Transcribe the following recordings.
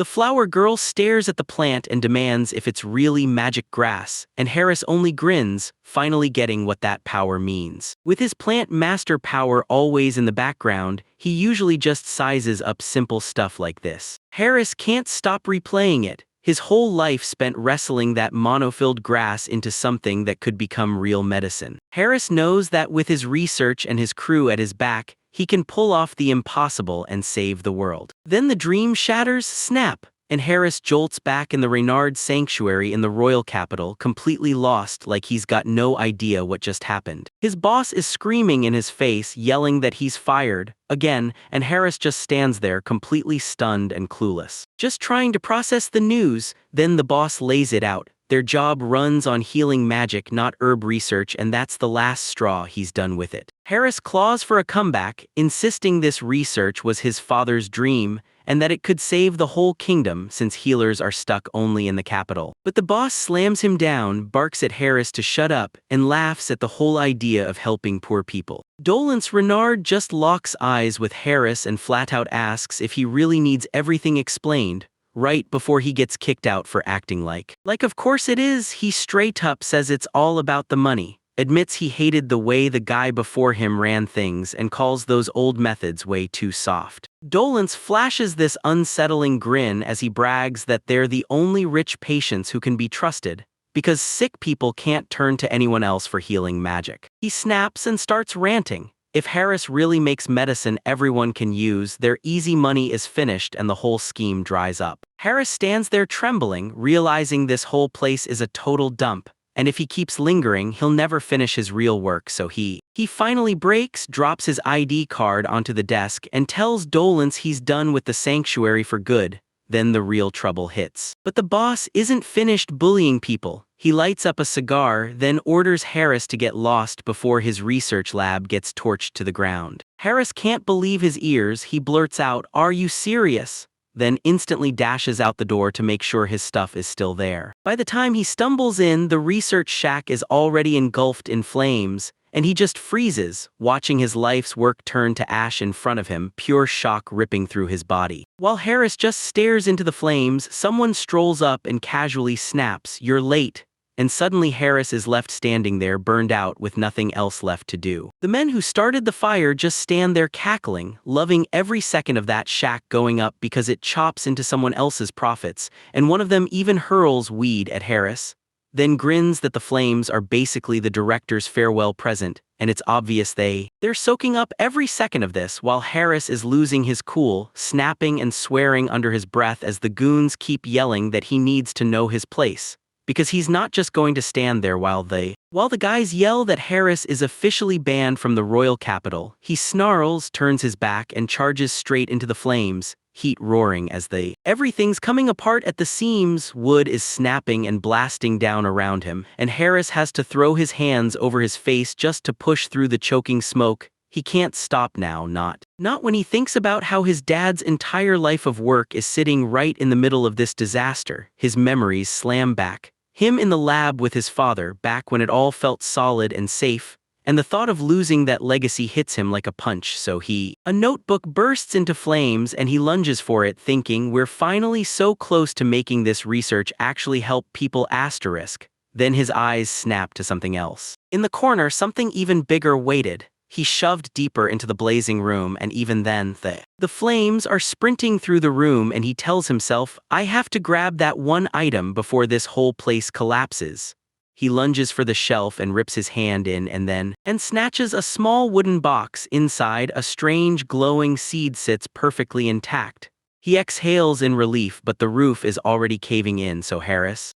The flower girl stares at the plant and demands if it's really magic grass, and Harris only grins, finally getting what that power means. With his plant master power always in the background, he usually just sizes up simple stuff like this. Harris can't stop replaying it. His whole life spent wrestling that monofilled grass into something that could become real medicine. Harris knows that with his research and his crew at his back, he can pull off the impossible and save the world. Then the dream shatters, snap, and Harris jolts back in the Reynard sanctuary in the royal capital, completely lost, like he's got no idea what just happened. His boss is screaming in his face, yelling that he's fired, again, and Harris just stands there completely stunned and clueless. Just trying to process the news, then the boss lays it out. Their job runs on healing magic, not herb research, and that's the last straw. He's done with it. Harris claws for a comeback, insisting this research was his father's dream, and that it could save the whole kingdom since healers are stuck only in the capital. But the boss slams him down, barks at Harris to shut up, and laughs at the whole idea of helping poor people. Dolence Renard just locks eyes with Harris and flat out asks if he really needs everything explained, right before he gets kicked out for acting like of course it is. He straight up says it's all about the money, admits he hated the way the guy before him ran things, and calls those old methods way too soft. Dolence flashes this unsettling grin as he brags that they're the only rich patients who can be trusted, because sick people can't turn to anyone else for healing magic. He snaps and starts ranting. If Harris really makes medicine everyone can use, their easy money is finished and the whole scheme dries up. Harris stands there trembling, realizing this whole place is a total dump, and if he keeps lingering, he'll never finish his real work, so he finally breaks, drops his ID card onto the desk, and tells Dolence he's done with the sanctuary for good. Then the real trouble hits. But the boss isn't finished bullying people. He lights up a cigar, then orders Harris to get lost before his research lab gets torched to the ground. Harris can't believe his ears. He blurts out, "Are you serious?" Then instantly dashes out the door to make sure his stuff is still there. By the time he stumbles in, the research shack is already engulfed in flames, and he just freezes, watching his life's work turn to ash in front of him, pure shock ripping through his body. While Harris just stares into the flames, someone strolls up and casually snaps, "You're late." And suddenly Harris is left standing there, burned out, with nothing else left to do. The men who started the fire just stand there cackling, loving every second of that shack going up because it chops into someone else's profits, and one of them even hurls weed at Harris, then grins that the flames are basically the director's farewell present, and it's obvious they're soaking up every second of this, while Harris is losing his cool, snapping and swearing under his breath as the goons keep yelling that he needs to know his place, because he's not just going to stand there while the guys yell that Harris is officially banned from the royal capital. He snarls, turns his back, and charges straight into the flames, heat roaring as everything's coming apart at the seams. Wood is snapping and blasting down around him, and Harris has to throw his hands over his face just to push through the choking smoke. He can't stop now, not when he thinks about how his dad's entire life of work is sitting right in the middle of this disaster. His memories slam back. Him in the lab with his father, back when it all felt solid and safe, and the thought of losing that legacy hits him like a punch, so a notebook bursts into flames and he lunges for it, thinking, "We're finally so close to making this research actually help people asterisk." Then his eyes snap to something else. In the corner, something even bigger waited. He shoved deeper into the blazing room, and even then, the flames are sprinting through the room, and he tells himself, "I have to grab that one item before this whole place collapses." He lunges for the shelf and rips his hand in and snatches a small wooden box. Inside, a strange glowing seed sits perfectly intact. He exhales in relief, but the roof is already caving in, so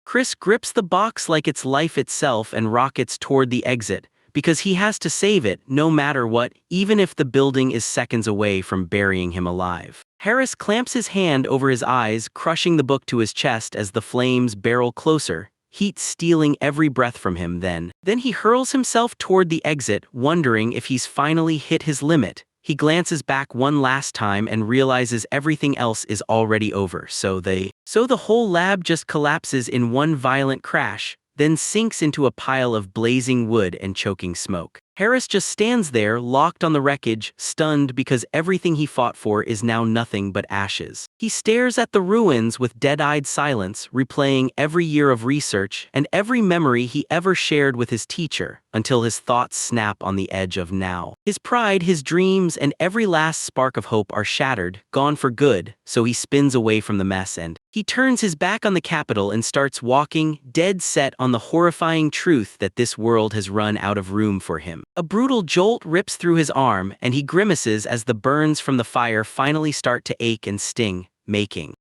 Chris grips the box like it's life itself and rockets toward the exit, because he has to save it, no matter what, even if the building is seconds away from burying him alive. Harris clamps his hand over his eyes, crushing the book to his chest as the flames barrel closer, heat stealing every breath from him. Then he hurls himself toward the exit, wondering if he's finally hit his limit. He glances back one last time and realizes everything else is already over, so the whole lab just collapses in one violent crash, then sinks into a pile of blazing wood and choking smoke. Harris just stands there, locked on the wreckage, stunned because everything he fought for is now nothing but ashes. He stares at the ruins with dead-eyed silence, replaying every year of research and every memory he ever shared with his teacher, until his thoughts snap on the edge of now. His pride, his dreams, and every last spark of hope are shattered, gone for good, so he spins away from the mess and he turns his back on the capital and starts walking, dead set on the horrifying truth that this world has run out of room for him. A brutal jolt rips through his arm, and he grimaces as the burns from the fire finally start to ache and sting.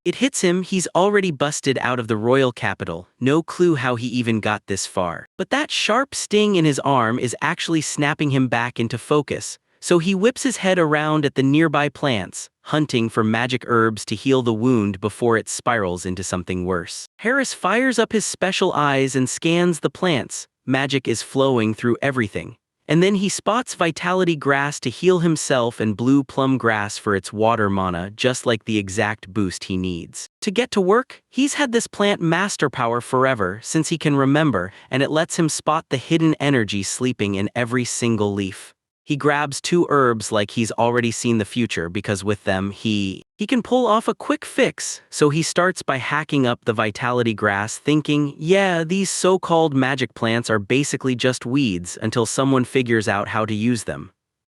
It hits him, he's already busted out of the royal capital, no clue how he even got this far. But that sharp sting in his arm is actually snapping him back into focus, so he whips his head around at the nearby plants, hunting for magic herbs to heal the wound before it spirals into something worse. Harris fires up his special eyes and scans the plants. Magic is flowing through everything. And then he spots vitality grass to heal himself and blue plum grass for its water mana, just like the exact boost he needs. To get to work, he's had this plant master power forever since he can remember, and it lets him spot the hidden energy sleeping in every single leaf. He grabs 2 herbs like he's already seen the future because with them he can pull off a quick fix, so he starts by hacking up the vitality grass thinking, yeah, these so-called magic plants are basically just weeds until someone figures out how to use them.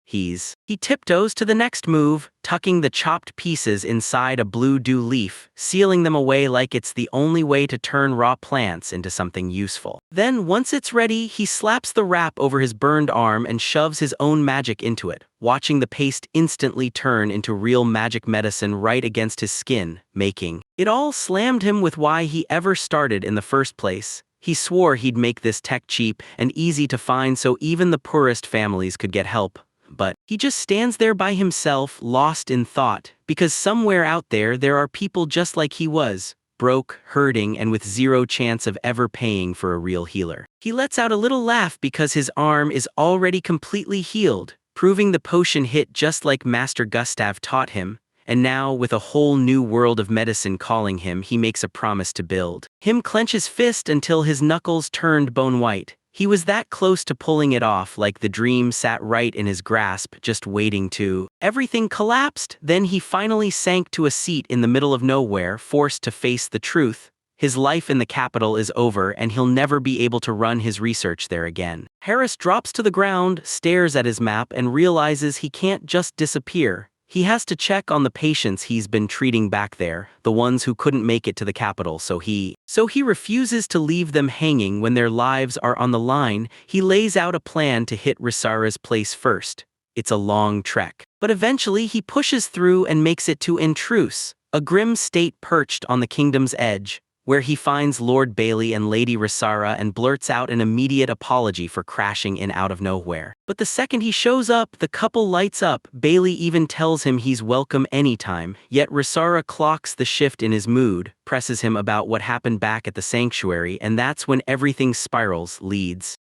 He tiptoes to the next move, tucking the chopped pieces inside a blue dew leaf, sealing them away like it's the only way to turn raw plants into something useful. Then, once it's ready, he slaps the wrap over his burned arm and shoves his own magic into it, watching the paste instantly turn into real magic medicine right against his skin, making it all slammed him with why he ever started in the first place. He swore he'd make this tech cheap and easy to find so even the poorest families could get help. But he just stands there by himself, lost in thought, because somewhere out there are people just like he was, broke, hurting, and with zero chance of ever paying for a real healer. He lets out a little laugh because his arm is already completely healed, proving the potion hit just like Master Gustav taught him, and now, with a whole new world of medicine calling him, he makes a promise to build. Him clench his fist until his knuckles turned bone white. He was that close to pulling it off, like the dream sat right in his grasp, just waiting to. Everything collapsed, then he finally sank to a seat in the middle of nowhere, forced to face the truth. His life in the capital is over and he'll never be able to run his research there again. Harris drops to the ground, stares at his map, and realizes he can't just disappear. He has to check on the patients he's been treating back there, the ones who couldn't make it to the capital, so he refuses to leave them hanging when their lives are on the line. He lays out a plan to hit Risara's place first. It's a long trek. But eventually he pushes through and makes it to Intruse, a grim state perched on the kingdom's edge, where he finds Lord Bailey and Lady Risara and blurts out an immediate apology for crashing in out of nowhere. But the second he shows up, the couple lights up. Bailey even tells him he's welcome anytime, yet Risara clocks the shift in his mood, presses him about what happened back at the sanctuary, and that's when everything spirals, leads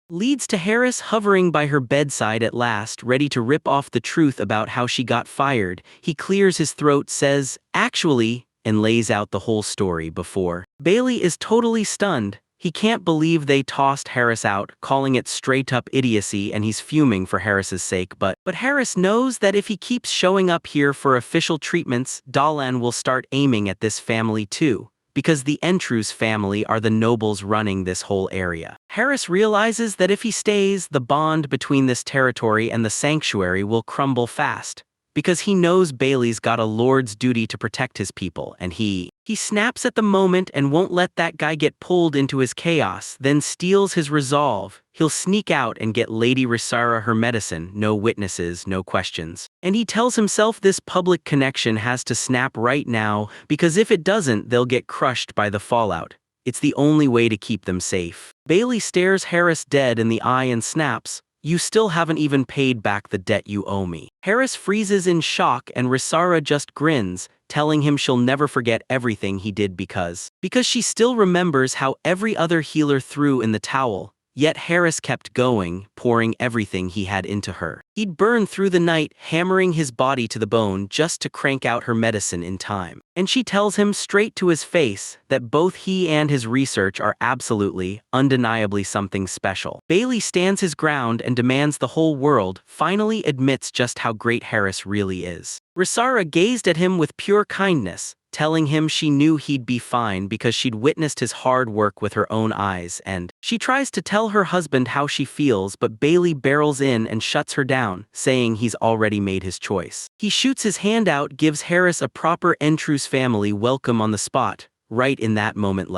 to Harris hovering by her bedside at last, ready to rip off the truth about how she got fired. He clears his throat, says, "Actually," and lays out the whole story before. Bailey is totally stunned. He can't believe they tossed Harris out, calling it straight-up idiocy, and he's fuming for Harris's sake, but Harris knows that if he keeps showing up here for official treatments, Dalan will start aiming at this family too, because the Intruse family are the nobles running this whole area. Harris realizes that if he stays, the bond between this territory and the sanctuary will crumble fast, because he knows Bailey's got a lord's duty to protect his people, and he snaps at the moment and won't let that guy get pulled into his chaos, then steals his resolve. He'll sneak out and get Lady Risara her medicine, no witnesses, no questions. And he tells himself this public connection has to snap right now, because if it doesn't, they'll get crushed by the fallout. It's the only way to keep them safe. Bailey stares Harris dead in the eye and snaps, "You still haven't even paid back the debt you owe me." Harris freezes in shock and Risara just grins, telling him she'll never forget everything he did because she still remembers how every other healer threw in the towel, yet Harris kept going, pouring everything he had into her. He'd burn through the night, hammering his body to the bone just to crank out her medicine in time. And she tells him straight to his face that both he and his research are absolutely, undeniably something special. Bailey stands his ground and demands the whole world finally admits just how great Harris really is. Risara gazed at him with pure kindness, telling him she knew he'd be fine because she'd witnessed his hard work with her own eyes, and she tries to tell her husband how she feels, but Bailey barrels in and shuts her down, saying he's already made his choice. He shoots his hand out, gives Harris a proper Entrus family welcome on the spot, right in that moment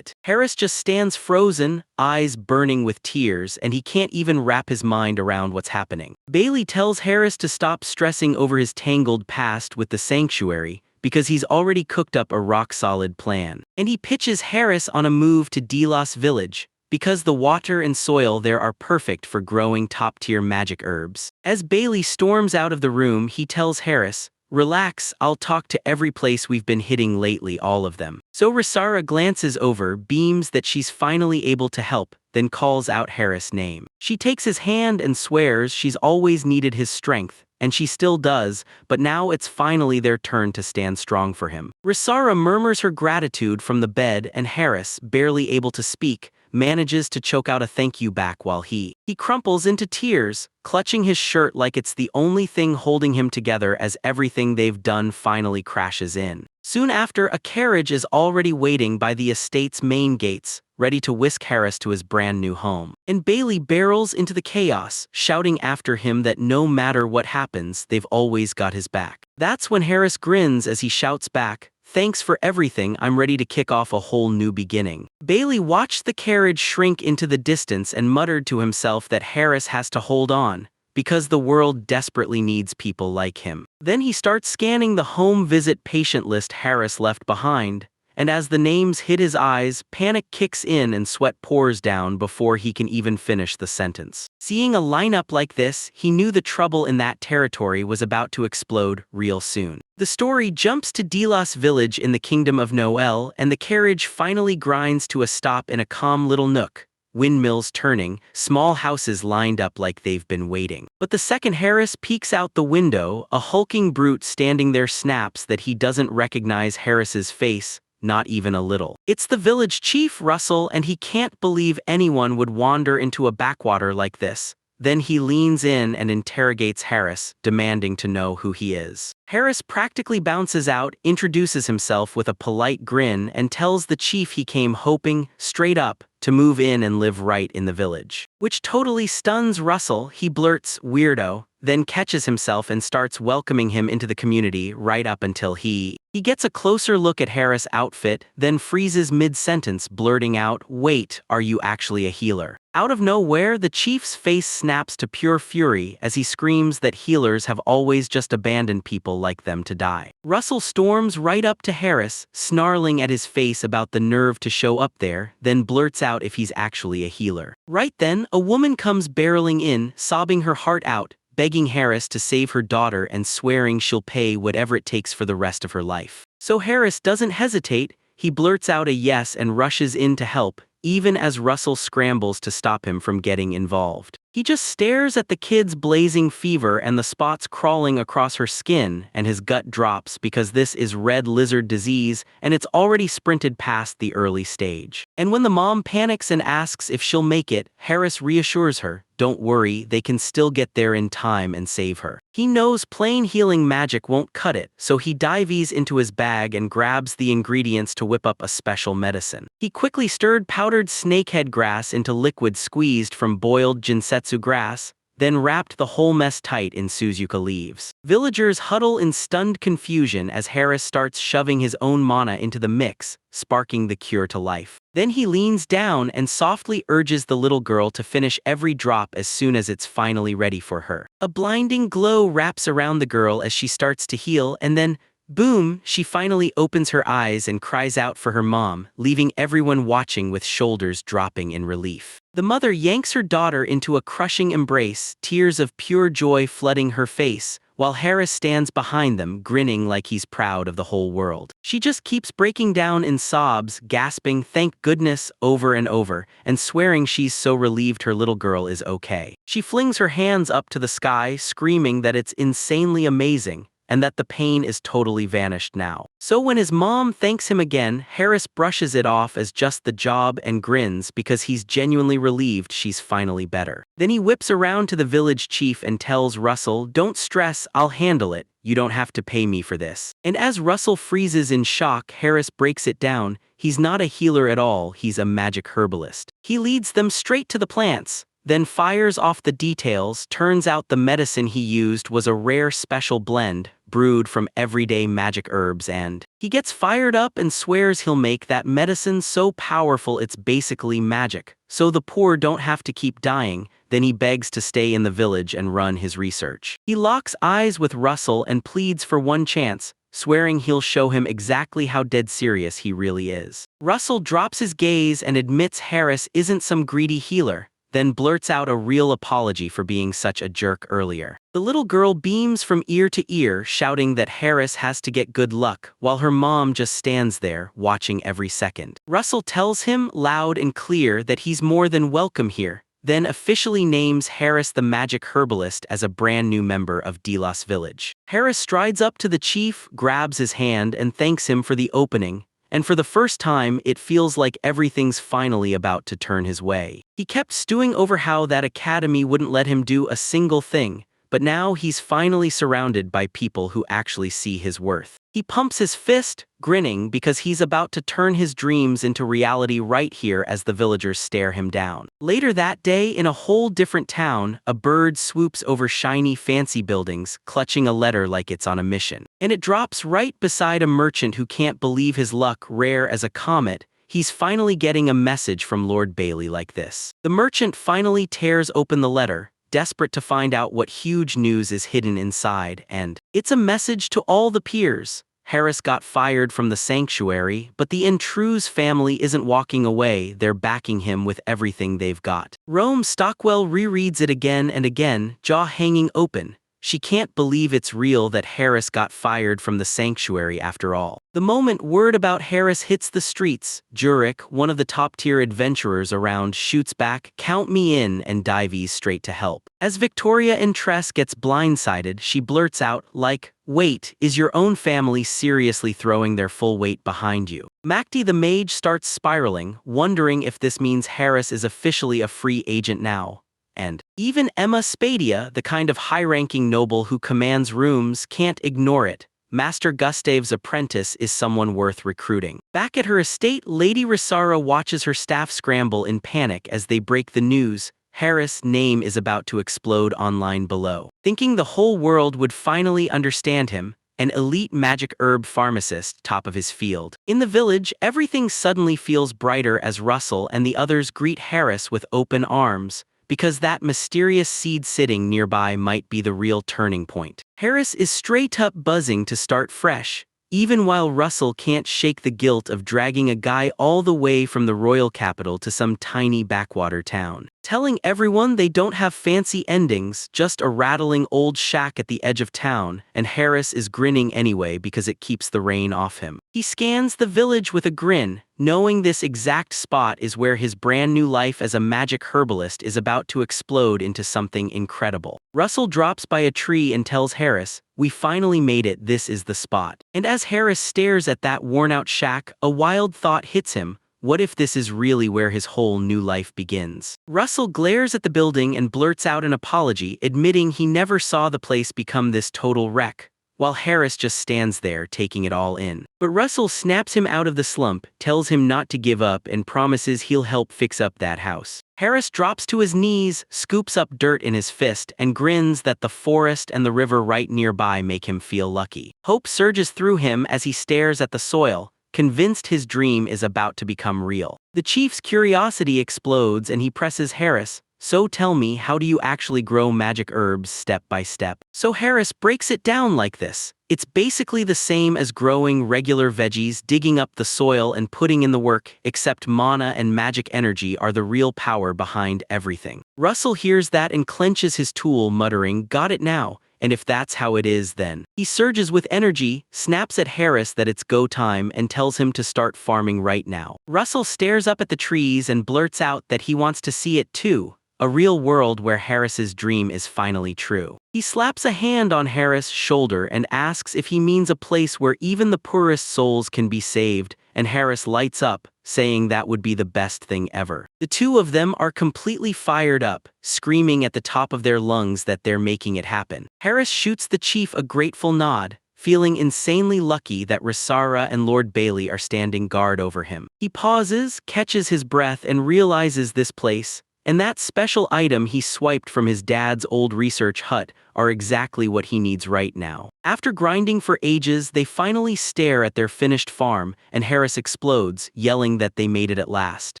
Harris just stands frozen, eyes burning with tears, and he can't even wrap his mind around what's happening. Bailey tells Harris to stop stressing over his tangled past with the sanctuary, because he's already cooked up a rock-solid plan. And he pitches Harris on a move to Delos Village, because the water and soil there are perfect for growing top-tier magic herbs. As Bailey storms out of the room, he tells Harris, "Relax, I'll talk to every place we've been hitting lately, all of them." So Risara glances over, beams that she's finally able to help, then calls out Harris' name. She takes his hand and swears she's always needed his strength, and she still does, but now it's finally their turn to stand strong for him. Risara murmurs her gratitude from the bed, and Harris, barely able to speak, manages to choke out a thank you back while he crumples into tears, clutching his shirt like it's the only thing holding him together as everything they've done finally crashes in. Soon after, a carriage is already waiting by the estate's main gates, ready to whisk Harris to his brand new home. And Bailey barrels into the chaos, shouting after him that no matter what happens, they've always got his back. That's when Harris grins as he shouts back, "Thanks for everything, I'm ready to kick off a whole new beginning." Bailey watched the carriage shrink into the distance and muttered to himself that Harris has to hold on, because the world desperately needs people like him. Then he starts scanning the home visit patient list Harris left behind, and as the names hit his eyes, panic kicks in and sweat pours down before he can even finish the sentence. Seeing a lineup like this, he knew the trouble in that territory was about to explode real soon. The story jumps to Delos Village in the Kingdom of Noel, and the carriage finally grinds to a stop in a calm little nook. Windmills turning, small houses lined up like they've been waiting. But the second Harris peeks out the window, a hulking brute standing there snaps that he doesn't recognize Harris's face, not even a little. It's the village chief, Russell, and he can't believe anyone would wander into a backwater like this. Then he leans in and interrogates Harris, demanding to know who he is. Harris practically bounces out, introduces himself with a polite grin, and tells the chief he came hoping, straight up, to move in and live right in the village. Which totally stuns Russell. He blurts, "Weirdo," then catches himself and starts welcoming him into the community right up until he gets a closer look at Harris' outfit, then freezes mid-sentence, blurting out, "Wait, are you actually a healer?" Out of nowhere, the chief's face snaps to pure fury as he screams that healers have always just abandoned people like them to die. Russell storms right up to Harris, snarling at his face about the nerve to show up there, then blurts out if he's actually a healer. Right then, a woman comes barreling in, sobbing her heart out, begging Harris to save her daughter and swearing she'll pay whatever it takes for the rest of her life. So Harris doesn't hesitate, he blurts out a yes and rushes in to help, even as Russell scrambles to stop him from getting involved. He just stares at the kid's blazing fever and the spots crawling across her skin, and his gut drops because this is red lizard disease and it's already sprinted past the early stage. And when the mom panics and asks if she'll make it, Harris reassures her, "Don't worry, they can still get there in time and save her." He knows plain healing magic won't cut it, so he dives into his bag and grabs the ingredients to whip up a special medicine. He quickly stirred powdered snakehead grass into liquid squeezed from boiled jinsetsu grass, then wrapped the whole mess tight in Suzuka leaves. Villagers huddle in stunned confusion as Harris starts shoving his own mana into the mix, sparking the cure to life. Then he leans down and softly urges the little girl to finish every drop as soon as it's finally ready for her. A blinding glow wraps around the girl as she starts to heal, and then, Boom, she finally opens her eyes and cries out for her mom, leaving everyone watching with shoulders dropping in relief. The mother yanks her daughter into a crushing embrace, tears of pure joy flooding her face, while Harris stands behind them, grinning like he's proud of the whole world. She just keeps breaking down in sobs, gasping "thank goodness" over and over, and swearing she's so relieved her little girl is okay. She flings her hands up to the sky, screaming that it's insanely amazing, and that the pain is totally vanished now. So when his mom thanks him again, Harris brushes it off as just the job and grins because he's genuinely relieved she's finally better. Then he whips around to the village chief and tells Russell, "Don't stress, I'll handle it. You don't have to pay me for this." And as Russell freezes in shock, Harris breaks it down. He's not a healer at all, he's a magic herbalist. He leads them straight to the plants, then fires off the details. Turns out the medicine he used was a rare special blend, brewed from everyday magic herbs, and he gets fired up and swears he'll make that medicine so powerful it's basically magic, so the poor don't have to keep dying. Then he begs to stay in the village and run his research. He locks eyes with Russell and pleads for one chance, swearing he'll show him exactly how dead serious he really is. Russell drops his gaze and admits Harris isn't some greedy healer, then blurts out a real apology for being such a jerk earlier. The little girl beams from ear to ear, shouting that Harris has to get good luck, while her mom just stands there, watching every second. Russell tells him, loud and clear, that he's more than welcome here, then officially names Harris the magic herbalist as a brand new member of Delos Village. Harris strides up to the chief, grabs his hand, and thanks him for the opening, and for the first time, it feels like everything's finally about to turn his way. He kept stewing over how that academy wouldn't let him do a single thing, but now he's finally surrounded by people who actually see his worth. He pumps his fist, grinning because he's about to turn his dreams into reality right here as the villagers stare him down. Later that day, in a whole different town, a bird swoops over shiny fancy buildings, clutching a letter like it's on a mission. And it drops right beside a merchant who can't believe his luck, rare as a comet. He's finally getting a message from Lord Bailey like this. The merchant finally tears open the letter, desperate to find out what huge news is hidden inside, and it's a message to all the peers. Harris got fired from the sanctuary, but the Intruse family isn't walking away, they're backing him with everything they've got. Rome Stockwell rereads it again and again, jaw hanging open. She can't believe it's real that Harris got fired from the sanctuary after all. The moment word about Harris hits the streets, Jurek, one of the top-tier adventurers around, shoots back, "Count me in," and dives straight to help. As Victoria Intress gets blindsided, she blurts out, like, "Wait, is your own family seriously throwing their full weight behind you?" Macti the mage starts spiraling, wondering if this means Harris is officially a free agent now. And even Emma Spadia, the kind of high-ranking noble who commands rooms, can't ignore it. Master Gustave's apprentice is someone worth recruiting. Back at her estate, Lady Risara watches her staff scramble in panic as they break the news. Harris' name is about to explode online below. Thinking the whole world would finally understand him, an elite magic herb pharmacist, top of his field. In the village, everything suddenly feels brighter as Russell and the others greet Harris with open arms, because that mysterious seed sitting nearby might be the real turning point. Harris is straight up buzzing to start fresh, even while Russell can't shake the guilt of dragging a guy all the way from the royal capital to some tiny backwater town. Telling everyone they don't have fancy endings, just a rattling old shack at the edge of town, and Harris is grinning anyway because it keeps the rain off him. He scans the village with a grin, knowing this exact spot is where his brand new life as a magic herbalist is about to explode into something incredible. Russell drops by a tree and tells Harris, "We finally made it, this is the spot." And as Harris stares at that worn-out shack, a wild thought hits him. What if this is really where his whole new life begins? Russell glares at the building and blurts out an apology, admitting he never saw the place become this total wreck, while Harris just stands there taking it all in. But Russell snaps him out of the slump, tells him not to give up, and promises he'll help fix up that house. Harris drops to his knees, scoops up dirt in his fist, and grins that the forest and the river right nearby make him feel lucky. Hope surges through him as he stares at the soil, convinced his dream is about to become real. The chief's curiosity explodes and he presses Harris, "So tell me, how do you actually grow magic herbs step by step?" So Harris breaks it down like this. It's basically the same as growing regular veggies, digging up the soil and putting in the work, except mana and magic energy are the real power behind everything. Russell hears that and clenches his tool, muttering, "Got it now. And if that's how it is, then." He surges with energy, snaps at Harris that it's go time, and tells him to start farming right now. Russell stares up at the trees and blurts out that he wants to see it too, a real world where Harris's dream is finally true. He slaps a hand on Harris' shoulder and asks if he means a place where even the poorest souls can be saved, and Harris lights up, saying that would be the best thing ever. The two of them are completely fired up, screaming at the top of their lungs that they're making it happen. Harris shoots the chief a grateful nod, feeling insanely lucky that Risara and Lord Bailey are standing guard over him. He pauses, catches his breath, and realizes this place, and that special item he swiped from his dad's old research hut, are exactly what he needs right now. After grinding for ages, they finally stare at their finished farm, and Harris explodes, yelling that they made it at last.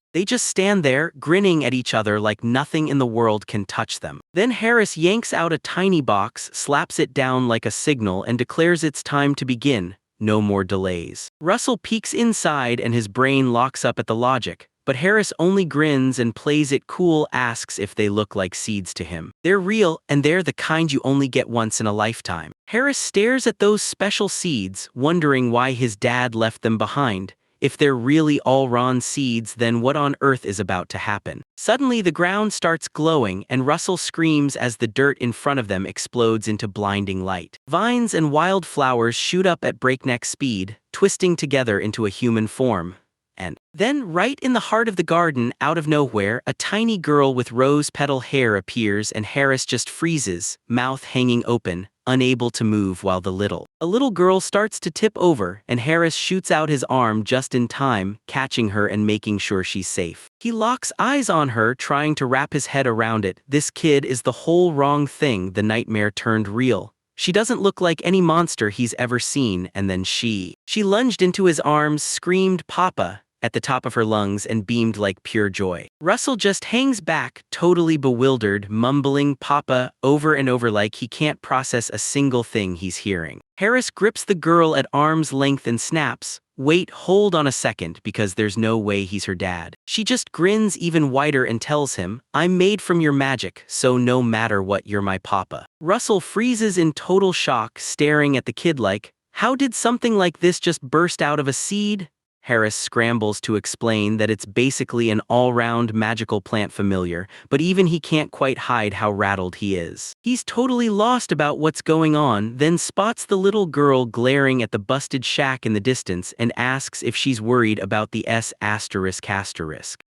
They just stand there, grinning at each other like nothing in the world can touch them. Then Harris yanks out a tiny box, slaps it down like a signal, and declares it's time to begin. No more delays. Russell peeks inside and his brain locks up at the logic. But Harris only grins and plays it cool, asks if they look like seeds to him. They're real, and they're the kind you only get once in a lifetime. Harris stares at those special seeds, wondering why his dad left them behind. If they're really all Ron seeds, then what on earth is about to happen? Suddenly the ground starts glowing, and Russell screams as the dirt in front of them explodes into blinding light. Vines and wild flowers shoot up at breakneck speed, twisting together into a human form. And then, right in the heart of the garden, out of nowhere, a tiny girl with rose-petal hair appears, and Harris just freezes, mouth hanging open, unable to move, while a little girl starts to tip over, and Harris shoots out his arm just in time, catching her and making sure she's safe. He locks eyes on her, trying to wrap his head around it. This kid is the whole wrong thing, the nightmare turned real. She doesn't look like any monster he's ever seen, and then she lunged into his arms, screamed "Papa" at the top of her lungs, and beamed like pure joy. Russell just hangs back, totally bewildered, mumbling "Papa" over and over like he can't process a single thing he's hearing. Harris grips the girl at arm's length and snaps, "Wait, hold on a second, because there's no way he's her dad." She just grins even wider and tells him, "I'm made from your magic, so no matter what, you're my papa." Russell freezes in total shock, staring at the kid like, how did something like this just burst out of a seed? Harris scrambles to explain that it's basically an all-round magical plant familiar, but even he can't quite hide how rattled he is. He's totally lost about what's going on, then spots the little girl glaring at the busted shack in the distance and asks if she's worried about the S*****.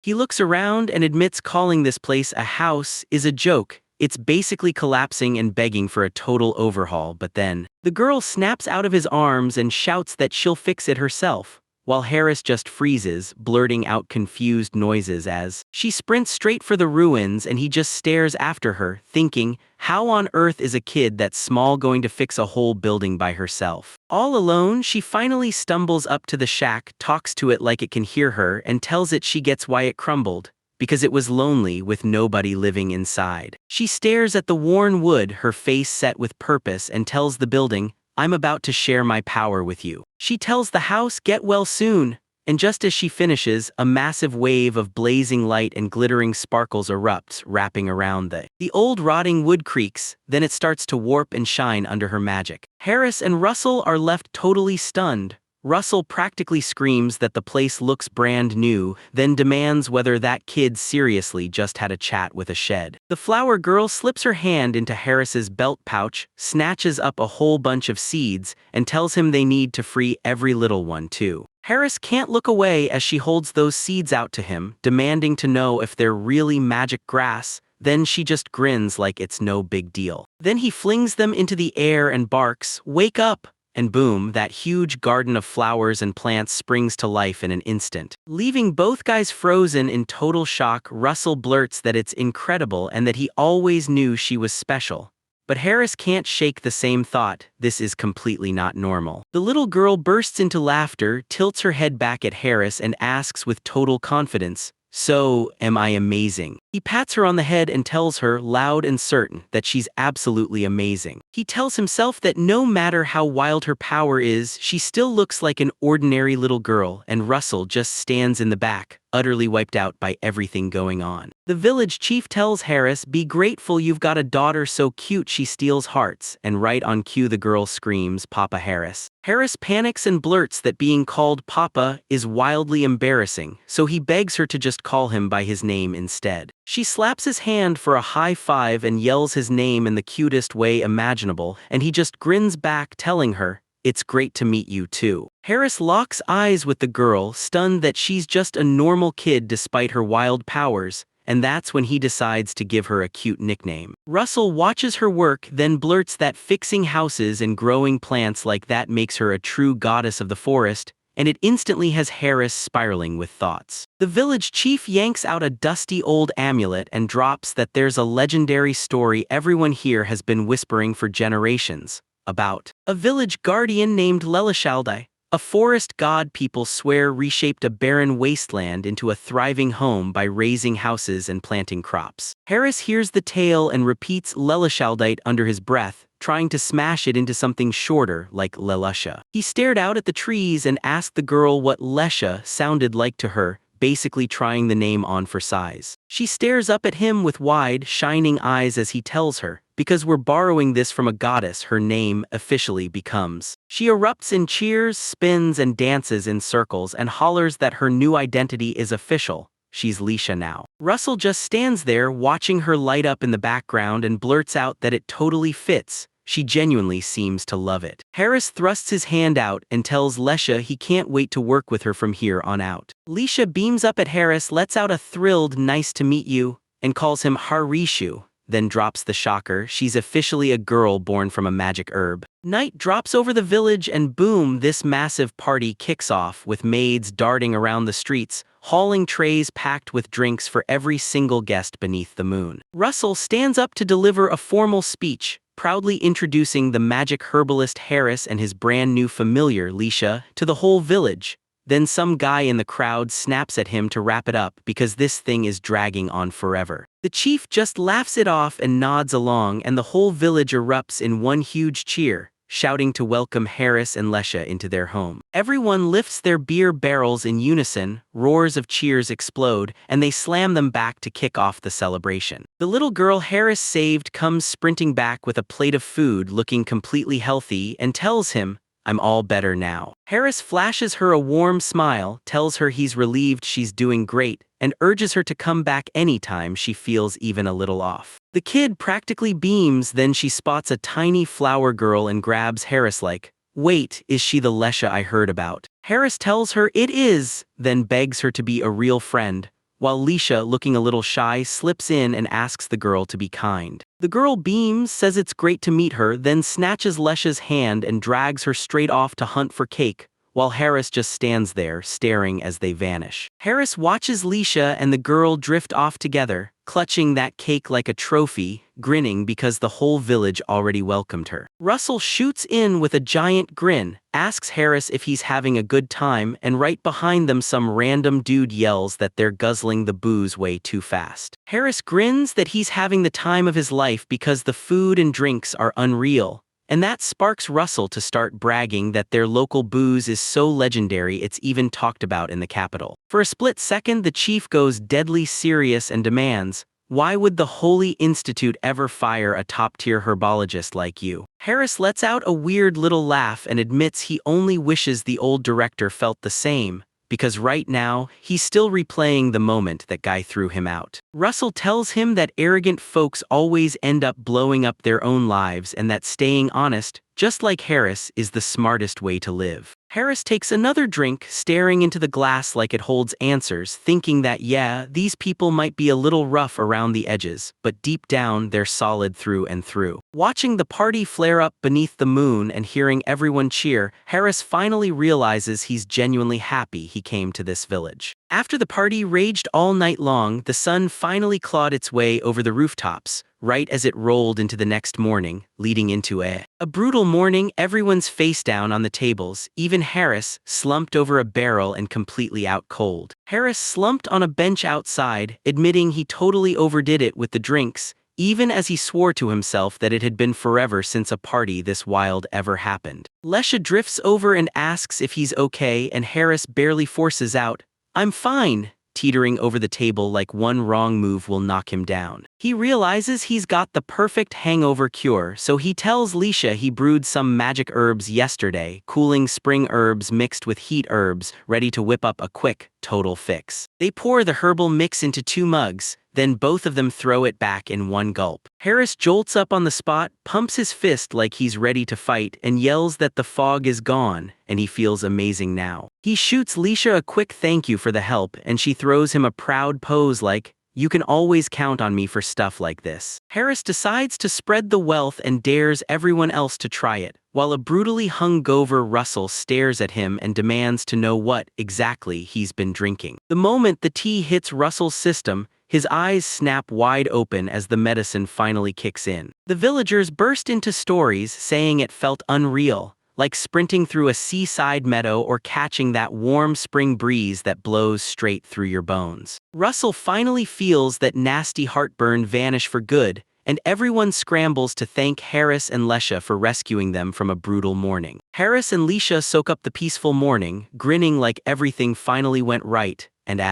He looks around and admits calling this place a house is a joke. It's basically collapsing and begging for a total overhaul, but then the girl snaps out of his arms and shouts that she'll fix it herself, while Harris just freezes, blurting out confused noises as she sprints straight for the ruins, and he just stares after her, thinking, how on earth is a kid that small going to fix a whole building by herself? All alone, she finally stumbles up to the shack, talks to it like it can hear her, and tells it she gets why it crumbled, because it was lonely with nobody living inside. She stares at the worn wood, her face set with purpose, and tells the building, "I'm about to share my power with you." She tells the house, "Get well soon." And just as she finishes, a massive wave of blazing light and glittering sparkles erupts, wrapping around the old rotting wood creaks, then it starts to warp and shine under her magic. Harris and Russell are left totally stunned. Russell practically screams that the place looks brand new, then demands whether that kid seriously just had a chat with a shed. The flower girl slips her hand into Harris's belt pouch, snatches up a whole bunch of seeds, and tells him they need to free every little one too. Harris can't look away as she holds those seeds out to him, demanding to know if they're really magic grass. Then she just grins like it's no big deal. Then he flings them into the air and barks, "Wake up!" And boom, that huge garden of flowers and plants springs to life in an instant. Leaving both guys frozen in total shock, Russell blurts that it's incredible and that he always knew she was special. But Harris can't shake the same thought, this is completely not normal. The little girl bursts into laughter, tilts her head back at Harris, and asks with total confidence, So am I amazing. He pats her on the head and tells her, loud and certain, that she's absolutely amazing. He tells himself that no matter how wild her power is, she still looks like an ordinary little girl, and Russell just stands in the back, utterly wiped out by everything going on. The village chief tells Harris, be grateful you've got a daughter so cute she steals hearts, and right on cue the girl screams, Papa Harris. Harris panics and blurts that being called Papa is wildly embarrassing, so he begs her to just call him by his name instead. She slaps his hand for a high five and yells his name in the cutest way imaginable, and he just grins back telling her, it's great to meet you too. Harris locks eyes with the girl, stunned that she's just a normal kid despite her wild powers, and that's when he decides to give her a cute nickname. Russell watches her work, then blurts that fixing houses and growing plants like that makes her a true goddess of the forest, and it instantly has Harris spiraling with thoughts. The village chief yanks out a dusty old amulet and drops that there's a legendary story everyone here has been whispering for generations about. A village guardian named Lelishaldai, a forest god people swear reshaped a barren wasteland into a thriving home by raising houses and planting crops. Harris hears the tale and repeats Lelishaldite under his breath, trying to smash it into something shorter like Lelusha. He stared out at the trees and asked the girl what Lesha sounded like to her, basically trying the name on for size. She stares up at him with wide, shining eyes as he tells her, because we're borrowing this from a goddess, her name officially becomes. She erupts in cheers, spins, and dances in circles and hollers that her new identity is official. She's Leisha now. Russell just stands there watching her light up in the background and blurts out that it totally fits. She genuinely seems to love it. Harris thrusts his hand out and tells Lesha he can't wait to work with her from here on out. Leisha beams up at Harris, lets out a thrilled nice to meet you, and calls him Harishu, then drops the shocker, she's officially a girl born from a magic herb. Night drops over the village and boom, this massive party kicks off with maids darting around the streets, hauling trays packed with drinks for every single guest beneath the moon. Russell stands up to deliver a formal speech, proudly introducing the magic herbalist Harris and his brand new familiar, Leisha, to the whole village. Then some guy in the crowd snaps at him to wrap it up because this thing is dragging on forever. The chief just laughs it off and nods along, and the whole village erupts in one huge cheer, shouting to welcome Harris and Lesha into their home. Everyone lifts their beer barrels in unison, roars of cheers explode, and they slam them back to kick off the celebration. The little girl Harris saved comes sprinting back with a plate of food looking completely healthy and tells him, I'm all better now. Harris flashes her a warm smile, tells her he's relieved she's doing great, and urges her to come back anytime she feels even a little off. The kid practically beams, then she spots a tiny flower girl and grabs Harris like, wait, is she the Lesha I heard about? Harris tells her it is, then begs her to be a real friend, while Leisha, looking a little shy, slips in and asks the girl to be kind. The girl beams, says it's great to meet her, then snatches Lesha's hand and drags her straight off to hunt for cake, while Harris just stands there, staring as they vanish. Harris watches Leisha and the girl drift off together, clutching that cake like a trophy, grinning because the whole village already welcomed her. Russell shoots in with a giant grin, asks Harris if he's having a good time, and right behind them some random dude yells that they're guzzling the booze way too fast. Harris grins that he's having the time of his life because the food and drinks are unreal, and that sparks Russell to start bragging that their local booze is so legendary it's even talked about in the capital. For a split second, the chief goes deadly serious and demands, why would the Holy Institute ever fire a top-tier herbologist like you? Harris lets out a weird little laugh and admits he only wishes the old director felt the same, because right now, he's still replaying the moment that guy threw him out. Russell tells him that arrogant folks always end up blowing up their own lives and that staying honest, just like Harris, is the smartest way to live. Harris takes another drink, staring into the glass like it holds answers, thinking that yeah, these people might be a little rough around the edges, but deep down they're solid through and through. Watching the party flare up beneath the moon and hearing everyone cheer, Harris finally realizes he's genuinely happy he came to this village. After the party raged all night long, the sun finally clawed its way over the rooftops, right as it rolled into the next morning, leading into a brutal morning. Everyone's face down on the tables, even Harris, slumped over a barrel and completely out cold. Harris slumped on a bench outside, admitting he totally overdid it with the drinks, even as he swore to himself that it had been forever since a party this wild ever happened. Lesha drifts over and asks if he's okay, and Harris barely forces out, "I'm fine," teetering over the table like one wrong move will knock him down. He realizes he's got the perfect hangover cure, so he tells Leisha he brewed some magic herbs yesterday, cooling spring herbs mixed with heat herbs, ready to whip up a quick, total fix. They pour the herbal mix into 2 mugs, then both of them throw it back in one gulp. Harris jolts up on the spot, pumps his fist like he's ready to fight, and yells that the fog is gone, and he feels amazing now. He shoots Leisha a quick thank you for the help, and she throws him a proud pose like, "You can always count on me for stuff like this." Harris decides to spread the wealth and dares everyone else to try it, while a brutally hungover Russell stares at him and demands to know what, exactly, he's been drinking. The moment the tea hits Russell's system, his eyes snap wide open as the medicine finally kicks in. The villagers burst into stories saying it felt unreal, like sprinting through a seaside meadow or catching that warm spring breeze that blows straight through your bones. Russell finally feels that nasty heartburn vanish for good, and everyone scrambles to thank Harris and Lesha for rescuing them from a brutal morning. Harris and Leisha soak up the peaceful morning, grinning like everything finally went right, and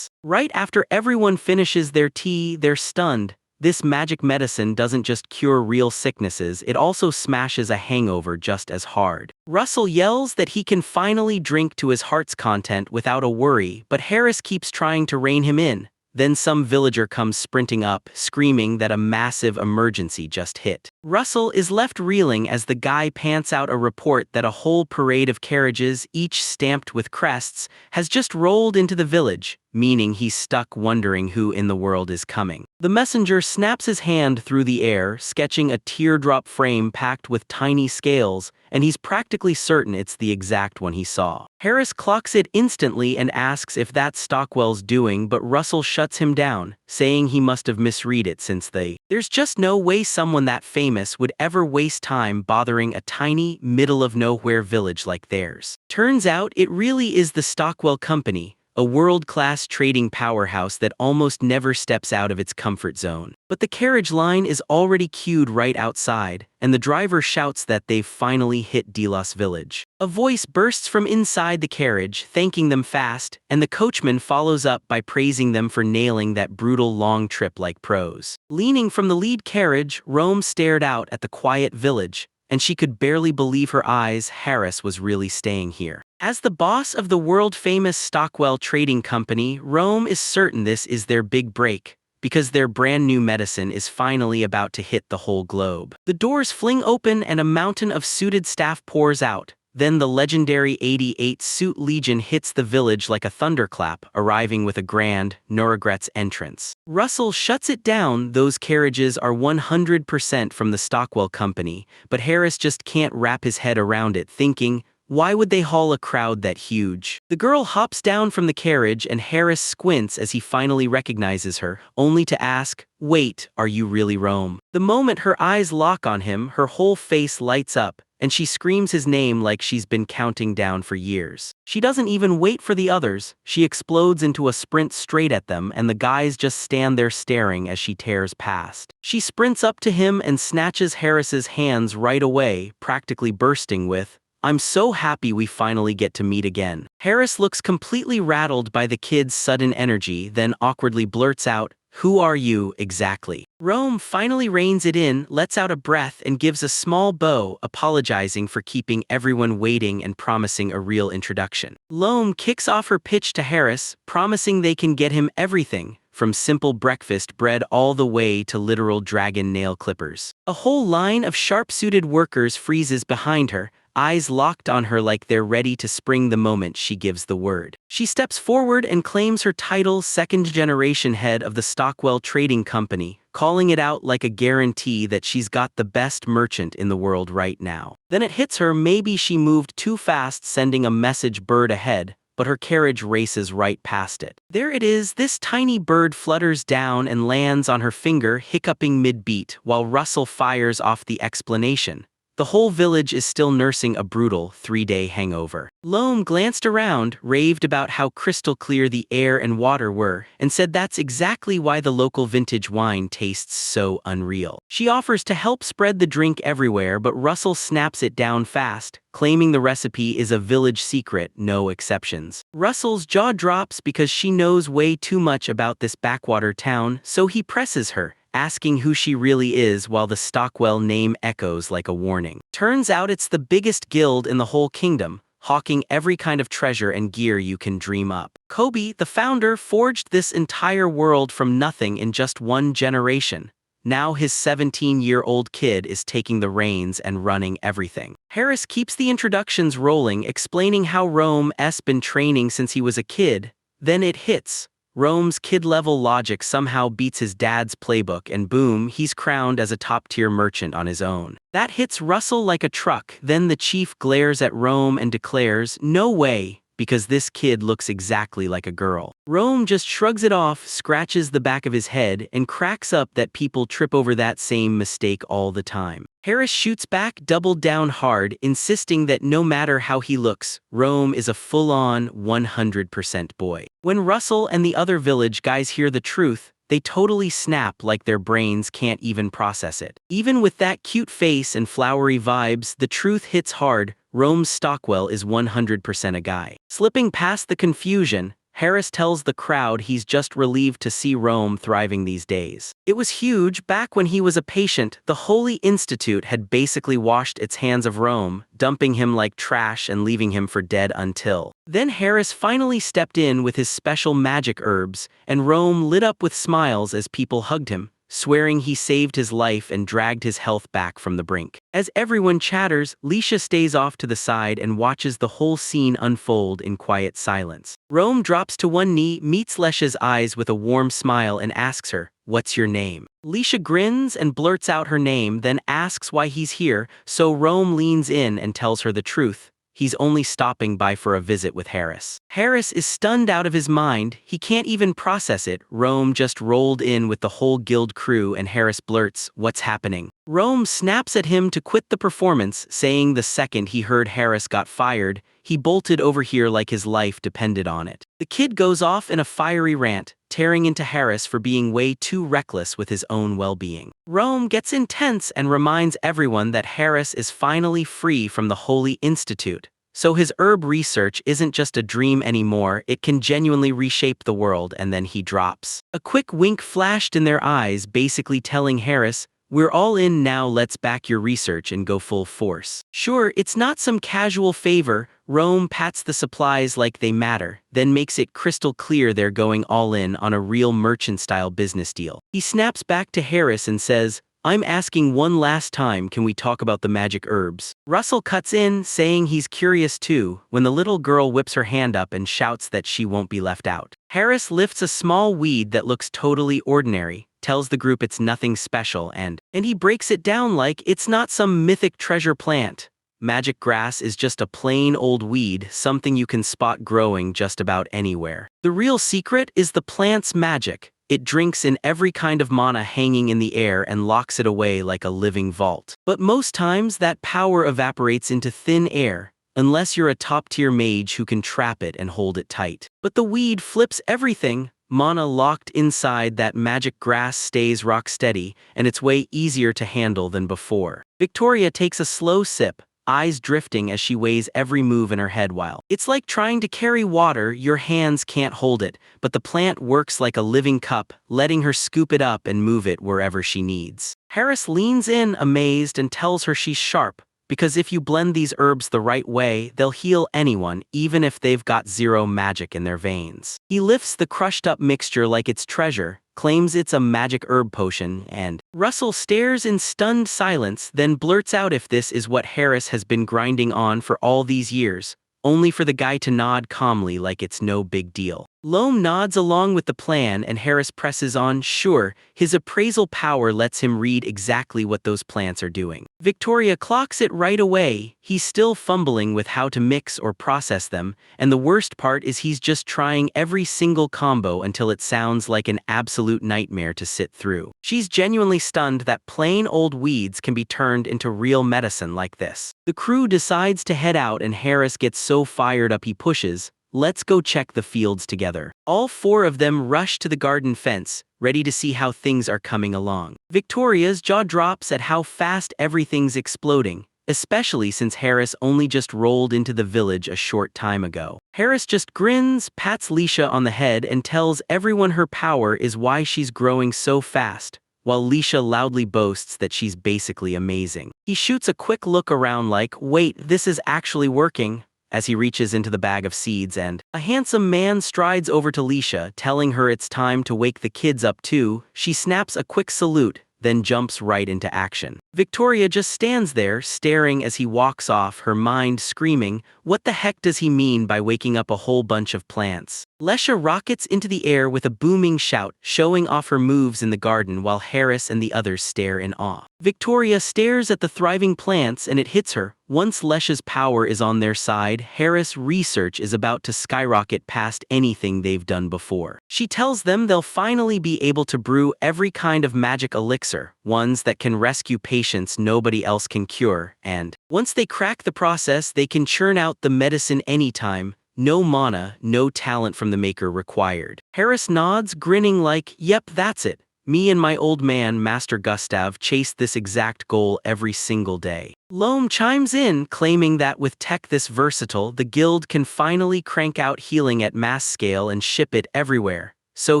right after everyone finishes their tea, they're stunned. This magic medicine doesn't just cure real sicknesses, it also smashes a hangover just as hard. Russell yells that he can finally drink to his heart's content without a worry, but Harris keeps trying to rein him in. Then some villager comes sprinting up, screaming that a massive emergency just hit. Russell is left reeling as the guy pants out a report that a whole parade of carriages, each stamped with crests, has just rolled into the village, meaning he's stuck wondering who in the world is coming. The messenger snaps his hand through the air, sketching a teardrop frame packed with tiny scales, and he's practically certain it's the exact one he saw. Harris clocks it instantly and asks if that's Stockwell's doing, but Russell shuts him down, saying he must have misread it since there's just no way someone that famous would ever waste time bothering a tiny, middle-of-nowhere village like theirs. Turns out it really is the Stockwell Company, a world-class trading powerhouse that almost never steps out of its comfort zone. But the carriage line is already queued right outside, and the driver shouts that they've finally hit Delos Village. A voice bursts from inside the carriage, thanking them fast, and the coachman follows up by praising them for nailing that brutal long trip like pros. Leaning from the lead carriage, Rome stared out at the quiet village, and she could barely believe her eyes. Harris was really staying here. As the boss of the world-famous Stockwell Trading Company, Rome is certain this is their big break, because their brand-new medicine is finally about to hit the whole globe. The doors fling open and a mountain of suited staff pours out. Then the legendary 88-suit Legion hits the village like a thunderclap, arriving with a grand, no regrets entrance. Russell shuts it down. Those carriages are 100% from the Stockwell Company, but Harris just can't wrap his head around it, thinking, why would they haul a crowd that huge? The girl hops down from the carriage and Harris squints as he finally recognizes her, only to ask, "Wait, are you really Rome?" The moment her eyes lock on him, her whole face lights up, and she screams his name like she's been counting down for years. She doesn't even wait for the others, she explodes into a sprint straight at them, and the guys just stand there staring as she tears past. She sprints up to him and snatches Harris's hands right away, practically bursting with, "I'm so happy we finally get to meet again." Harris looks completely rattled by the kid's sudden energy, then awkwardly blurts out, "Who are you, exactly?" Rome finally reins it in, lets out a breath, and gives a small bow, apologizing for keeping everyone waiting and promising a real introduction. Loam kicks off her pitch to Harris, promising they can get him everything, from simple breakfast bread all the way to literal dragon nail clippers. A whole line of sharp-suited workers freezes behind her, eyes locked on her like they're ready to spring the moment she gives the word. She steps forward and claims her title, second-generation head of the Stockwell Trading Company, calling it out like a guarantee that she's got the best merchant in the world right now. Then it hits her maybe she moved too fast, sending a message bird ahead. but her carriage races right past it. There it is, this tiny bird flutters down and lands on her finger, hiccuping mid-beat, while Russell fires off the explanation. The whole village is still nursing a brutal 3-day hangover. Loam glanced around, raved about how crystal clear the air and water were, and said that's exactly why the local vintage wine tastes so unreal. She offers to help spread the drink everywhere, but Russell snaps it down fast, claiming the recipe is a village secret, no exceptions. Russell's jaw drops because she knows way too much about this backwater town, so he presses her, asking who she really is while the Stockwell name echoes like a warning. Turns out it's the biggest guild in the whole kingdom, hawking every kind of treasure and gear you can dream up. Kobe, the founder, forged this entire world from nothing in just one generation. Now his 17-year-old kid is taking the reins and running everything. Harris keeps the introductions rolling, explaining how Rome's been training since he was a kid. Then it hits. Rome's kid-level logic somehow beats his dad's playbook, and boom, he's crowned as a top-tier merchant on his own. That hits Russell like a truck. Then the chief glares at Rome and declares, "No way," because this kid looks exactly like a girl. Rome just shrugs it off, scratches the back of his head, and cracks up that people trip over that same mistake all the time. Harris shoots back, doubled down hard, insisting that no matter how he looks, Rome is a full-on 100% boy. When Russell and the other village guys hear the truth, they totally snap like their brains can't even process it. Even with that cute face and flowery vibes, the truth hits hard. Rome's Stockwell is 100% a guy. Slipping past the confusion, Harris tells the crowd he's just relieved to see Rome thriving these days. It was huge. Back when he was a patient, the Holy Institute had basically washed its hands of Rome, dumping him like trash and leaving him for dead until. Then Harris finally stepped in with his special magic herbs, and Rome lit up with smiles as people hugged him, swearing he saved his life and dragged his health back from the brink. As everyone chatters, Leisha stays off to the side and watches the whole scene unfold in quiet silence. Rome drops to one knee, meets Leisha's eyes with a warm smile and asks her, "What's your name?" Leisha grins and blurts out her name, then asks why he's here, so Rome leans in and tells her the truth. He's only stopping by for a visit with Harris. Harris is stunned out of his mind. He can't even process it. Rome just rolled in with the whole guild crew and Harris blurts, "What's happening?" Rome snaps at him to quit the performance, saying the second he heard Harris got fired, he bolted over here like his life depended on it. The kid goes off in a fiery rant, tearing into Harris for being way too reckless with his own well-being. Rome gets intense and reminds everyone that Harris is finally free from the Holy Institute. So his herb research isn't just a dream anymore, it can genuinely reshape the world, and then he drops. A quick wink flashed in their eyes, basically telling Harris, "We're all in now, let's back your research and go full force." Sure, it's not some casual favor. Rome pats the supplies like they matter, then makes it crystal clear they're going all in on a real merchant-style business deal. He snaps back to Harris and says, "I'm asking one last time, can we talk about the magic herbs?" Russell cuts in, saying he's curious too, when the little girl whips her hand up and shouts that she won't be left out. Harris lifts a small weed that looks totally ordinary, tells the group it's nothing special, and he breaks it down like it's not some mythic treasure plant. Magic grass is just a plain old weed, something you can spot growing just about anywhere. The real secret is the plant's magic. It drinks in every kind of mana hanging in the air and locks it away like a living vault. But most times that power evaporates into thin air, unless you're a top-tier mage who can trap it and hold it tight. But the weed flips everything. Mana locked inside that magic grass stays rock steady, and it's way easier to handle than before. Victoria takes a slow sip, eyes drifting as she weighs every move in her head while. It's like trying to carry water, your hands can't hold it, but the plant works like a living cup, letting her scoop it up and move it wherever she needs. Harris leans in, amazed, and tells her she's sharp, because if you blend these herbs the right way, they'll heal anyone, even if they've got zero magic in their veins. He lifts the crushed-up mixture like it's treasure, claims it's a magic herb potion, and Russell stares in stunned silence, then blurts out if this is what Harris has been grinding on for all these years, only for the guy to nod calmly like it's no big deal. Loam nods along with the plan and Harris presses on. Sure, his appraisal power lets him read exactly what those plants are doing. Victoria clocks it right away. He's still fumbling with how to mix or process them, and the worst part is he's just trying every single combo until it sounds like an absolute nightmare to sit through. She's genuinely stunned that plain old weeds can be turned into real medicine like this. The crew decides to head out and Harris gets so fired up he pushes, "Let's go check the fields together." All four of them rush to the garden fence, ready to see how things are coming along. Victoria's jaw drops at how fast everything's exploding, especially since Harris only just rolled into the village a short time ago. Harris just grins, pats Leisha on the head, and tells everyone her power is why she's growing so fast, while Leisha loudly boasts that she's basically amazing. He shoots a quick look around like, wait, this is actually working, as he reaches into the bag of seeds and a handsome man strides over to Leisha, telling her it's time to wake the kids up too. She snaps a quick salute, then jumps right into action. Victoria just stands there, staring as he walks off, her mind screaming, what the heck does he mean by waking up a whole bunch of plants? Leisha rockets into the air with a booming shout, showing off her moves in the garden while Harris and the others stare in awe. Victoria stares at the thriving plants and it hits her. Once Leisha's power is on their side, Harris' research is about to skyrocket past anything they've done before. She tells them they'll finally be able to brew every kind of magic elixir, ones that can rescue patients nobody else can cure, and once they crack the process, they can churn out the medicine anytime. No mana, no talent from the maker required. Harris nods, grinning like, yep, that's it. Me and my old man, Master Gustav, chased this exact goal every single day. Loam chimes in, claiming that with tech this versatile, the guild can finally crank out healing at mass scale and ship it everywhere. So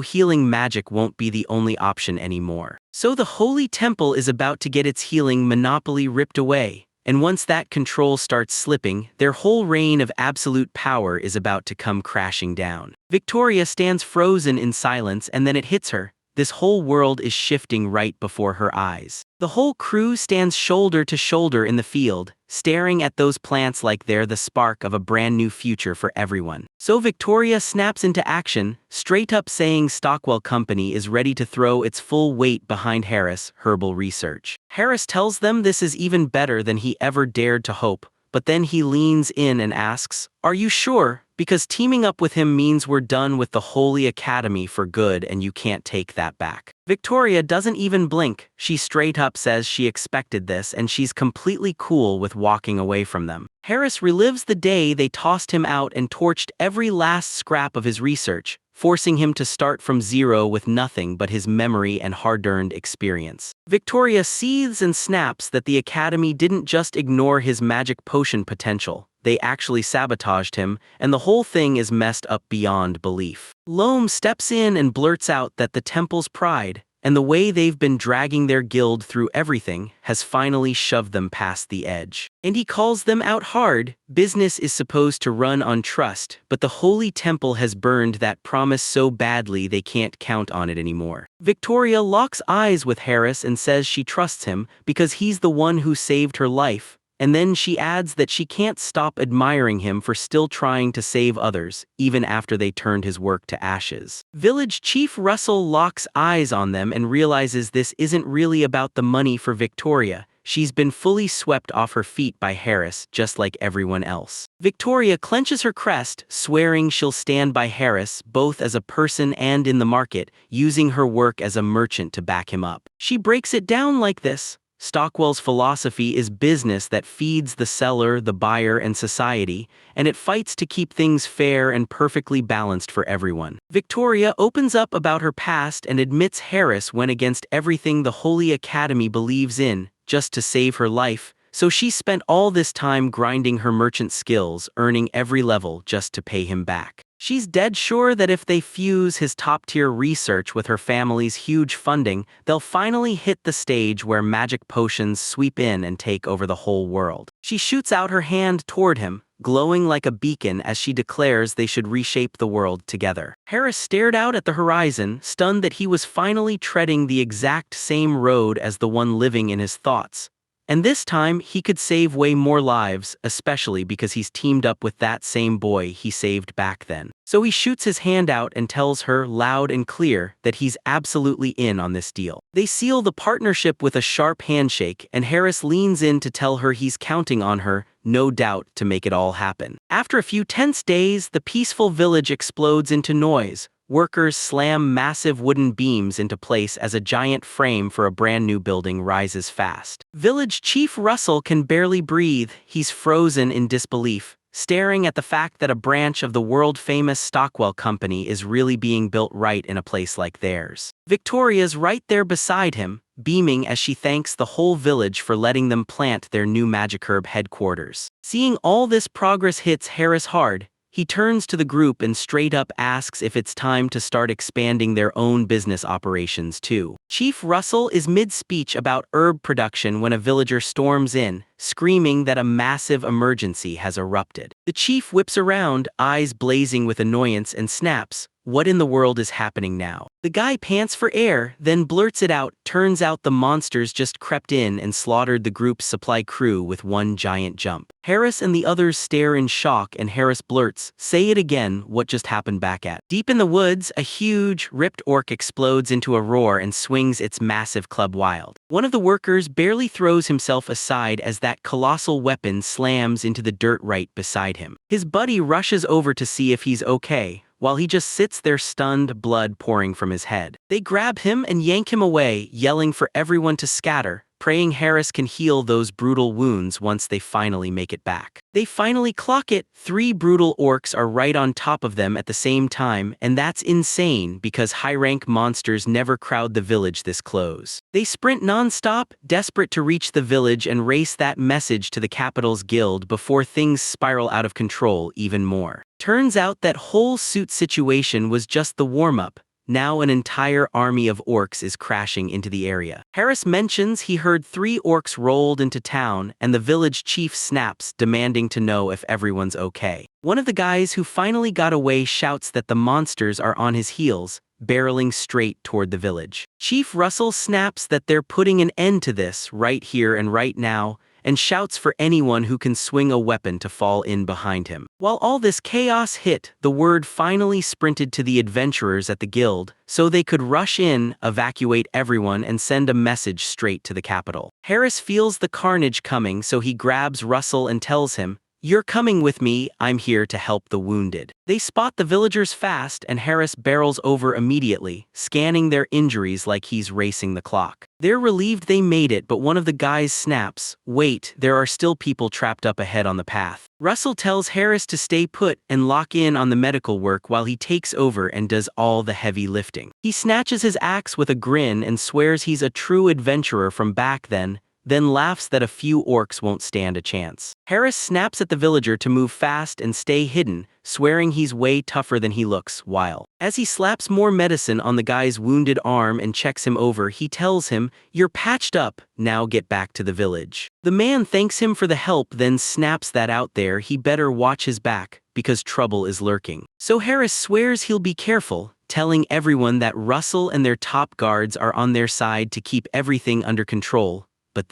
healing magic won't be the only option anymore. So the Holy Temple is about to get its healing monopoly ripped away. And once that control starts slipping, their whole reign of absolute power is about to come crashing down. Victoria stands frozen in silence and then it hits her. This whole world is shifting right before her eyes. The whole crew stands shoulder to shoulder in the field, staring at those plants like they're the spark of a brand new future for everyone. So Victoria snaps into action, straight up saying Stockwell Company is ready to throw its full weight behind Harris' herbal research. Harris tells them this is even better than he ever dared to hope, but then he leans in and asks, "Are you sure? Because teaming up with him means we're done with the Holy Academy for good and you can't take that back." Victoria doesn't even blink. She straight up says she expected this and she's completely cool with walking away from them. Harris relives the day they tossed him out and torched every last scrap of his research, forcing him to start from zero with nothing but his memory and hard-earned experience. Victoria seethes and snaps that the Academy didn't just ignore his magic potion potential. They actually sabotaged him, and the whole thing is messed up beyond belief. Loam steps in and blurts out that the temple's pride, and the way they've been dragging their guild through everything, has finally shoved them past the edge. And he calls them out hard. Business is supposed to run on trust, but the Holy Temple has burned that promise so badly they can't count on it anymore. Victoria locks eyes with Harris and says she trusts him because he's the one who saved her life. And then she adds that she can't stop admiring him for still trying to save others, even after they turned his work to ashes. Village Chief Russell locks eyes on them and realizes this isn't really about the money for Victoria. She's been fully swept off her feet by Harris, just like everyone else. Victoria clenches her crest, swearing she'll stand by Harris, both as a person and in the market, using her work as a merchant to back him up. She breaks it down like this. Stockwell's philosophy is business that feeds the seller, the buyer, and society, and it fights to keep things fair and perfectly balanced for everyone. Victoria opens up about her past and admits Harris went against everything the Holy Academy believes in, just to save her life, so she spent all this time grinding her merchant skills, earning every level just to pay him back. She's dead sure that if they fuse his top-tier research with her family's huge funding, they'll finally hit the stage where magic potions sweep in and take over the whole world. She shoots out her hand toward him, glowing like a beacon as she declares they should reshape the world together. Harris stared out at the horizon, stunned that he was finally treading the exact same road as the one living in his thoughts. And this time, he could save way more lives, especially because he's teamed up with that same boy he saved back then. So he shoots his hand out and tells her loud and clear that he's absolutely in on this deal. They seal the partnership with a sharp handshake, and Harris leans in to tell her he's counting on her, no doubt, to make it all happen. After a few tense days, the peaceful village explodes into noise. Workers slam massive wooden beams into place as a giant frame for a brand new building rises fast. Village Chief Russell can barely breathe. He's frozen in disbelief, staring at the fact that a branch of the world-famous Stockwell Company is really being built right in a place like theirs. Victoria's right there beside him, beaming as she thanks the whole village for letting them plant their new Magic-Herb headquarters. Seeing all this progress hits Harris hard. He turns to the group and straight up asks if it's time to start expanding their own business operations too. Chief Russell is mid-speech about herb production when a villager storms in, screaming that a massive emergency has erupted. The chief whips around, eyes blazing with annoyance, and snaps, "What in the world is happening now?" The guy pants for air, then blurts it out. Turns out the monsters just crept in and slaughtered the group's supply crew with one giant jump. Harris and the others stare in shock, and Harris blurts, "Say it again, what just happened back at?" Deep in the woods, a huge, ripped orc explodes into a roar and swings its massive club wild. One of the workers barely throws himself aside as that colossal weapon slams into the dirt right beside him. His buddy rushes over to see if he's okay, while he just sits there stunned, blood pouring from his head. They grab him and yank him away, yelling for everyone to scatter, praying Harris can heal those brutal wounds once they finally make it back. They finally clock it. 3 brutal orcs are right on top of them at the same time, and that's insane because high-rank monsters never crowd the village this close. They sprint non-stop, desperate to reach the village and race that message to the capital's guild before things spiral out of control even more. Turns out that whole suit situation was just the warm-up. Now an entire army of orcs is crashing into the area. Harris mentions he heard 3 orcs rolled into town, and the village chief snaps, demanding to know if everyone's okay. One of the guys who finally got away shouts that the monsters are on his heels, barreling straight toward the village. Chief Russell snaps that they're putting an end to this right here and right now, and shouts for anyone who can swing a weapon to fall in behind him. While all this chaos hit, the word finally sprinted to the adventurers at the guild, so they could rush in, evacuate everyone, and send a message straight to the capital. Harris feels the carnage coming, so he grabs Russell and tells him, "You're coming with me, I'm here to help the wounded." They spot the villagers fast, and Harris barrels over immediately, scanning their injuries like he's racing the clock. They're relieved they made it, but one of the guys snaps, "Wait, there are still people trapped up ahead on the path." Russell tells Harris to stay put and lock in on the medical work while he takes over and does all the heavy lifting. He snatches his axe with a grin and swears he's a true adventurer from back then laughs that a few orcs won't stand a chance. Harris snaps at the villager to move fast and stay hidden, swearing he's way tougher than he looks, while, as he slaps more medicine on the guy's wounded arm and checks him over, he tells him, "You're patched up, now get back to the village." The man thanks him for the help, then snaps that out there he better watch his back, because trouble is lurking. So Harris swears he'll be careful, telling everyone that Russell and their top guards are on their side to keep everything under control. But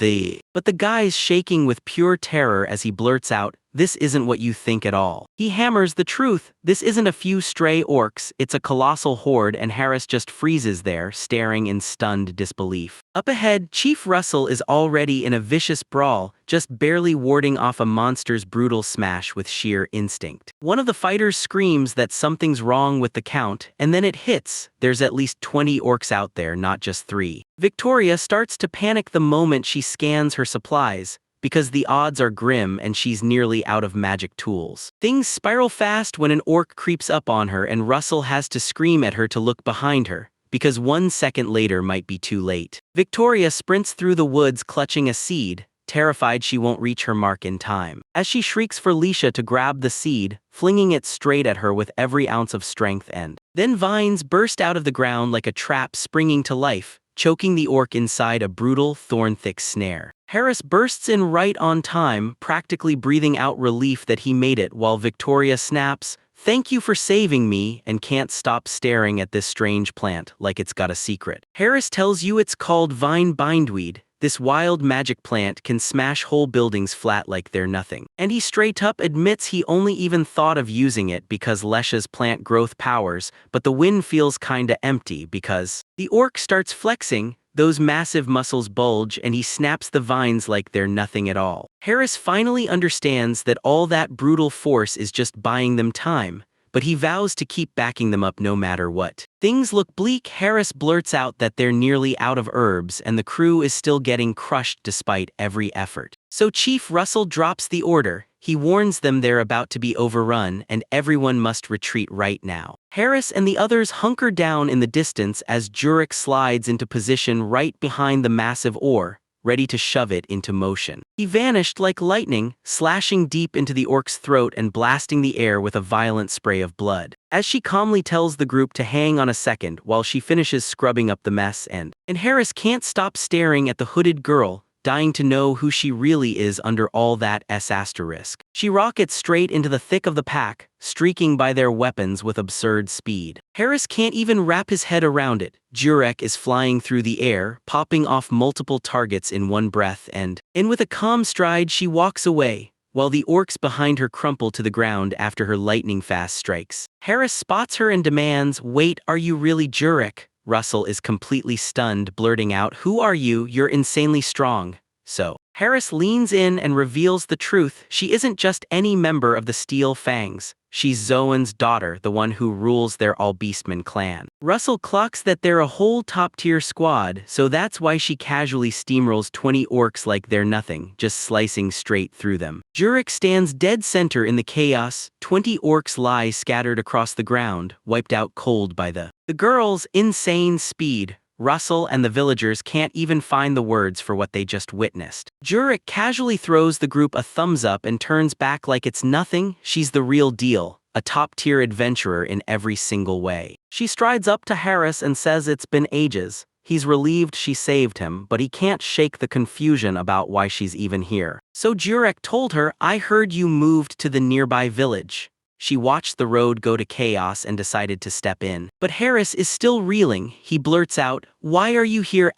the guy's shaking with pure terror as he blurts out, "This isn't what you think at all." He hammers the truth. This isn't a few stray orcs, it's a colossal horde, and Harris just freezes there, staring in stunned disbelief. Up ahead, Chief Russell is already in a vicious brawl, just barely warding off a monster's brutal smash with sheer instinct. One of the fighters screams that something's wrong with the count, and then it hits. There's at least 20 orcs out there, not just 3. Victoria starts to panic the moment she scans her supplies, because the odds are grim and she's nearly out of magic tools. Things spiral fast when an orc creeps up on her, and Russell has to scream at her to look behind her, because 1 second later might be too late. Victoria sprints through the woods clutching a seed, terrified she won't reach her mark in time. As she shrieks for Leisha to grab the seed, flinging it straight at her with every ounce of strength, and then vines burst out of the ground like a trap springing to life, choking the orc inside a brutal, thorn-thick snare. Harris bursts in right on time, practically breathing out relief that he made it, while Victoria snaps, "Thank you for saving me," and can't stop staring at this strange plant like it's got a secret. Harris tells you it's called vine bindweed, this wild magic plant can smash whole buildings flat like they're nothing. And he straight up admits he only even thought of using it because Lesha's plant growth powers, but the win feels kinda empty because the orc starts flexing, those massive muscles bulge and he snaps the vines like they're nothing at all. Harris finally understands that all that brutal force is just buying them time, but he vows to keep backing them up no matter what. Things look bleak. Harris blurts out that they're nearly out of herbs and the crew is still getting crushed despite every effort. So Chief Russell drops the order. He warns them they're about to be overrun and everyone must retreat right now. Harris and the others hunker down in the distance as Jurek slides into position right behind the massive oar, ready to shove it into motion. He vanished like lightning, slashing deep into the orc's throat and blasting the air with a violent spray of blood. As she calmly tells the group to hang on a second while she finishes scrubbing up the mess and Harris can't stop staring at the hooded girl, dying to know who she really is under all that **. She rockets straight into the thick of the pack, streaking by their weapons with absurd speed. Harris can't even wrap his head around it. Jurek is flying through the air, popping off multiple targets in one breath and with a calm stride she walks away, while the orcs behind her crumple to the ground after her lightning-fast strikes. Harris spots her and demands, "Wait, are you really Jurek?" Russell is completely stunned, blurting out, "Who are you? You're insanely strong." So Harris leans in and reveals the truth. She isn't just any member of the Steel Fangs. She's Zoan's daughter, the one who rules their All-Beastmen clan. Russell clocks that they're a whole top-tier squad, so that's why she casually steamrolls 20 orcs like they're nothing, just slicing straight through them. Jurek stands dead center in the chaos. 20 orcs lie scattered across the ground, wiped out cold by the girl's insane speed. Russell and the villagers can't even find the words for what they just witnessed. Jurek casually throws the group a thumbs up and turns back like it's nothing. She's the real deal, a top-tier adventurer in every single way. She strides up to Harris and says it's been ages. He's relieved she saved him, but he can't shake the confusion about why she's even here. So Jurek told her, "I heard you moved to the nearby village." She watched the road go to chaos and decided to step in. But Harris is still reeling. He blurts out, "Why are you here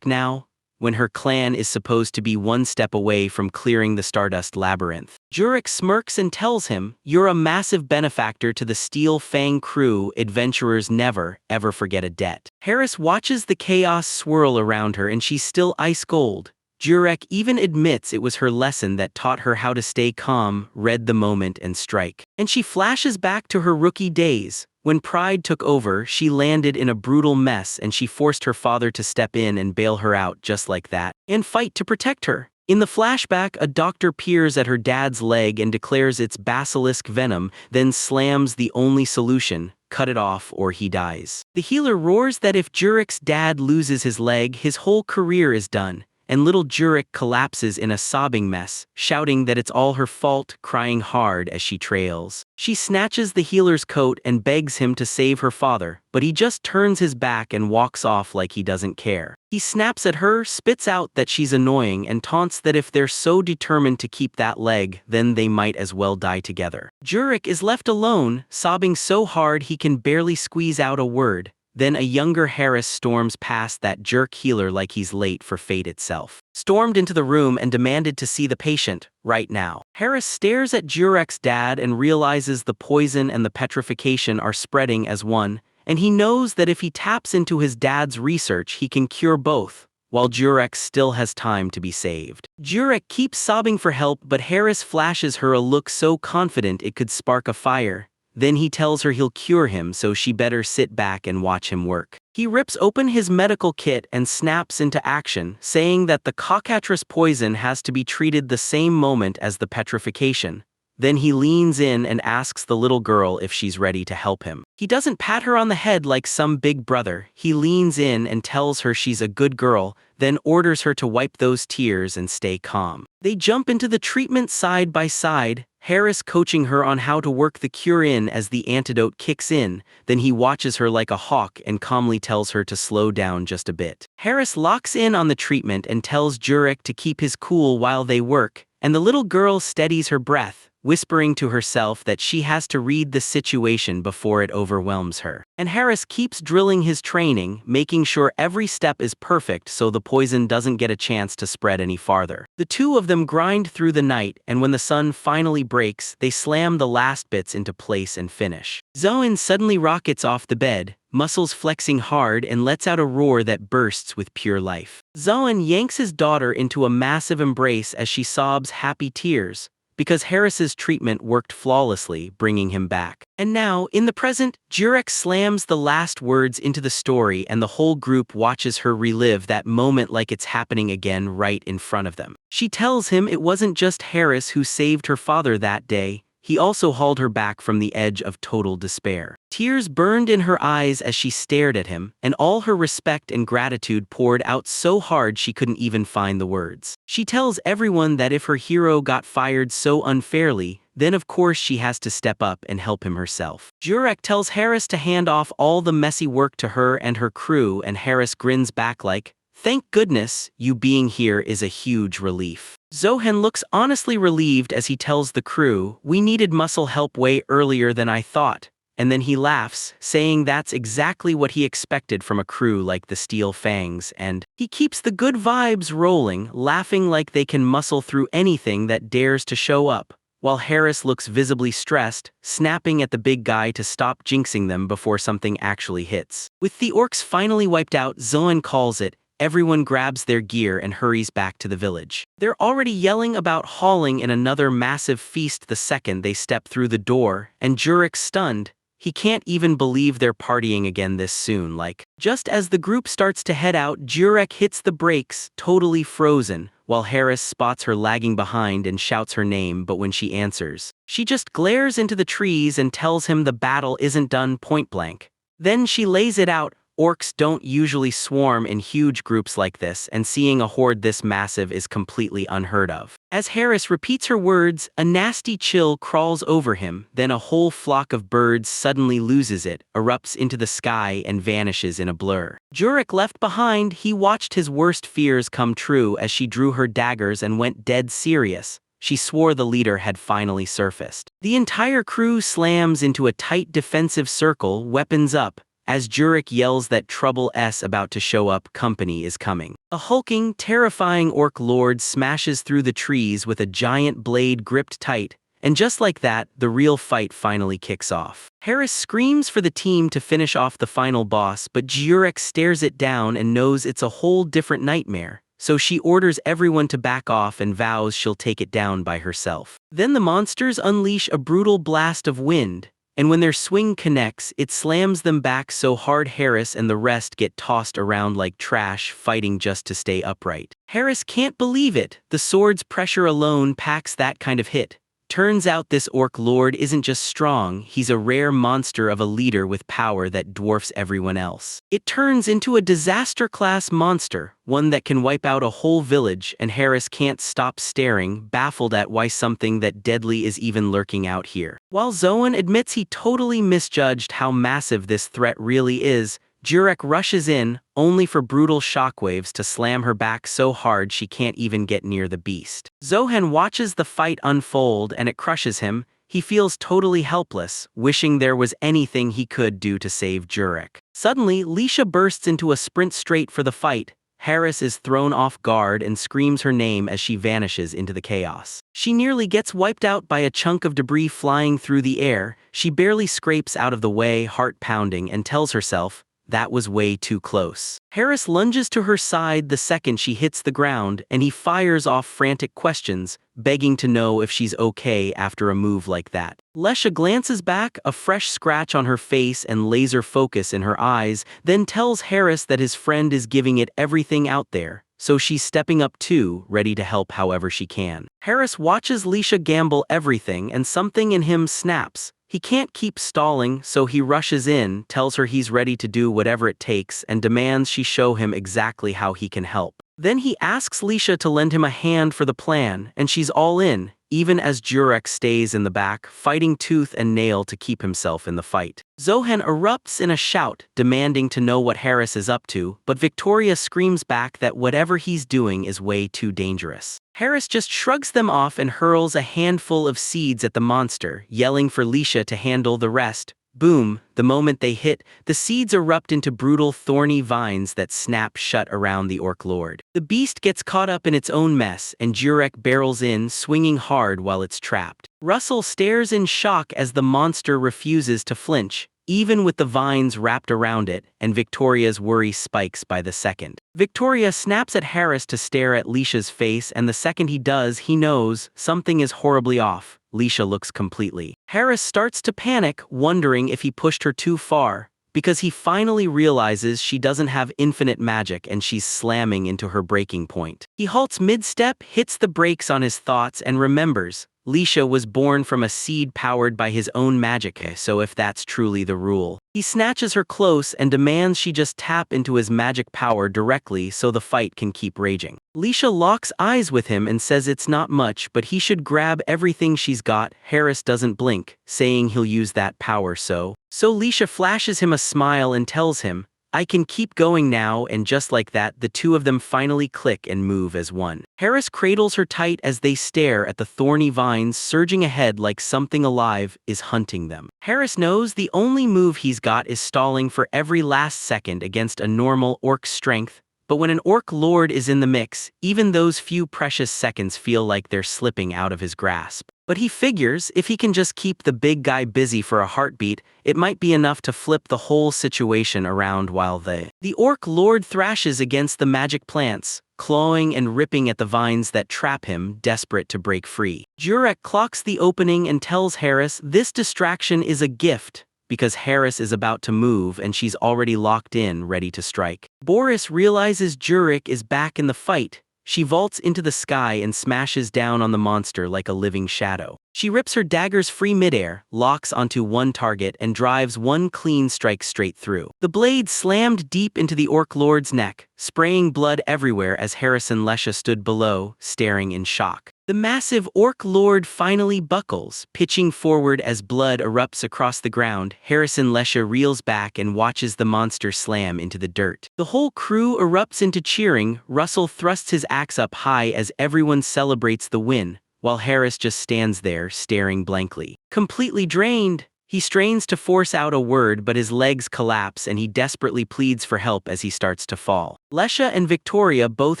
now?" when her clan is supposed to be one step away from clearing the Stardust Labyrinth. Jurek smirks and tells him, "You're a massive benefactor to the Steel Fang crew. Adventurers never, ever forget a debt." Harris watches the chaos swirl around her and she's still ice cold. Jurek even admits it was her lesson that taught her how to stay calm, read the moment and strike. And she flashes back to her rookie days. When pride took over, she landed in a brutal mess and she forced her father to step in and bail her out just like that, and fight to protect her. In the flashback, a doctor peers at her dad's leg and declares it's basilisk venom, then slams the only solution: cut it off or he dies. The healer roars that if Jurek's dad loses his leg, his whole career is done. And little Jurek collapses in a sobbing mess, shouting that it's all her fault, crying hard as she trails. She snatches the healer's coat and begs him to save her father, but he just turns his back and walks off like he doesn't care. He snaps at her, spits out that she's annoying, and taunts that if they're so determined to keep that leg, then they might as well die together. Jurek is left alone, sobbing so hard he can barely squeeze out a word. Then a younger Harris storms past that jerk healer like he's late for fate itself. Stormed into the room and demanded to see the patient, right now. Harris stares at Jurek's dad and realizes the poison and the petrification are spreading as one, and he knows that if he taps into his dad's research he can cure both, while Jurek still has time to be saved. Jurek keeps sobbing for help, but Harris flashes her a look so confident it could spark a fire. Then he tells her he'll cure him, so she better sit back and watch him work. He rips open his medical kit and snaps into action, saying that the cockatrice poison has to be treated the same moment as the petrification. Then he leans in and asks the little girl if she's ready to help him. He doesn't pat her on the head like some big brother. He leans in and tells her she's a good girl, then orders her to wipe those tears and stay calm. They jump into the treatment side by side, Harris coaching her on how to work the cure in as the antidote kicks in. Then he watches her like a hawk and calmly tells her to slow down just a bit. Harris locks in on the treatment and tells Jurek to keep his cool while they work, and the little girl steadies her breath, whispering to herself that she has to read the situation before it overwhelms her. And Harris keeps drilling his training, making sure every step is perfect so the poison doesn't get a chance to spread any farther. The two of them grind through the night, and when the sun finally breaks, they slam the last bits into place and finish. Zoan suddenly rockets off the bed, muscles flexing hard, and lets out a roar that bursts with pure life. Zoan yanks his daughter into a massive embrace as she sobs happy tears, because Harris's treatment worked flawlessly, bringing him back. And now, in the present, Jurek slams the last words into the story, and the whole group watches her relive that moment like it's happening again right in front of them. She tells him it wasn't just Harris who saved her father that day, he also hauled her back from the edge of total despair. Tears burned in her eyes as she stared at him, and all her respect and gratitude poured out so hard she couldn't even find the words. She tells everyone that if her hero got fired so unfairly, then of course she has to step up and help him herself. Jurek tells Harris to hand off all the messy work to her and her crew, and Harris grins back like, "Thank goodness, you being here is a huge relief." Zohan looks honestly relieved as he tells the crew, "We needed muscle help way earlier than I thought," and then he laughs, saying that's exactly what he expected from a crew like the Steel Fangs, and he keeps the good vibes rolling, laughing like they can muscle through anything that dares to show up, while Harris looks visibly stressed, snapping at the big guy to stop jinxing them before something actually hits. With the orcs finally wiped out, Zohan calls it. Everyone grabs their gear and hurries back to the village. They're already yelling about hauling in another massive feast the second they step through the door, and Jurek's stunned. He can't even believe they're partying again this soon. Just as the group starts to head out, Jurek hits the brakes, totally frozen, while Harris spots her lagging behind and shouts her name, but when she answers, she just glares into the trees and tells him the battle isn't done point blank. Then she lays it out. Orcs don't usually swarm in huge groups like this, and seeing a horde this massive is completely unheard of. As Harris repeats her words, a nasty chill crawls over him, then a whole flock of birds suddenly loses it, erupts into the sky, and vanishes in a blur. Jurek left behind, he watched his worst fears come true as she drew her daggers and went dead serious. She swore the leader had finally surfaced. The entire crew slams into a tight defensive circle, weapons up, as Jurek yells that trouble's about to show up, company is coming. A hulking, terrifying orc lord smashes through the trees with a giant blade gripped tight, and just like that, the real fight finally kicks off. Harris screams for the team to finish off the final boss, but Jurek stares it down and knows it's a whole different nightmare, so she orders everyone to back off and vows she'll take it down by herself. Then the monsters unleash a brutal blast of wind, and when their swing connects, it slams them back so hard Harris and the rest get tossed around like trash, fighting just to stay upright. Harris can't believe it. The sword's pressure alone packs that kind of hit. Turns out this orc lord isn't just strong, he's a rare monster of a leader with power that dwarfs everyone else. It turns into a disaster-class monster, one that can wipe out a whole village, and Harris can't stop staring, baffled at why something that deadly is even lurking out here. While Zoan admits he totally misjudged how massive this threat really is, Jurek rushes in, only for brutal shockwaves to slam her back so hard she can't even get near the beast. Zohan watches the fight unfold and it crushes him. He feels totally helpless, wishing there was anything he could do to save Jurek. Suddenly, Lisha bursts into a sprint straight for the fight. Harris is thrown off guard and screams her name as she vanishes into the chaos. She nearly gets wiped out by a chunk of debris flying through the air. She barely scrapes out of the way, heart pounding, and tells herself, that was way too close. Harris lunges to her side the second she hits the ground, and he fires off frantic questions, begging to know if she's okay after a move like that. Lesha glances back, a fresh scratch on her face and laser focus in her eyes, then tells Harris that his friend is giving it everything out there, so she's stepping up too, ready to help however she can. Harris watches Lisha gamble everything, and something in him snaps. He can't keep stalling, so he rushes in, tells her he's ready to do whatever it takes, and demands she show him exactly how he can help. Then he asks Lisha to lend him a hand for the plan, and she's all in. even as Jurek stays in the back, fighting tooth and nail to keep himself in the fight. Zohan erupts in a shout, demanding to know what Harris is up to, but Victoria screams back that whatever he's doing is way too dangerous. Harris just shrugs them off and hurls a handful of seeds at the monster, yelling for Lisha to handle the rest. Boom, the moment they hit, the seeds erupt into brutal, thorny vines that snap shut around the Orc Lord. The beast gets caught up in its own mess, and Jurek barrels in, swinging hard while it's trapped. Russell stares in shock as the monster refuses to flinch, even with the vines wrapped around it, and Victoria's worry spikes by the second. Victoria snaps at Harris to stare at Lisha's face, and the second he does, he knows something is horribly off. Lisha looks completely. Harris starts to panic, wondering if he pushed her too far, because he finally realizes she doesn't have infinite magic and she's slamming into her breaking point. He halts mid-step, hits the brakes on his thoughts, and remembers Lisha was born from a seed powered by his own magic, so if that's truly the rule. He snatches her close and demands she just tap into his magic power directly so the fight can keep raging. Lisha locks eyes with him and says it's not much, but he should grab everything she's got. Harris doesn't blink, saying he'll use that power So Lisha flashes him a smile and tells him, "I can keep going now," and just like that, the two of them finally click and move as one. Harris cradles her tight as they stare at the thorny vines surging ahead like something alive is hunting them. Harris knows the only move he's got is stalling for every last second against a normal orc's strength, but when an orc lord is in the mix, even those few precious seconds feel like they're slipping out of his grasp. But he figures if he can just keep the big guy busy for a heartbeat, it might be enough to flip the whole situation around while the orc lord thrashes against the magic plants, clawing and ripping at the vines that trap him, desperate to break free. Jurek clocks the opening and tells Harris this distraction is a gift, because Harris is about to move and she's already locked in, ready to strike. Boris realizes Jurek is back in the fight. She vaults into the sky and smashes down on the monster like a living shadow. She rips her daggers free midair, locks onto one target, and drives one clean strike straight through. The blade slammed deep into the Orc Lord's neck, spraying blood everywhere as Harris and Lesha stood below, staring in shock. The massive Orc Lord finally buckles, pitching forward as blood erupts across the ground. Harris and Lesha reels back and watches the monster slam into the dirt. The whole crew erupts into cheering. Russell thrusts his axe up high as everyone celebrates the win, while Harris just stands there, staring blankly. Completely drained, he strains to force out a word, but his legs collapse and he desperately pleads for help as he starts to fall. Lesha and Victoria both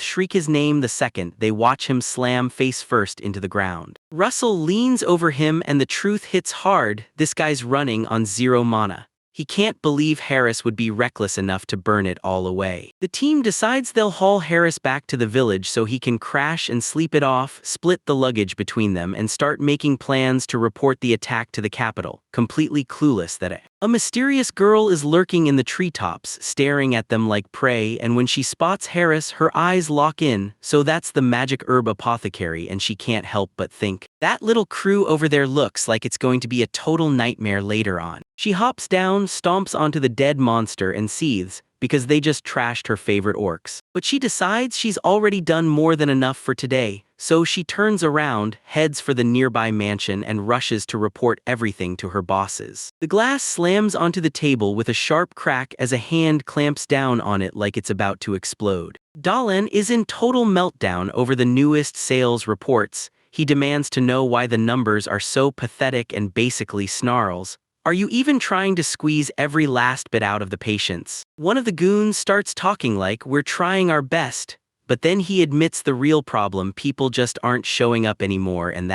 shriek his name the second they watch him slam face first into the ground. Russell leans over him and the truth hits hard: this guy's running on 0 mana. He can't believe Harris would be reckless enough to burn it all away. The team decides they'll haul Harris back to the village so he can crash and sleep it off, split the luggage between them, and start making plans to report the attack to the capital, completely clueless that a mysterious girl is lurking in the treetops, staring at them like prey, and when she spots Harris, her eyes lock in. So that's the magic herb apothecary, and she can't help but think, that little crew over there looks like it's going to be a total nightmare later on. She hops down, stomps onto the dead monster, and seethes, because they just trashed her favorite orcs. But she decides she's already done more than enough for today, so she turns around, heads for the nearby mansion, and rushes to report everything to her bosses. The glass slams onto the table with a sharp crack as a hand clamps down on it like it's about to explode. Dalen is in total meltdown over the newest sales reports. He demands to know why the numbers are so pathetic and basically snarls, "Are you even trying to squeeze every last bit out of the patients?" One of the goons starts talking like, "We're trying our best," but then he admits the real problem: people just aren't showing up anymore, and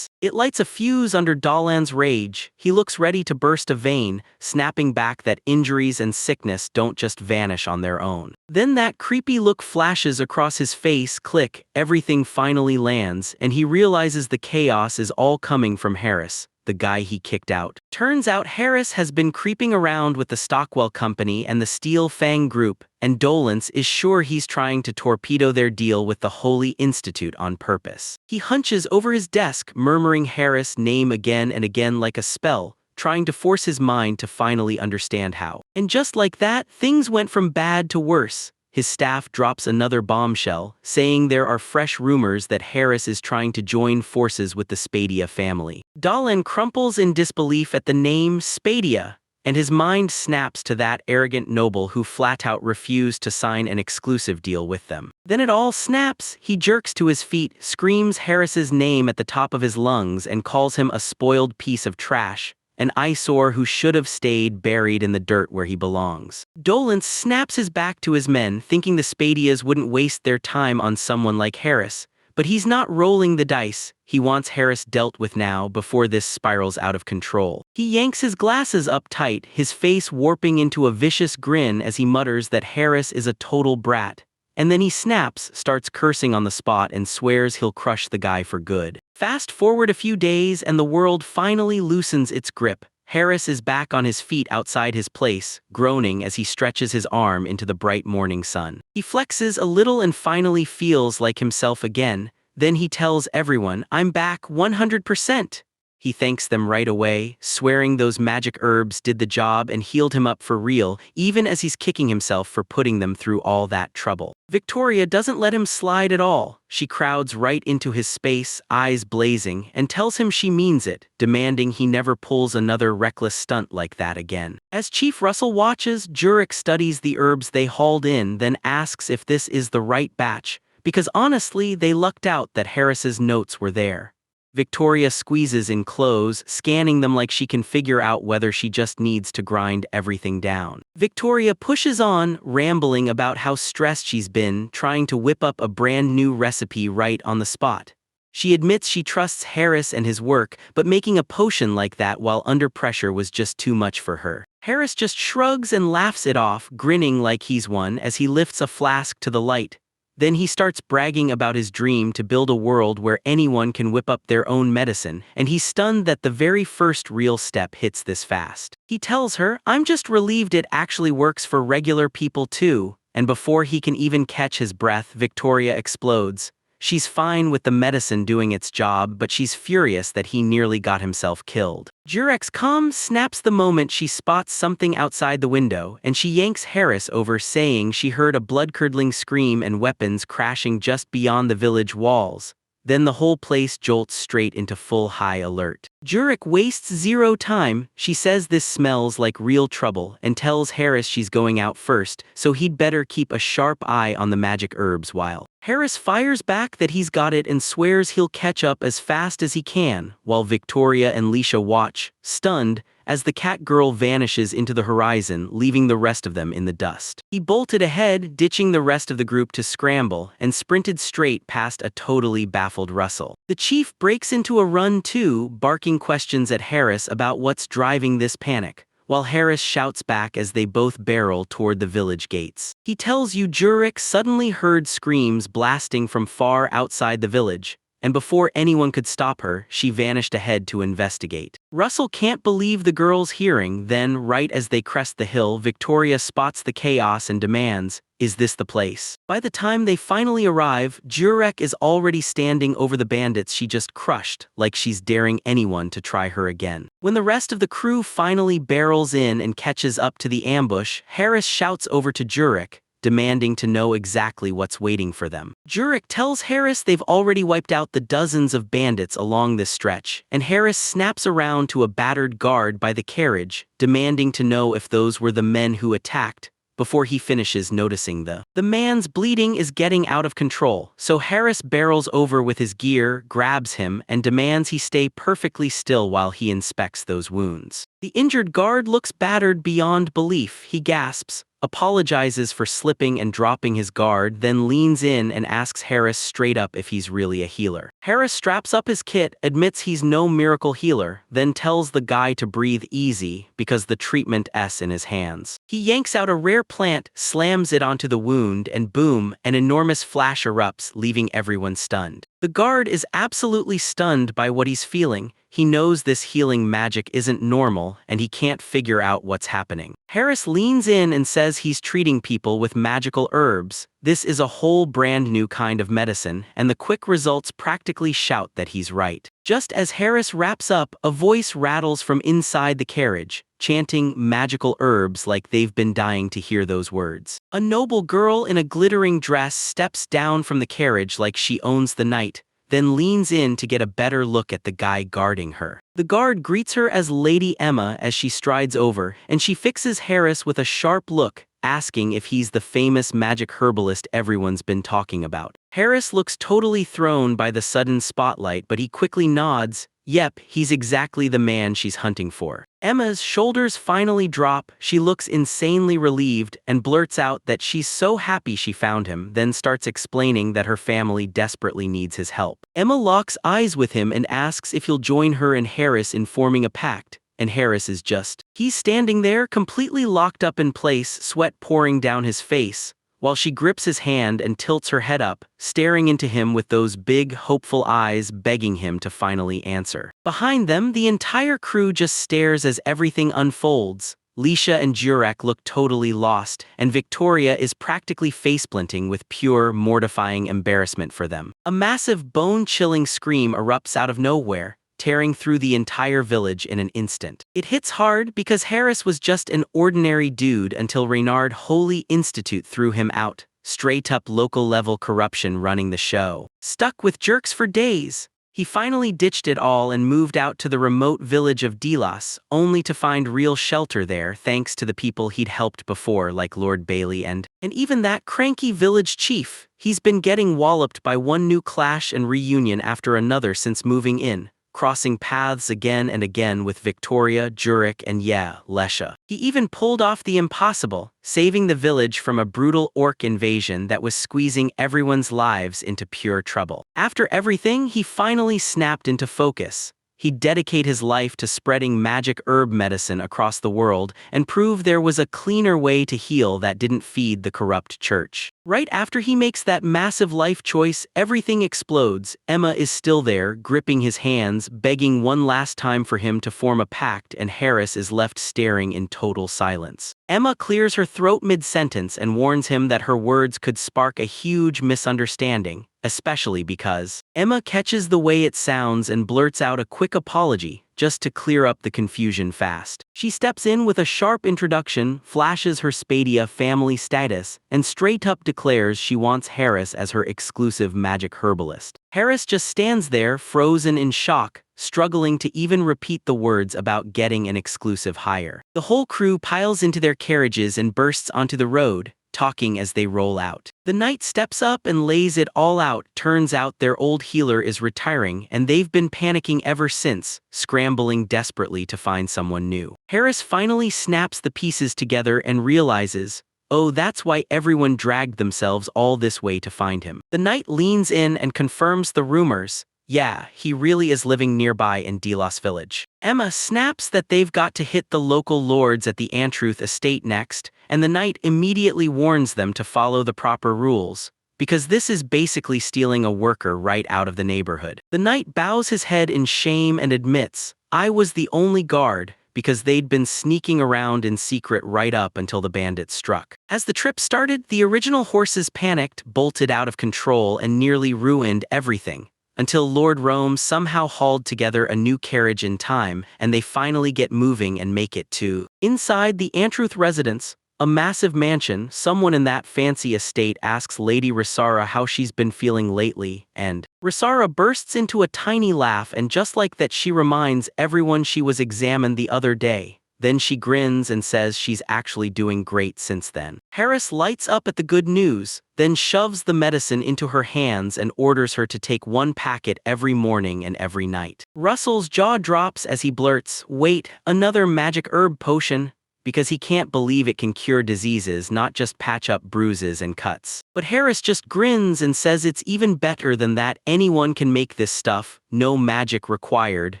it lights a fuse under Dalan's rage. He looks ready to burst a vein, snapping back that injuries and sickness don't just vanish on their own. Then that creepy look flashes across his face. Click, everything finally lands, and he realizes the chaos is all coming from Harris, the guy he kicked out. Turns out Harris has been creeping around with the Stockwell Company and the Steel Fang Group, and Dolence is sure he's trying to torpedo their deal with the Holy Institute on purpose. He hunches over his desk, murmuring Harris' name again and again like a spell, trying to force his mind to finally understand how. And just like that, things went from bad to worse. his staff drops another bombshell, saying there are fresh rumors that Harris is trying to join forces with the Spadia family. Dahlan crumples in disbelief at the name Spadia, and his mind snaps to that arrogant noble who flat-out refused to sign an exclusive deal with them. Then it all snaps. He jerks to his feet, screams Harris's name at the top of his lungs, and calls him a spoiled piece of trash, an eyesore who should have stayed buried in the dirt where he belongs. Dolan snaps his back to his men, thinking the Spadias wouldn't waste their time on someone like Harris. But he's not rolling the dice. He wants Harris dealt with now before this spirals out of control. He yanks his glasses up tight, his face warping into a vicious grin as he mutters that Harris is a total brat. And then he snaps, starts cursing on the spot, and swears he'll crush the guy for good. Fast forward a few days and the world finally loosens its grip. Harris is back on his feet outside his place, groaning as he stretches his arm into the bright morning sun. He flexes a little and finally feels like himself again. Then he tells everyone, "I'm back 100%. He thanks them right away, swearing those magic herbs did the job and healed him up for real, even as he's kicking himself for putting them through all that trouble. Victoria doesn't let him slide at all. She crowds right into his space, eyes blazing, and tells him she means it, demanding he never pulls another reckless stunt like that again. As Chief Russell watches, Jurek studies the herbs they hauled in, then asks if this is the right batch, because honestly, they lucked out that Harris's notes were there. Victoria squeezes in clothes, scanning them like she can figure out whether she just needs to grind everything down. Victoria pushes on, rambling about how stressed she's been, trying to whip up a brand new recipe right on the spot. She admits she trusts Harris and his work, but making a potion like that while under pressure was just too much for her. Harris just shrugs and laughs it off, grinning like he's won as he lifts a flask to the light. Then he starts bragging about his dream to build a world where anyone can whip up their own medicine, and he's stunned that the very first real step hits this fast. He tells her, "I'm just relieved it actually works for regular people too," and before he can even catch his breath, Victoria explodes. She's fine with the medicine doing its job, but she's furious that he nearly got himself killed. Jurek's calm snaps the moment she spots something outside the window, and she yanks Harris over, saying she heard a blood-curdling scream and weapons crashing just beyond the village walls. Then the whole place jolts straight into full high alert. Jurek wastes zero time. She says this smells like real trouble and tells Harris she's going out first, so he'd better keep a sharp eye on the magic herbs while. Harris fires back that he's got it and swears he'll catch up as fast as he can, while Victoria and Leisha watch, stunned, as the cat girl vanishes into the horizon, leaving the rest of them in the dust. He bolted ahead, ditching the rest of the group to scramble, and sprinted straight past a totally baffled Russell. The chief breaks into a run too, barking questions at Harris about what's driving this panic, while Harris shouts back as they both barrel toward the village gates. He tells you Jurek suddenly heard screams blasting from far outside the village, and before anyone could stop her, she vanished ahead to investigate. Russell can't believe the girl's hearing. Then, right as they crest the hill, Victoria spots the chaos and demands, "Is this the place?" By the time they finally arrive, Jurek is already standing over the bandits she just crushed, like she's daring anyone to try her again. When the rest of the crew finally barrels in and catches up to the ambush, Harris shouts over to Jurek, demanding to know exactly what's waiting for them. Jurek tells Harris they've already wiped out the dozens of bandits along this stretch, and Harris snaps around to a battered guard by the carriage, demanding to know if those were the men who attacked, before he finishes noticing the man's bleeding is getting out of control, so Harris barrels over with his gear, grabs him, and demands he stay perfectly still while he inspects those wounds. The injured guard looks battered beyond belief. He gasps, apologizes for slipping and dropping his guard, then leans in and asks Harris straight up if he's really a healer. Harris straps up his kit, admits he's no miracle healer, then tells the guy to breathe easy because the treatment's in his hands. He yanks out a rare plant, slams it onto the wound, and boom, an enormous flash erupts, leaving everyone stunned. The guard is absolutely stunned by what he's feeling. He knows this healing magic isn't normal, and he can't figure out what's happening. Harris leans in and says he's treating people with magical herbs. This is a whole brand new kind of medicine, and the quick results practically shout that he's right. Just as Harris wraps up, a voice rattles from inside the carriage. chanting magical herbs like they've been dying to hear those words. A noble girl in a glittering dress steps down from the carriage like she owns the night, then leans in to get a better look at the guy guarding her. The guard greets her as Lady Emma as she strides over, and she fixes Harris with a sharp look, asking if he's the famous magic herbalist everyone's been talking about. Harris looks totally thrown by the sudden spotlight, but he quickly nods. Yep, he's exactly the man she's hunting for. Emma's shoulders finally drop, she looks insanely relieved and blurts out that she's so happy she found him, then starts explaining that her family desperately needs his help. Emma locks eyes with him and asks if he'll join her and Harris in forming a pact, and Harris is just. He's standing there completely locked up in place, sweat pouring down his face, while she grips his hand and tilts her head up, staring into him with those big, hopeful eyes begging him to finally answer. Behind them, the entire crew just stares as everything unfolds. Leisha and Jurek look totally lost, and Victoria is practically faceplanting with pure, mortifying embarrassment for them. A massive, bone-chilling scream erupts out of nowhere, tearing through the entire village in an instant. It hits hard because Harris was just an ordinary dude until Reynard Holy Institute threw him out. Straight-up local-level corruption running the show. Stuck with jerks for days, he finally ditched it all and moved out to the remote village of Delos, only to find real shelter there thanks to the people he'd helped before like Lord Bailey and even that cranky village chief. He's been getting walloped by one new clash and reunion after another since moving in, crossing paths again and again with Victoria, Jurek, and Leisha. He even pulled off the impossible, saving the village from a brutal orc invasion that was squeezing everyone's lives into pure trouble. After everything, he finally snapped into focus. He'd dedicate his life to spreading magic herb medicine across the world and prove there was a cleaner way to heal that didn't feed the corrupt church. Right after he makes that massive life choice, everything explodes. Emma is still there, gripping his hands, begging one last time for him to form a pact, and Harris is left staring in total silence. Emma clears her throat mid-sentence and warns him that her words could spark a huge misunderstanding, especially because Emma catches the way it sounds and blurts out a quick apology, just to clear up the confusion fast. She steps in with a sharp introduction, flashes her Spadia family status, and straight up declares she wants Harris as her exclusive magic herbalist. Harris just stands there, frozen in shock, struggling to even repeat the words about getting an exclusive hire. The whole crew piles into their carriages and bursts onto the road, talking as they roll out. The knight steps up and lays it all out. Turns out their old healer is retiring, and they've been panicking ever since, scrambling desperately to find someone new. Harris finally snaps the pieces together and realizes, oh, that's why everyone dragged themselves all this way to find him. The knight leans in and confirms the rumors. Yeah, he really is living nearby in Delos village. Emma snaps that they've got to hit the local lords at the Antruth estate next, and the knight immediately warns them to follow the proper rules, because this is basically stealing a worker right out of the neighborhood. The knight bows his head in shame and admits, I was the only guard, because they'd been sneaking around in secret right up until the bandits struck. As the trip started, the original horses panicked, bolted out of control, and nearly ruined everything, until Lord Rome somehow hauled together a new carriage in time, and they finally get moving and make it to. Inside the Antruth residence, a massive mansion, someone in that fancy estate asks Lady Risara how she's been feeling lately, and Risara bursts into a tiny laugh, and just like that she reminds everyone she was examined the other day. Then she grins and says she's actually doing great since then. Harris lights up at the good news, then shoves the medicine into her hands and orders her to take one packet every morning and every night. Russell's jaw drops as he blurts, wait, another magic herb potion? Because he can't believe it can cure diseases, not just patch up bruises and cuts. But Harris just grins and says it's even better than that. Anyone can make this stuff, no magic required,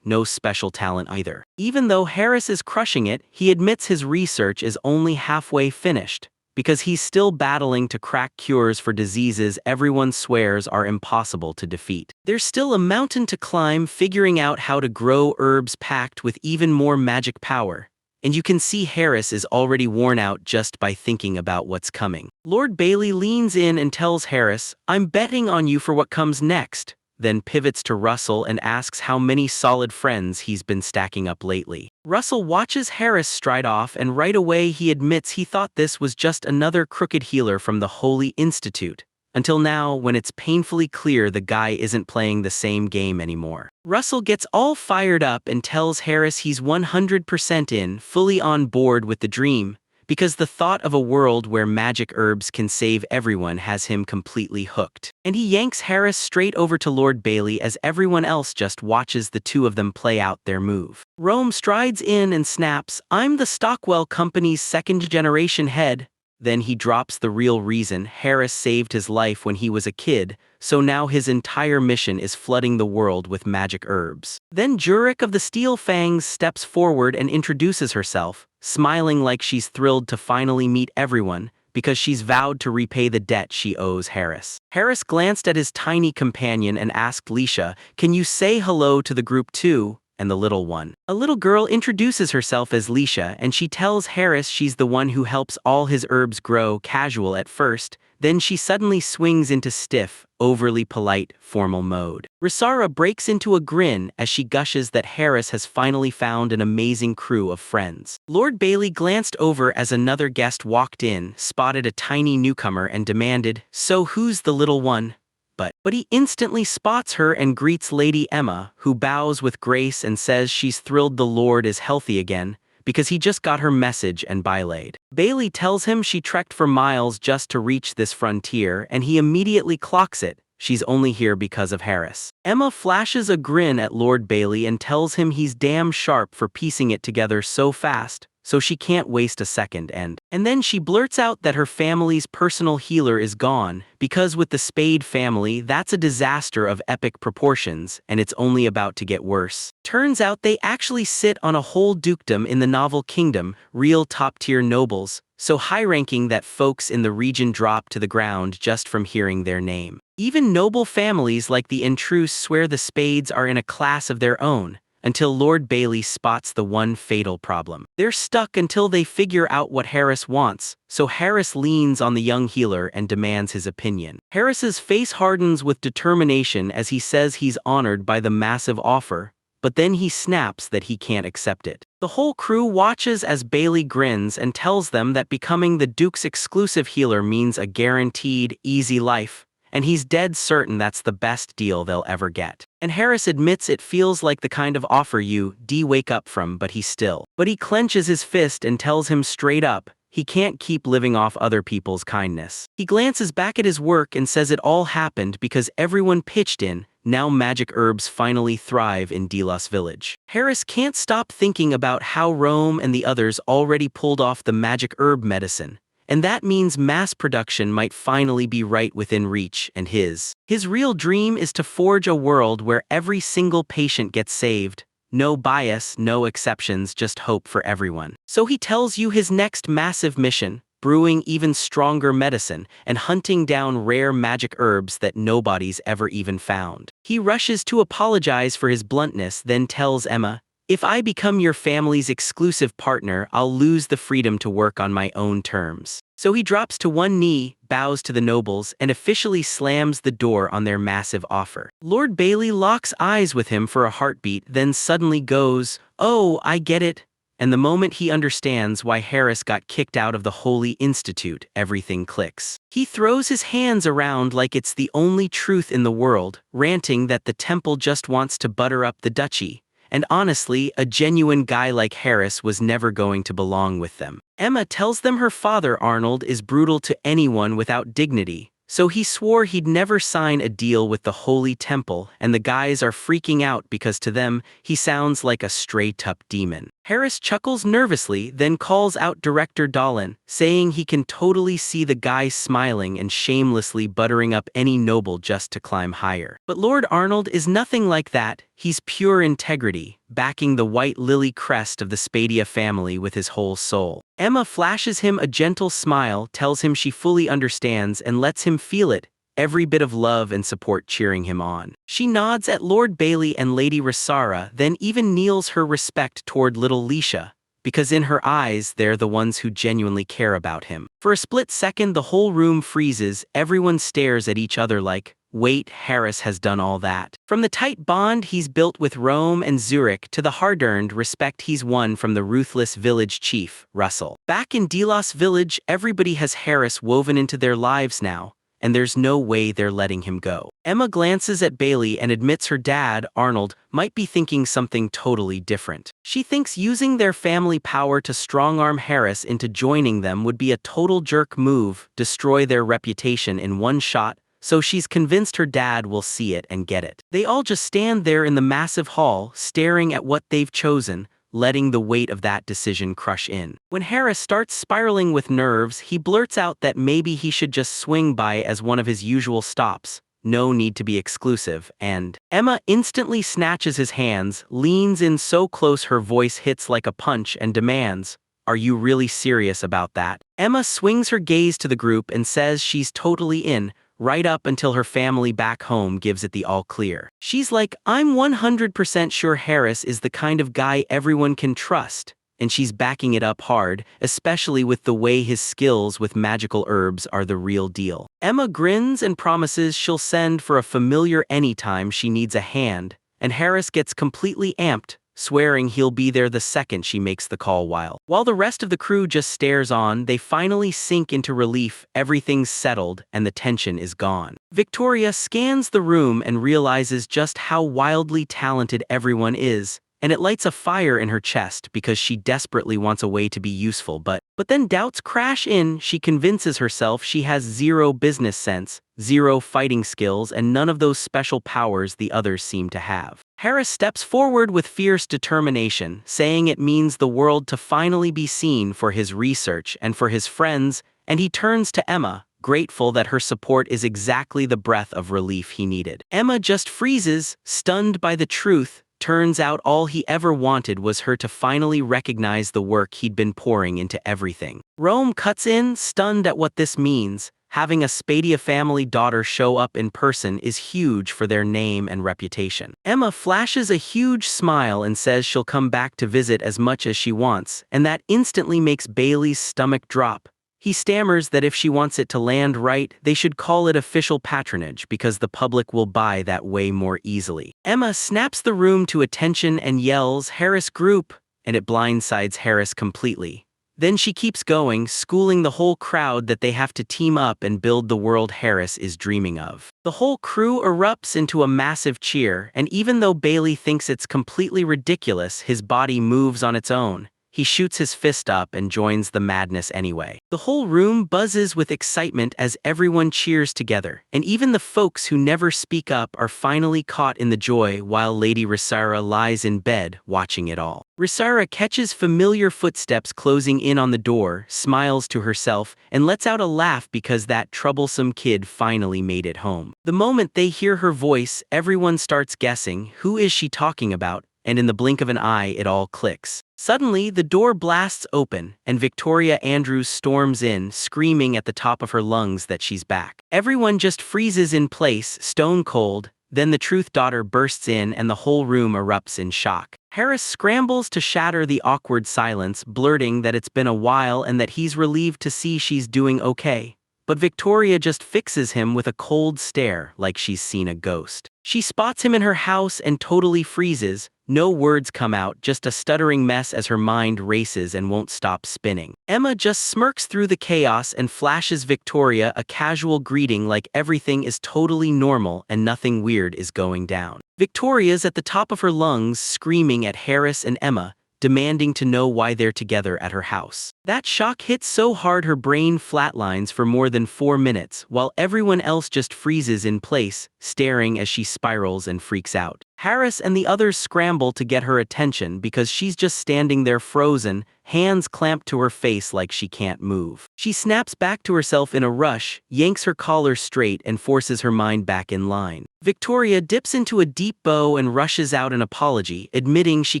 no special talent either. Even though Harris is crushing it, he admits his research is only halfway finished, because he's still battling to crack cures for diseases everyone swears are impossible to defeat. There's still a mountain to climb, figuring out how to grow herbs packed with even more magic power. And you can see Harris is already worn out just by thinking about what's coming. Lord Bailey leans in and tells Harris, I'm betting on you for what comes next, then pivots to Russell and asks how many solid friends he's been stacking up lately. Russell watches Harris stride off, and right away he admits he thought this was just another crooked healer from the Holy Institute. Until now, when it's painfully clear the guy isn't playing the same game anymore. Russell gets all fired up and tells Harris he's 100% in, fully on board with the dream, because the thought of a world where magic herbs can save everyone has him completely hooked. And he yanks Harris straight over to Lord Bailey as everyone else just watches the two of them play out their move. Rome strides in and snaps, "I'm the Stockwell Company's second-generation head." Then he drops the real reason Harris saved his life when he was a kid, so now his entire mission is flooding the world with magic herbs. Then Jurek of the Steel Fangs steps forward and introduces herself, smiling like she's thrilled to finally meet everyone, because she's vowed to repay the debt she owes Harris. Harris glanced at his tiny companion and asked Leisha, "Can you say hello to the group too?" And the little one. A little girl introduces herself as Leisha, and she tells Harris she's the one who helps all his herbs grow. Casual at first, then she suddenly swings into stiff, overly polite, formal mode. Risara breaks into a grin as she gushes that Harris has finally found an amazing crew of friends. Lord Bailey glanced over as another guest walked in, spotted a tiny newcomer and demanded, "So who's the little one?" But he instantly spots her and greets Lady Emma, who bows with grace and says she's thrilled the Lord is healthy again, because he just got her message and bylaid. Bailey tells him she trekked for miles just to reach this frontier, and he immediately clocks it. She's only here because of Harris. Emma flashes a grin at Lord Bailey and tells him he's damn sharp for piecing it together so fast, so she can't waste a second. And then she blurts out that her family's personal healer is gone, because with the Spade family that's a disaster of epic proportions, and it's only about to get worse. Turns out they actually sit on a whole dukedom in the Novel Kingdom, real top-tier nobles, so high-ranking that folks in the region drop to the ground just from hearing their name. Even noble families like the Intruse swear the Spades are in a class of their own, until Lord Bailey spots the one fatal problem. They're stuck until they figure out what Harris wants, so Harris leans on the young healer and demands his opinion. Harris's face hardens with determination as he says he's honored by the massive offer, but then he snaps that he can't accept it. The whole crew watches as Bailey grins and tells them that becoming the Duke's exclusive healer means a guaranteed, easy life, and he's dead certain that's the best deal they'll ever get. And Harris admits it feels like the kind of offer you wake up from, but he clenches his fist and tells him straight up, he can't keep living off other people's kindness. He glances back at his work and says it all happened because everyone pitched in. Now magic herbs finally thrive in Delos Village. Harris can't stop thinking about how Rome and the others already pulled off the magic herb medicine, and that means mass production might finally be right within reach, and his real dream is to forge a world where every single patient gets saved. No bias, no exceptions, just hope for everyone. So he tells you his next massive mission, brewing even stronger medicine and hunting down rare magic herbs that nobody's ever even found. He rushes to apologize for his bluntness, then tells Emma, "If I become your family's exclusive partner, I'll lose the freedom to work on my own terms." So he drops to one knee, bows to the nobles, and officially slams the door on their massive offer. Lord Bailey locks eyes with him for a heartbeat, then suddenly goes, "Oh, I get it." And the moment he understands why Harris got kicked out of the Holy Institute, everything clicks. He throws his hands around like it's the only truth in the world, ranting that the temple just wants to butter up the duchy. And honestly, a genuine guy like Harris was never going to belong with them. Emma tells them her father Arnold is brutal to anyone without dignity, so he swore he'd never sign a deal with the Holy Temple, and the guys are freaking out because to them, he sounds like a straight-up demon. Harris chuckles nervously, then calls out Director Dolan, saying he can totally see the guy smiling and shamelessly buttering up any noble just to climb higher. But Lord Arnold is nothing like that. He's pure integrity, backing the white lily crest of the Spadia family with his whole soul. Emma flashes him a gentle smile, tells him she fully understands and lets him feel it, every bit of love and support cheering him on. She nods at Lord Bailey and Lady Risara, then even kneels her respect toward little Leisha, because in her eyes they're the ones who genuinely care about him. For a split second the whole room freezes, everyone stares at each other like, wait, Harris has done all that. From the tight bond he's built with Rome and Zurich to the hard-earned respect he's won from the ruthless village chief, Russell. Back in Delos village, everybody has Harris woven into their lives now, and there's no way they're letting him go. Emma glances at Bailey and admits her dad, Arnold, might be thinking something totally different. She thinks using their family power to strong-arm Harris into joining them would be a total jerk move, destroy their reputation in one shot, so she's convinced her dad will see it and get it. They all just stand there in the massive hall, staring at what they've chosen, letting the weight of that decision crush in. When Harris starts spiraling with nerves, he blurts out that maybe he should just swing by as one of his usual stops. No need to be exclusive, and Emma instantly snatches his hands, leans in so close her voice hits like a punch and demands, "Are you really serious about that?" Emma swings her gaze to the group and says she's totally in, right up until her family back home gives it the all clear. She's like, "I'm 100% sure Harris is the kind of guy everyone can trust," and she's backing it up hard, especially with the way his skills with magical herbs are the real deal. Emma grins and promises she'll send for a familiar anytime she needs a hand, and Harris gets completely amped, swearing he'll be there the second she makes the call. While the rest of the crew just stares on, they finally sink into relief, everything's settled, and the tension is gone. Victoria scans the room and realizes just how wildly talented everyone is, and it lights a fire in her chest because she desperately wants a way to be useful, but then doubts crash in. She convinces herself she has zero business sense, zero fighting skills, and none of those special powers the others seem to have. Harris steps forward with fierce determination, saying it means the world to finally be seen for his research and for his friends, and he turns to Emma, grateful that her support is exactly the breath of relief he needed. Emma just freezes, stunned by the truth. Turns out all he ever wanted was her to finally recognize the work he'd been pouring into everything. Rome cuts in, stunned at what this means. Having a Spadia family daughter show up in person is huge for their name and reputation. Emma flashes a huge smile and says she'll come back to visit as much as she wants, and that instantly makes Bailey's stomach drop. He stammers that if she wants it to land right, they should call it official patronage because the public will buy that way more easily. Emma snaps the room to attention and yells, "Harris group," and it blindsides Harris completely. Then she keeps going, schooling the whole crowd that they have to team up and build the world Harris is dreaming of. The whole crew erupts into a massive cheer, and even though Bailey thinks it's completely ridiculous, his body moves on its own. He shoots his fist up and joins the madness anyway. The whole room buzzes with excitement as everyone cheers together, and even the folks who never speak up are finally caught in the joy while Lady Risara lies in bed watching it all. Risara catches familiar footsteps closing in on the door, smiles to herself, and lets out a laugh because that troublesome kid finally made it home. The moment they hear her voice, everyone starts guessing, who is she talking about? And in the blink of an eye, it all clicks. Suddenly, the door blasts open, and Victoria Andrews storms in, screaming at the top of her lungs that she's back. Everyone just freezes in place, stone cold. Then the Truth Daughter bursts in and the whole room erupts in shock. Harris scrambles to shatter the awkward silence, blurting that it's been a while and that he's relieved to see she's doing okay. But Victoria just fixes him with a cold stare like she's seen a ghost. She spots him in her house and totally freezes. No words come out, just a stuttering mess as her mind races and won't stop spinning. Emma just smirks through the chaos and flashes Victoria a casual greeting like everything is totally normal and nothing weird is going down. Victoria's at the top of her lungs, screaming at Harris and Emma, demanding to know why they're together at her house. That shock hits so hard her brain flatlines for more than 4 minutes, while everyone else just freezes in place, staring as she spirals and freaks out. Harris and the others scramble to get her attention because she's just standing there frozen, hands clamped to her face like she can't move. She snaps back to herself in a rush, yanks her collar straight and forces her mind back in line. Victoria dips into a deep bow and rushes out an apology, admitting she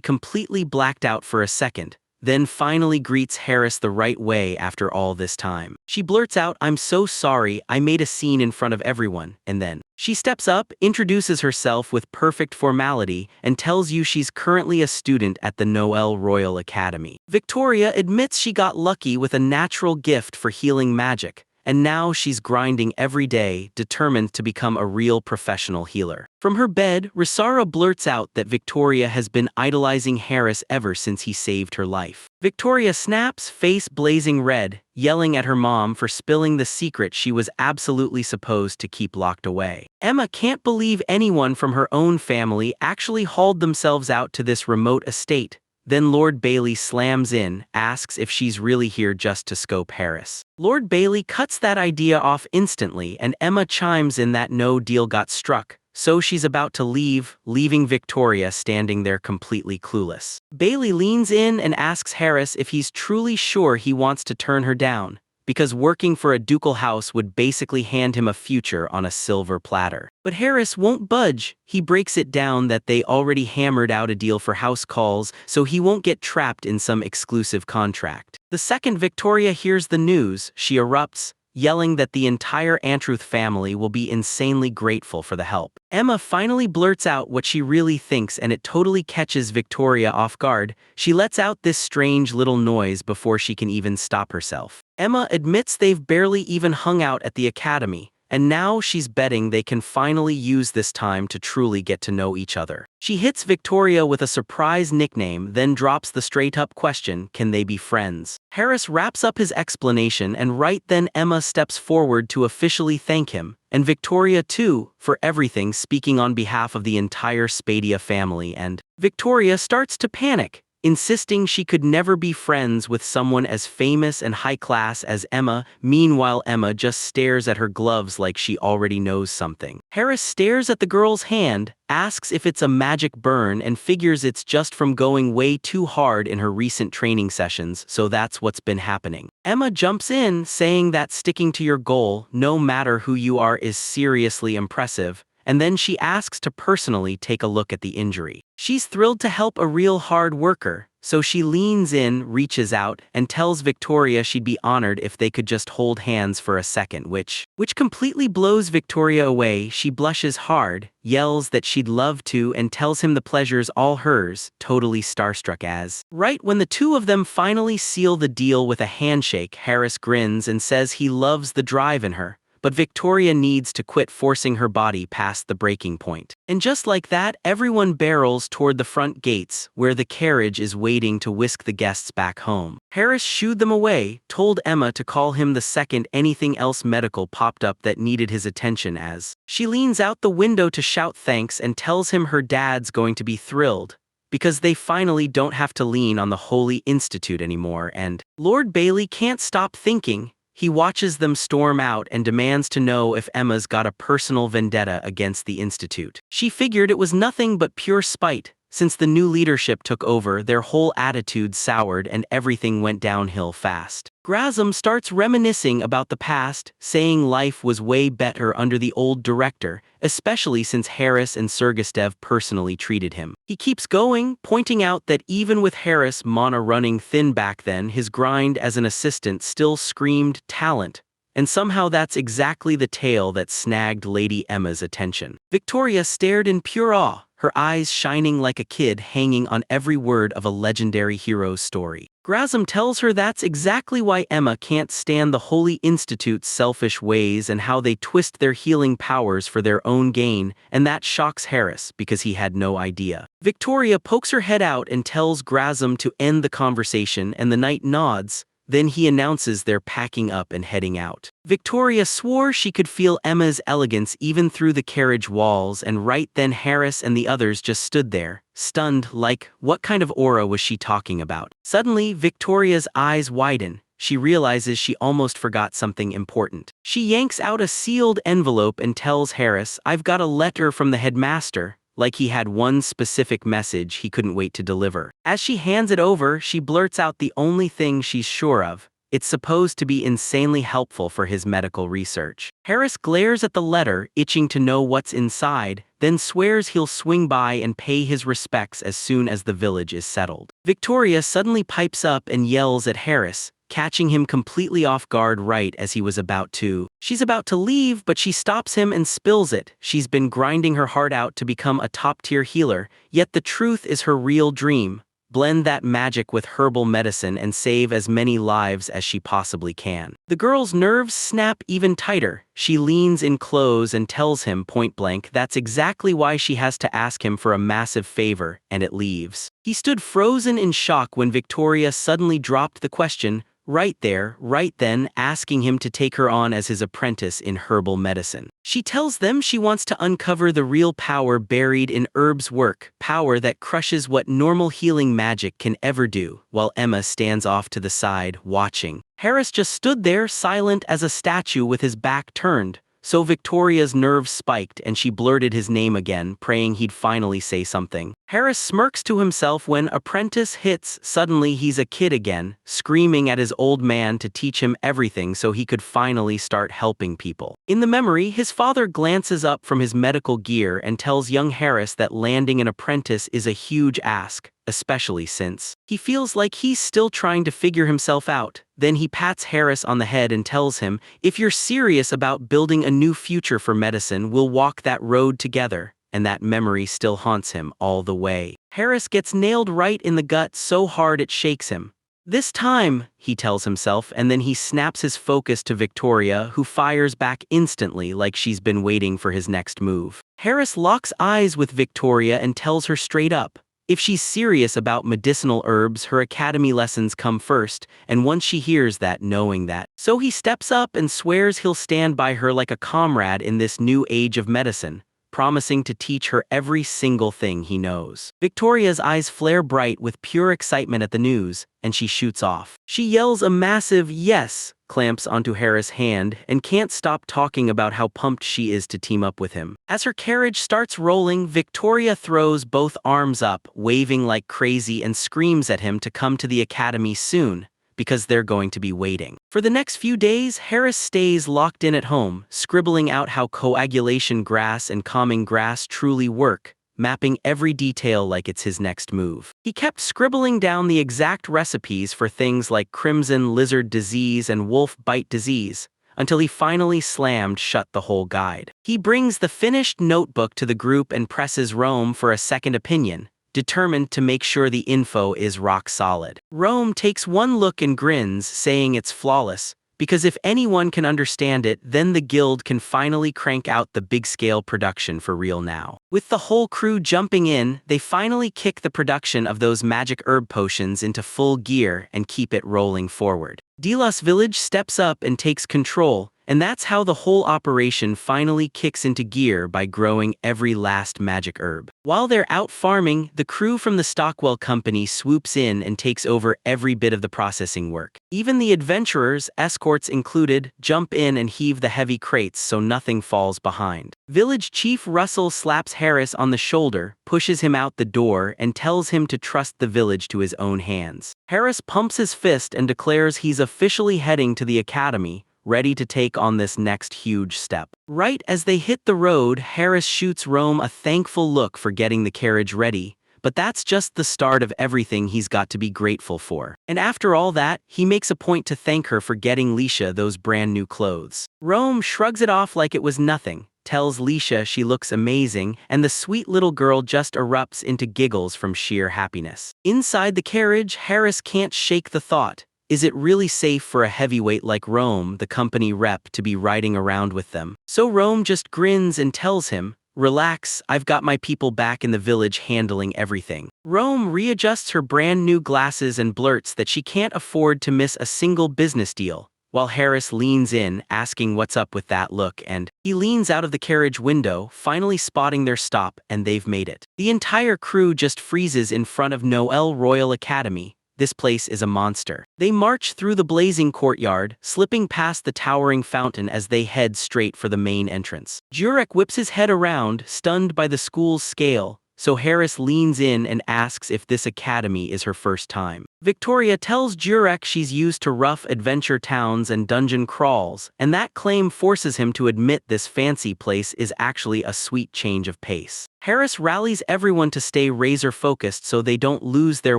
completely blacked out for a second, then finally greets Harris the right way after all this time. She blurts out, "I'm so sorry, I made a scene in front of everyone," and then she steps up, introduces herself with perfect formality, and tells you she's currently a student at the Noel Royal Academy. Victoria admits she got lucky with a natural gift for healing magic, and now she's grinding every day, determined to become a real professional healer. From her bed, Risara blurts out that Victoria has been idolizing Harris ever since he saved her life. Victoria snaps, face blazing red, yelling at her mom for spilling the secret she was absolutely supposed to keep locked away. Emma can't believe anyone from her own family actually hauled themselves out to this remote estate. Then Lord Bailey slams in, asks if she's really here just to scope Harris. Lord Bailey cuts that idea off instantly, and Emma chimes in that no deal got struck, so she's about to leave, leaving Victoria standing there completely clueless. Bailey leans in and asks Harris if he's truly sure he wants to turn her down, because working for a ducal house would basically hand him a future on a silver platter. But Harris won't budge. He breaks it down that they already hammered out a deal for house calls, so he won't get trapped in some exclusive contract. The second Victoria hears the news, she erupts, yelling that the entire Antruth family will be insanely grateful for the help. Emma finally blurts out what she really thinks, and it totally catches Victoria off guard. She lets out this strange little noise before she can even stop herself. Emma admits they've barely even hung out at the academy, and now she's betting they can finally use this time to truly get to know each other. She hits Victoria with a surprise nickname, then drops the straight-up question, can they be friends? Harris wraps up his explanation, and right then Emma steps forward to officially thank him, and Victoria too, for everything, speaking on behalf of the entire Spadia family, and Victoria starts to panic, insisting she could never be friends with someone as famous and high-class as Emma. Meanwhile, Emma just stares at her gloves like she already knows something. Harris stares at the girl's hand, asks if it's a magic burn, and figures it's just from going way too hard in her recent training sessions, so that's what's been happening. Emma jumps in, saying that sticking to your goal, no matter who you are, is seriously impressive, and then she asks to personally take a look at the injury. She's thrilled to help a real hard worker, so she leans in, reaches out, and tells Victoria she'd be honored if they could just hold hands for a second, which completely blows Victoria away. She blushes hard, yells that she'd love to, and tells him the pleasure's all hers, totally starstruck as. Right when the two of them finally seal the deal with a handshake, Harris grins and says he loves the drive in her. But Victoria needs to quit forcing her body past the breaking point. And just like that, everyone barrels toward the front gates, where the carriage is waiting to whisk the guests back home. Harris shooed them away, told Emma to call him the second anything else medical popped up that needed his attention as. She leans out the window to shout thanks and tells him her dad's going to be thrilled, because they finally don't have to lean on the Holy Institute anymore. And Lord Bailey can't stop thinking. He watches them storm out and demands to know if Emma's got a personal vendetta against the Institute. She figured it was nothing but pure spite. Since the new leadership took over, their whole attitude soured and everything went downhill fast. Grasm starts reminiscing about the past, saying life was way better under the old director, especially since Harris and Sergestev personally treated him. He keeps going, pointing out that even with Harris Mana running thin back then, his grind as an assistant still screamed talent. And somehow that's exactly the tale that snagged Lady Emma's attention. Victoria stared in pure awe, her eyes shining like a kid hanging on every word of a legendary hero's story. Grasm tells her that's exactly why Emma can't stand the Holy Institute's selfish ways and how they twist their healing powers for their own gain, and that shocks Harris because he had no idea. Victoria pokes her head out and tells Grasm to end the conversation, and the knight nods. Then he announces they're packing up and heading out. Victoria swore she could feel Emma's elegance even through the carriage walls, and right then Harris and the others just stood there, stunned, like, what kind of aura was she talking about? Suddenly, Victoria's eyes widen. She realizes she almost forgot something important. She yanks out a sealed envelope and tells Harris, I've got a letter from the headmaster, like he had one specific message he couldn't wait to deliver. As she hands it over, she blurts out the only thing she's sure of. It's supposed to be insanely helpful for his medical research. Harris glares at the letter, itching to know what's inside, then swears he'll swing by and pay his respects as soon as the village is settled. Victoria suddenly pipes up and yells at Harris, catching him completely off guard right as he was about to. She's about to leave, but she stops him and spills it. She's been grinding her heart out to become a top-tier healer, yet the truth is her real dream. blend that magic with herbal medicine and save as many lives as she possibly can. The girl's nerves snap even tighter. She leans in close and tells him point-blank that's exactly why she has to ask him for a massive favor, and it leaves. He stood frozen in shock when Victoria suddenly dropped the question, right there, right then, asking him to take her on as his apprentice in herbal medicine. She tells them she wants to uncover the real power buried in herbs' work, power that crushes what normal healing magic can ever do, while Emma stands off to the side, watching. Harris just stood there, silent as a statue with his back turned. So Victoria's nerves spiked and she blurted his name again, praying he'd finally say something. Harris smirks to himself when Apprentice hits. Suddenly he's a kid again, screaming at his old man to teach him everything so he could finally start helping people. In the memory, his father glances up from his medical gear and tells young Harris that landing an apprentice is a huge ask, especially since he feels like he's still trying to figure himself out. Then he pats Harris on the head and tells him, if you're serious about building a new future for medicine, we'll walk that road together. And that memory still haunts him all the way. Harris gets nailed right in the gut so hard it shakes him. This time, he tells himself, and then he snaps his focus to Victoria, who fires back instantly like she's been waiting for his next move. Harris locks eyes with Victoria and tells her straight up, if she's serious about medicinal herbs, her academy lessons come first, and once she hears that, knowing that. So he steps up and swears he'll stand by her like a comrade in this new age of medicine, promising to teach her every single thing he knows. Victoria's eyes flare bright with pure excitement at the news, and she shoots off. She yells a massive yes, clamps onto Harris' hand, and can't stop talking about how pumped she is to team up with him. As her carriage starts rolling, Victoria throws both arms up, waving like crazy, and screams at him to come to the academy soon, because they're going to be waiting. For the next few days, Harris stays locked in at home, scribbling out how coagulation grass and calming grass truly work, mapping every detail like it's his next move. He kept scribbling down the exact recipes for things like crimson lizard disease and wolf bite disease, until he finally slammed shut the whole guide. He brings the finished notebook to the group and presses Rome for a second opinion, determined to make sure the info is rock solid. Rome takes one look and grins, saying it's flawless, because if anyone can understand it, then the guild can finally crank out the big-scale production for real now. With the whole crew jumping in, they finally kick the production of those magic herb potions into full gear and keep it rolling forward. Delos Village steps up and takes control, and that's how the whole operation finally kicks into gear by growing every last magic herb. While they're out farming, the crew from the Stockwell Company swoops in and takes over every bit of the processing work. Even the adventurers, escorts included, jump in and heave the heavy crates so nothing falls behind. Village Chief Russell slaps Harris on the shoulder, pushes him out the door, and tells him to trust the village to his own hands. Harris pumps his fist and declares he's officially heading to the academy, ready to take on this next huge step. Right as they hit the road, Harris shoots Rome a thankful look for getting the carriage ready, but that's just the start of everything he's got to be grateful for. And after all that, he makes a point to thank her for getting Leisha those brand new clothes. Rome shrugs it off like it was nothing, tells Leisha she looks amazing, and the sweet little girl just erupts into giggles from sheer happiness. Inside the carriage, Harris can't shake the thought, is it really safe for a heavyweight like Rome, the company rep, to be riding around with them? So Rome just grins and tells him, relax, I've got my people back in the village handling everything. Rome readjusts her brand new glasses and blurts that she can't afford to miss a single business deal, while Harris leans in, asking what's up with that look, and he leans out of the carriage window, finally spotting their stop, and they've made it. The entire crew just freezes in front of Noel Royal Academy. This place is a monster. They march through the blazing courtyard, slipping past the towering fountain as they head straight for the main entrance. Jurek whips his head around, stunned by the school's scale, so Harris leans in and asks if this academy is her first time. Victoria tells Jurek she's used to rough adventure towns and dungeon crawls, and that claim forces him to admit this fancy place is actually a sweet change of pace. Harris rallies everyone to stay razor-focused so they don't lose their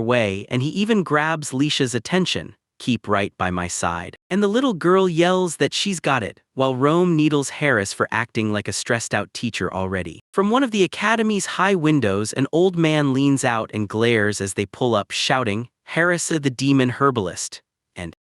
way, and he even grabs Leisha's attention, keep right by my side. And the little girl yells that she's got it, while Rome needles Harris for acting like a stressed-out teacher already. From one of the academy's high windows, an old man leans out and glares as they pull up, shouting, "Harris the demon herbalist."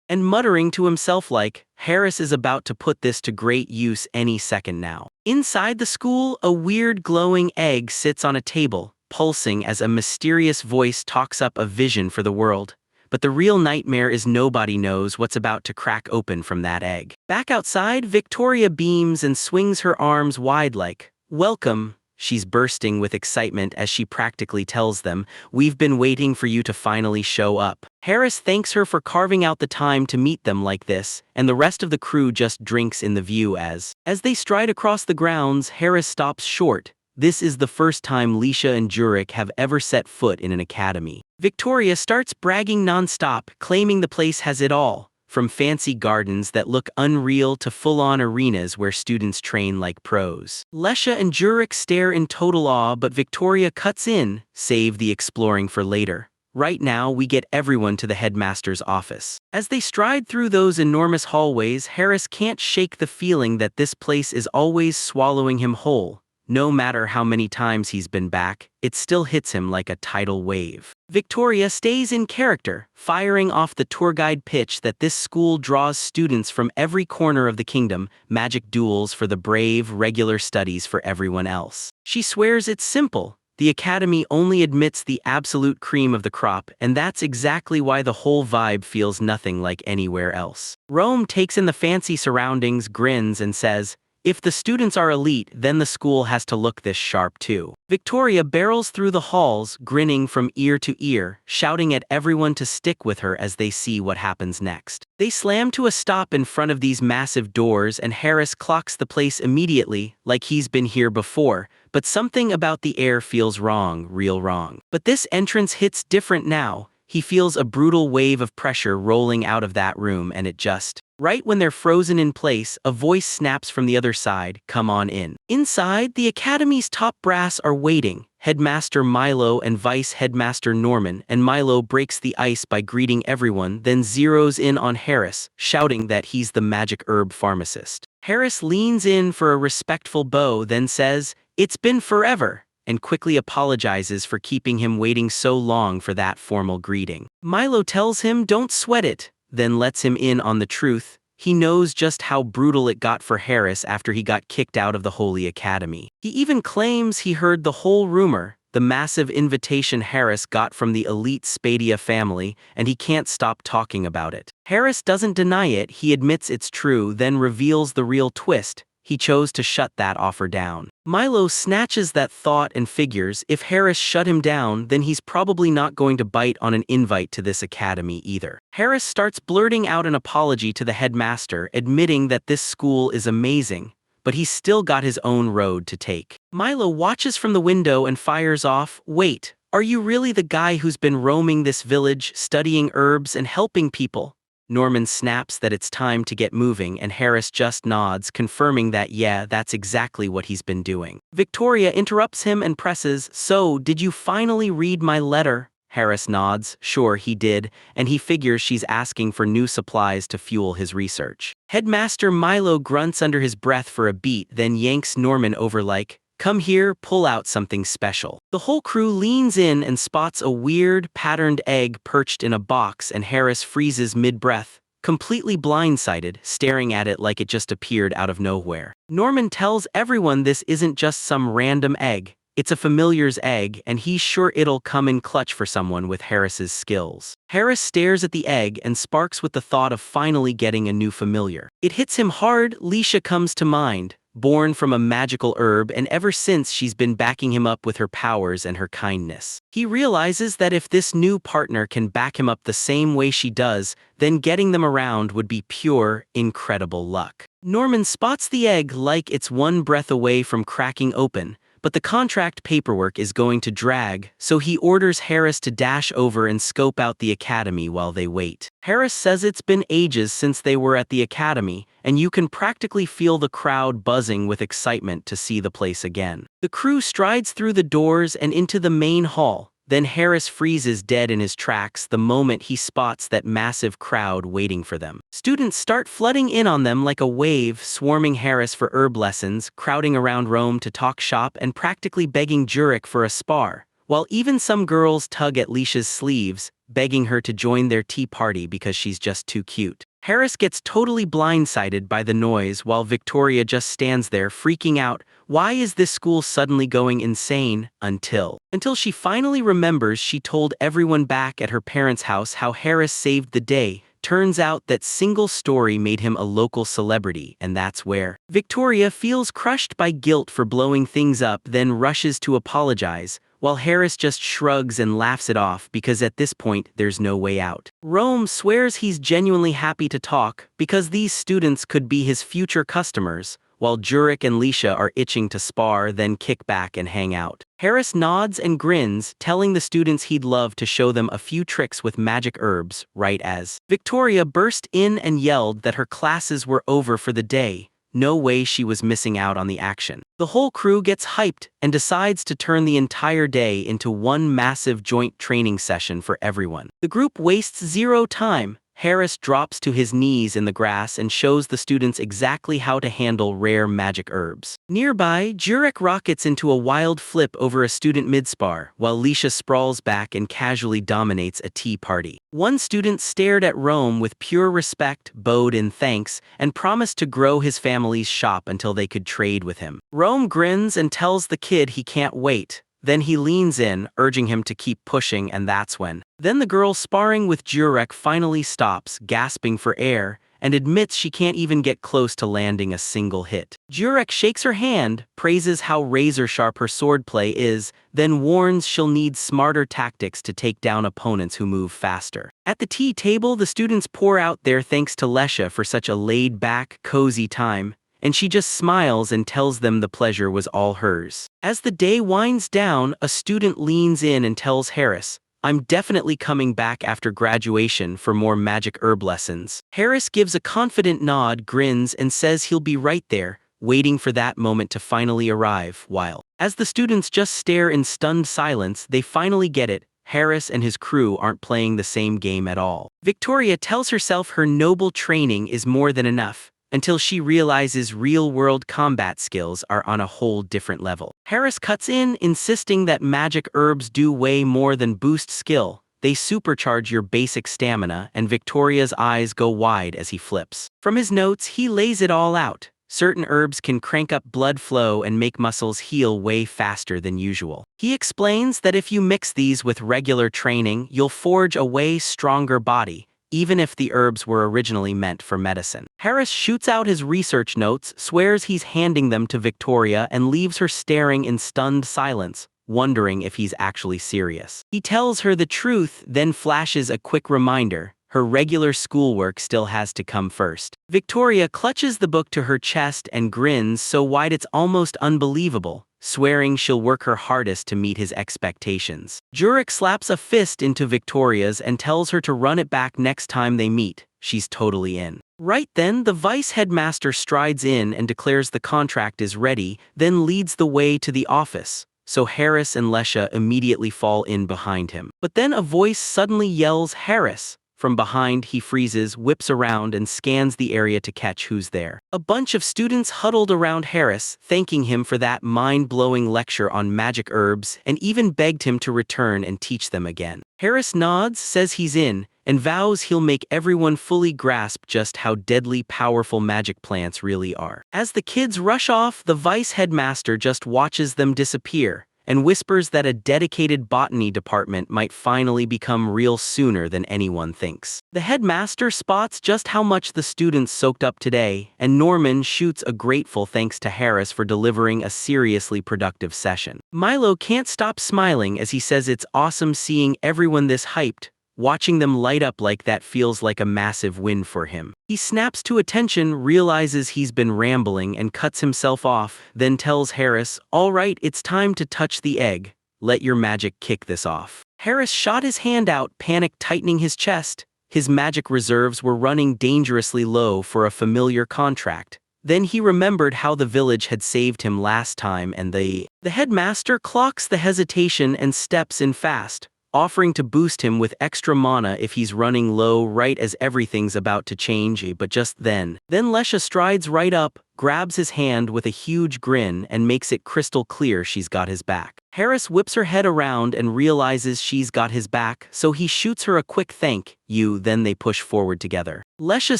And muttering to himself like, Harris is about to put this to great use any second now. Inside the school, a weird glowing egg sits on a table, pulsing as a mysterious voice talks up a vision for the world. But the real nightmare is nobody knows what's about to crack open from that egg. Back outside, Victoria beams and swings her arms wide like, "Welcome." She's bursting with excitement as she practically tells them, "We've been waiting for you to finally show up." Harris thanks her for carving out the time to meet them like this, and the rest of the crew just drinks in the view as they stride across the grounds. Harris stops short. This is the first time Leisha and Jurek have ever set foot in an academy. Victoria starts bragging nonstop, claiming the place has it all, from fancy gardens that look unreal to full-on arenas where students train like pros. Leisha and Jurek stare in total awe, but Victoria cuts in, save the exploring for later. Right now, we get everyone to the headmaster's office. As they stride through those enormous hallways, Harris can't shake the feeling that this place is always swallowing him whole. No matter how many times he's been back, it still hits him like a tidal wave. Victoria stays in character, firing off the tour guide pitch that this school draws students from every corner of the kingdom, magic duels for the brave, regular studies for everyone else. She swears it's simple. The academy only admits the absolute cream of the crop, and that's exactly why the whole vibe feels nothing like anywhere else. Rome takes in the fancy surroundings, grins, and says, "If the students are elite, then the school has to look this sharp too." Victoria barrels through the halls, grinning from ear to ear, shouting at everyone to stick with her as they see what happens next. They slam to a stop in front of these massive doors, and Harris clocks the place immediately, like he's been here before, but something about the air feels wrong, real wrong. But this entrance hits different now. He feels a brutal wave of pressure rolling out of that room, and it just... Right when they're frozen in place, a voice snaps from the other side, "Come on in." Inside, the academy's top brass are waiting, Headmaster Milo and Vice Headmaster Norman, and Milo breaks the ice by greeting everyone, then zeroes in on Harris, shouting that he's the magic herb pharmacist. Harris leans in for a respectful bow, then says, "It's been forever," and quickly apologizes for keeping him waiting so long for that formal greeting. Milo tells him don't sweat it, then lets him in on the truth. He knows just how brutal it got for Harris after he got kicked out of the Holy Academy. He even claims he heard the whole rumor, the massive invitation Harris got from the elite Spadia family, and he can't stop talking about it. Harris doesn't deny it, he admits it's true, then reveals the real twist. He chose to shut that offer down. Milo snatches that thought and figures if Harris shut him down, then he's probably not going to bite on an invite to this academy either. Harris starts blurting out an apology to the headmaster, admitting that this school is amazing, but he's still got his own road to take. Milo watches from the window and fires off, "Wait, are you really the guy who's been roaming this village, studying herbs and helping people?" Norman snaps that it's time to get moving, and Harris just nods, confirming that yeah, that's exactly what he's been doing. Victoria interrupts him and presses, "So, did you finally read my letter?" Harris nods, sure he did, and he figures she's asking for new supplies to fuel his research. Headmaster Milo grunts under his breath for a beat, then yanks Norman over like, "Come here, pull out something special." The whole crew leans in and spots a weird, patterned egg perched in a box, and Harris freezes mid-breath, completely blindsided, staring at it like it just appeared out of nowhere. Norman tells everyone this isn't just some random egg. It's a familiar's egg, and he's sure it'll come in clutch for someone with Harris's skills. Harris stares at the egg and sparks with the thought of finally getting a new familiar. It hits him hard. Leisha comes to mind, born from a magical herb, and ever since she's been backing him up with her powers and her kindness. He realizes that if this new partner can back him up the same way she does, then getting them around would be pure, incredible luck. Norman spots the egg like it's one breath away from cracking open, but the contract paperwork is going to drag, so he orders Harris to dash over and scope out the academy while they wait. Harris says it's been ages since they were at the academy, and you can practically feel the crowd buzzing with excitement to see the place again. The crew strides through the doors and into the main hall. Then Harris freezes dead in his tracks the moment he spots that massive crowd waiting for them. Students start flooding in on them like a wave, swarming Harris for herb lessons, crowding around Rome to talk shop, and practically begging Jurek for a spar, while even some girls tug at Leisha's sleeves, begging her to join their tea party because she's just too cute. Harris gets totally blindsided by the noise while Victoria just stands there freaking out. Why is this school suddenly going insane? Until she finally remembers she told everyone back at her parents' house how Harris saved the day. Turns out that single story made him a local celebrity, and that's where Victoria feels crushed by guilt for blowing things up, then rushes to apologize, while Harris just shrugs and laughs it off because at this point there's no way out. Rome swears he's genuinely happy to talk because these students could be his future customers, while Jurek and Leisha are itching to spar, then kick back and hang out. Harris nods and grins, telling the students he'd love to show them a few tricks with magic herbs, right as Victoria burst in and yelled that her classes were over for the day. No way she was missing out on the action. The whole crew gets hyped and decides to turn the entire day into one massive joint training session for everyone. The group wastes zero time. Harris drops to his knees in the grass and shows the students exactly how to handle rare magic herbs. Nearby, Jurek rockets into a wild flip over a student mid-spar, while Leisha sprawls back and casually dominates a tea party. One student stared at Rome with pure respect, bowed in thanks, and promised to grow his family's shop until they could trade with him. Rome grins and tells the kid he can't wait. Then he leans in, urging him to keep pushing, and that's when the girl sparring with Jurek finally stops, gasping for air, and admits she can't even get close to landing a single hit. Jurek shakes her hand, praises how razor-sharp her swordplay is, then warns she'll need smarter tactics to take down opponents who move faster. At the tea table, the students pour out their thanks to Leisha for such a laid-back, cozy time, and she just smiles and tells them the pleasure was all hers. As the day winds down, a student leans in and tells Harris, "I'm definitely coming back after graduation for more magic herb lessons." Harris gives a confident nod, grins, and says he'll be right there, waiting for that moment to finally arrive, while, as the students just stare in stunned silence, they finally get it. Harris and his crew aren't playing the same game at all. Victoria tells herself her noble training is more than enough, until she realizes real-world combat skills are on a whole different level. Harris cuts in, insisting that magic herbs do way more than boost skill. They supercharge your basic stamina, and Victoria's eyes go wide as he flips. From his notes, he lays it all out. Certain herbs can crank up blood flow and make muscles heal way faster than usual. He explains that if you mix these with regular training, you'll forge a way stronger body, even if the herbs were originally meant for medicine. Harris shoots out his research notes, swears he's handing them to Victoria, and leaves her staring in stunned silence, wondering if he's actually serious. He tells her the truth, then flashes a quick reminder. Her regular schoolwork still has to come first. Victoria clutches the book to her chest and grins so wide it's almost unbelievable, swearing she'll work her hardest to meet his expectations. Jurek slaps a fist into Victoria's and tells her to run it back next time they meet. She's totally in. Right then, the vice headmaster strides in and declares the contract is ready, then leads the way to the office. So Harris and Leisha immediately fall in behind him. But then a voice suddenly yells, "Harris!" From behind, he freezes, whips around, and scans the area to catch who's there. A bunch of students huddled around Harris, thanking him for that mind-blowing lecture on magic herbs, and even begged him to return and teach them again. Harris nods, says he's in, and vows he'll make everyone fully grasp just how deadly powerful magic plants really are. As the kids rush off, the vice headmaster just watches them disappear, and whispers that a dedicated botany department might finally become real sooner than anyone thinks. The headmaster spots just how much the students soaked up today, and Norman shoots a grateful thanks to Harris for delivering a seriously productive session. Milo can't stop smiling as he says it's awesome seeing everyone this hyped. Watching them light up like that feels like a massive win for him. He snaps to attention, realizes he's been rambling, and cuts himself off, then tells Harris, "All right, it's time to touch the egg. Let your magic kick this off." Harris shot his hand out, panic tightening his chest. His magic reserves were running dangerously low for a familiar contract, Then he remembered how the village had saved him last time, and the headmaster clocks the hesitation and steps in fast, offering to boost him with extra mana if he's running low right as everything's about to change. But just then Lesha strides right up, grabs his hand with a huge grin and makes it crystal clear she's got his back. Harris whips her head around and realizes she's got his back, so he shoots her a quick thank you, then they push forward together. Lesha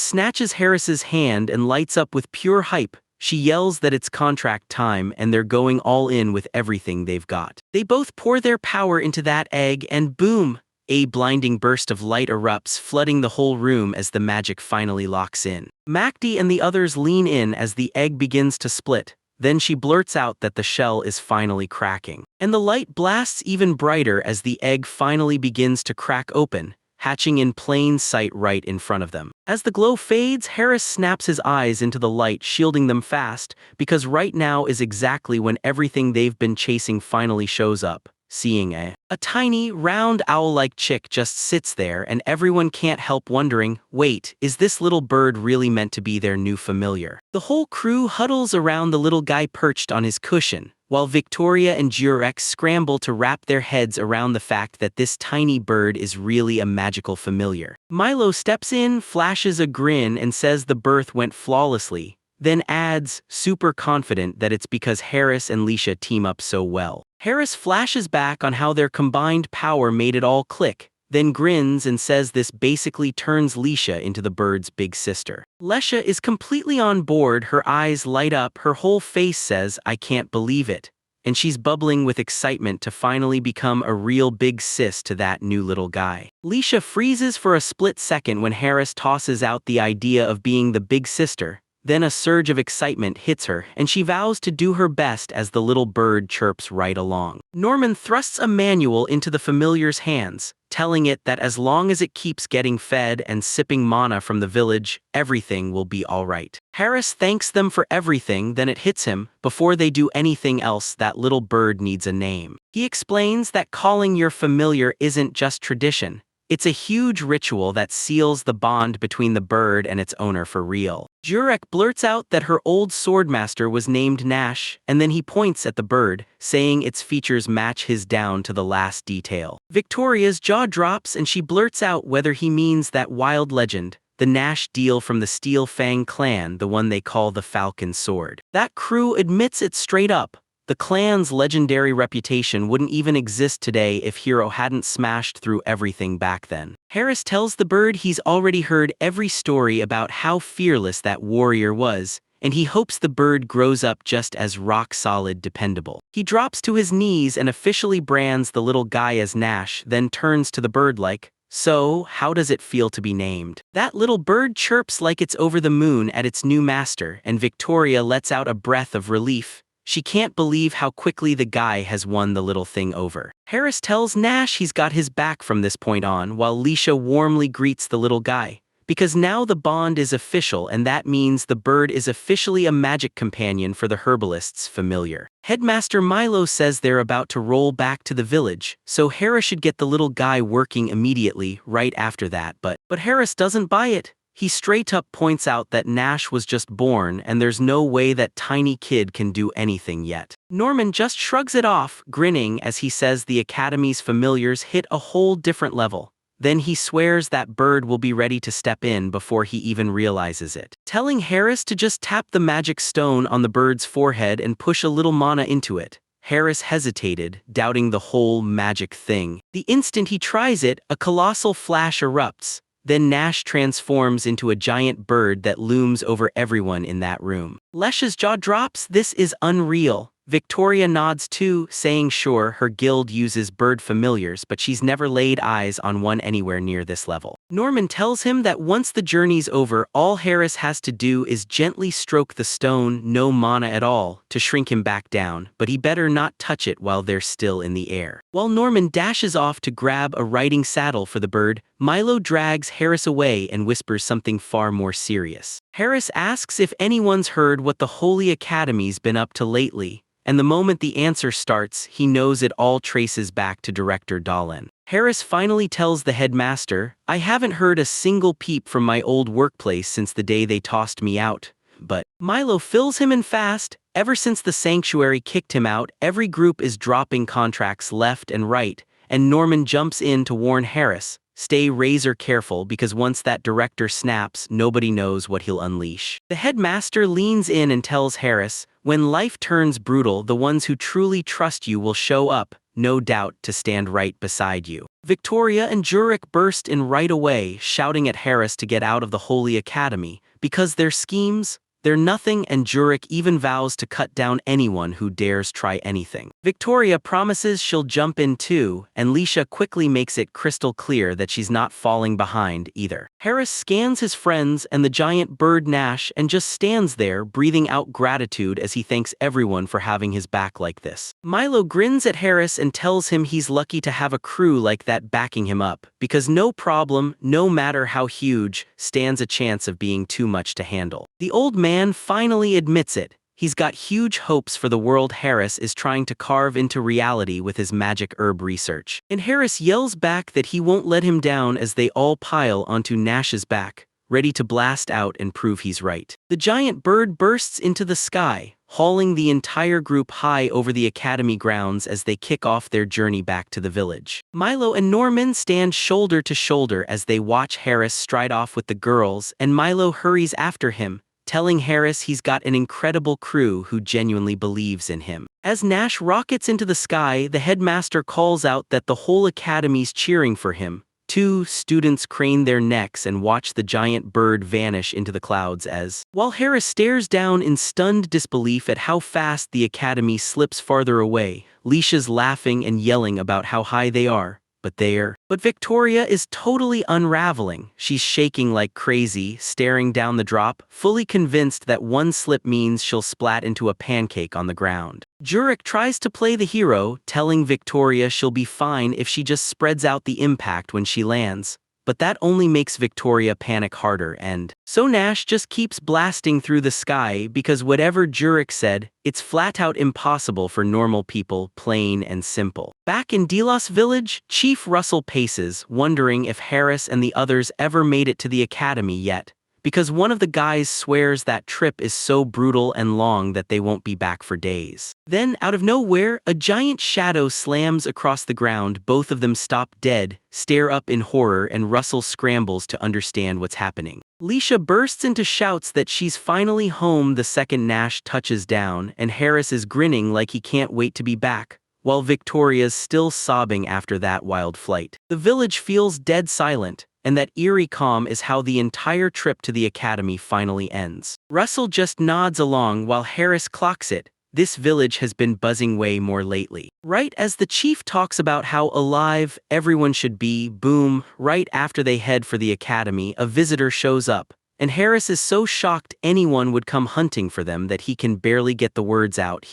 snatches Harris's hand and lights up with pure hype. She yells that it's contract time and they're going all in with everything they've got. They both pour their power into that egg and boom! A blinding burst of light erupts, flooding the whole room as the magic finally locks in. Macdi and the others lean in as the egg begins to split. Then she blurts out that the shell is finally cracking. And the light blasts even brighter as the egg finally begins to crack open, hatching in plain sight right in front of them. As the glow fades, Harris snaps his eyes into the light, shielding them fast, because right now is exactly when everything they've been chasing finally shows up. Seeing a tiny, round owl-like chick just sits there, and everyone can't help wondering, wait, is this little bird really meant to be their new familiar? The whole crew huddles around the little guy perched on his cushion, while Victoria and Jurek scramble to wrap their heads around the fact that this tiny bird is really a magical familiar. Milo steps in, flashes a grin, and says the birth went flawlessly, then adds, super confident, that it's because Harris and Leisha team up so well. Harris flashes back on how their combined power made it all click, then grins and says this basically turns Leisha into the bird's big sister. Lesha is completely on board, her eyes light up, her whole face says, I can't believe it, and she's bubbling with excitement to finally become a real big sis to that new little guy. Leisha freezes for a split second when Harris tosses out the idea of being the big sister. Then a surge of excitement hits her, and she vows to do her best as the little bird chirps right along. Norman thrusts a manual into the familiar's hands, telling it that as long as it keeps getting fed and sipping mana from the village, everything will be alright. Harris thanks them for everything, then it hits him, before they do anything else, that little bird needs a name. He explains that calling your familiar isn't just tradition. It's a huge ritual that seals the bond between the bird and its owner for real. Jurek blurts out that her old swordmaster was named Nash, and then he points at the bird, saying its features match his down to the last detail. Victoria's jaw drops and she blurts out whether he means that wild legend, the Nash deal from the Steel Fang clan, the one they call the Falcon Sword. That crew admits it straight up. The clan's legendary reputation wouldn't even exist today if Hero hadn't smashed through everything back then. Harris tells the bird he's already heard every story about how fearless that warrior was, and he hopes the bird grows up just as rock-solid dependable. He drops to his knees and officially brands the little guy as Nash, then turns to the bird like, so, how does it feel to be named? That little bird chirps like it's over the moon at its new master, and Victoria lets out a breath of relief. She can't believe how quickly the guy has won the little thing over. Harris tells Nash he's got his back from this point on, while Leisha warmly greets the little guy, because now the bond is official, and that means the bird is officially a magic companion for the herbalist's familiar. Headmaster Milo says they're about to roll back to the village, so Harris should get the little guy working immediately right after that, but Harris doesn't buy it. He straight up points out that Nash was just born and there's no way that tiny kid can do anything yet. Norman just shrugs it off, grinning as he says the Academy's familiars hit a whole different level. Then he swears that bird will be ready to step in before he even realizes it, telling Harris to just tap the magic stone on the bird's forehead and push a little mana into it. Harris hesitated, doubting the whole magic thing. The instant he tries it, a colossal flash erupts. Then Nash transforms into a giant bird that looms over everyone in that room. Lesha's jaw drops. This is unreal. Victoria nods too, saying sure, her guild uses bird familiars, but she's never laid eyes on one anywhere near this level. Norman tells him that once the journey's over, all Harris has to do is gently stroke the stone, no mana at all, to shrink him back down, but he better not touch it while they're still in the air. While Norman dashes off to grab a riding saddle for the bird, Milo drags Harris away and whispers something far more serious. Harris asks if anyone's heard what the Holy Academy's been up to lately, and the moment the answer starts, he knows it all traces back to Director Dahlen. Harris finally tells the headmaster, I haven't heard a single peep from my old workplace since the day they tossed me out, but Milo fills him in fast. Ever since the sanctuary kicked him out, every group is dropping contracts left and right, and Norman jumps in to warn Harris, stay razor careful because once that director snaps, nobody knows what he'll unleash. The headmaster leans in and tells Harris, when life turns brutal, the ones who truly trust you will show up, no doubt, to stand right beside you. Victoria and Jurek burst in right away, shouting at Harris to get out of the Holy Academy, because their schemes, they're nothing, and Jurek even vows to cut down anyone who dares try anything. Victoria promises she'll jump in too, and Leisha quickly makes it crystal clear that she's not falling behind either. Harris scans his friends and the giant bird Nash and just stands there, breathing out gratitude as he thanks everyone for having his back like this. Milo grins at Harris and tells him he's lucky to have a crew like that backing him up, because no problem, no matter how huge, stands a chance of being too much to handle. The old man finally admits it. He's got huge hopes for the world Harris is trying to carve into reality with his magic herb research. And Harris yells back that he won't let him down as they all pile onto Nash's back, ready to blast out and prove he's right. The giant bird bursts into the sky, hauling the entire group high over the academy grounds as they kick off their journey back to the village. Milo and Norman stand shoulder to shoulder as they watch Harris stride off with the girls, and Milo hurries after him, telling Harris he's got an incredible crew who genuinely believes in him. As Nash rockets into the sky, the headmaster calls out that the whole academy's cheering for him. 2 students crane their necks and watch the giant bird vanish into the clouds while Harris stares down in stunned disbelief at how fast the academy slips farther away. Leisha's laughing and yelling about how high they are. But Victoria is totally unraveling. She's shaking like crazy, staring down the drop, fully convinced that one slip means she'll splat into a pancake on the ground. Jurek tries to play the hero, telling Victoria she'll be fine if she just spreads out the impact when she lands. But that only makes Victoria panic harder, and so Nash just keeps blasting through the sky because whatever Jurek said, it's flat out impossible for normal people, plain and simple. Back in Delos Village, Chief Russell paces, wondering if Harris and the others ever made it to the academy yet, because one of the guys swears that trip is so brutal and long that they won't be back for days. Then, out of nowhere, a giant shadow slams across the ground. Both of them stop dead, stare up in horror, and Russell scrambles to understand what's happening. Leisha bursts into shouts that she's finally home the second Nash touches down, and Harris is grinning like he can't wait to be back, while Victoria's still sobbing after that wild flight. The village feels dead silent, and that eerie calm is how the entire trip to the academy finally ends. Russell just nods along while Harris clocks it. This village has been buzzing way more lately. Right as the chief talks about how alive everyone should be, boom, right after they head for the academy, a visitor shows up, and Harris is so shocked anyone would come hunting for them that he can barely get the words out.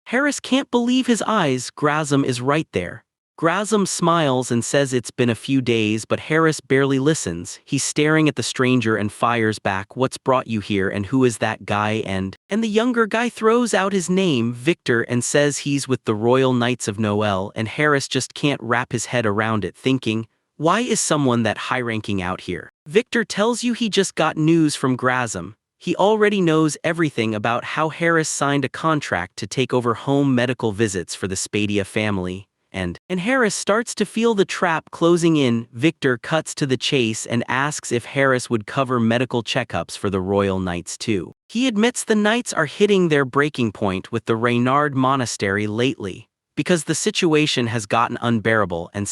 Harris can't believe his eyes. Grazum is right there. Grazum smiles and says it's been a few days, but Harris barely listens. He's staring at the stranger and fires back, "What's brought you here, and who is that guy?" And the younger guy throws out his name, Victor, and says he's with the Royal Knights of Noel, and Harris just can't wrap his head around it, thinking, why is someone that high-ranking out here? Victor tells you he just got news from Grazum. He already knows everything about how Harris signed a contract to take over home medical visits for the Spadia family. And Harris starts to feel the trap closing in. Victor cuts to the chase and asks if Harris would cover medical checkups for the Royal Knights too. He admits the Knights are hitting their breaking point with the Reynard Monastery lately, because the situation has gotten unbearable, and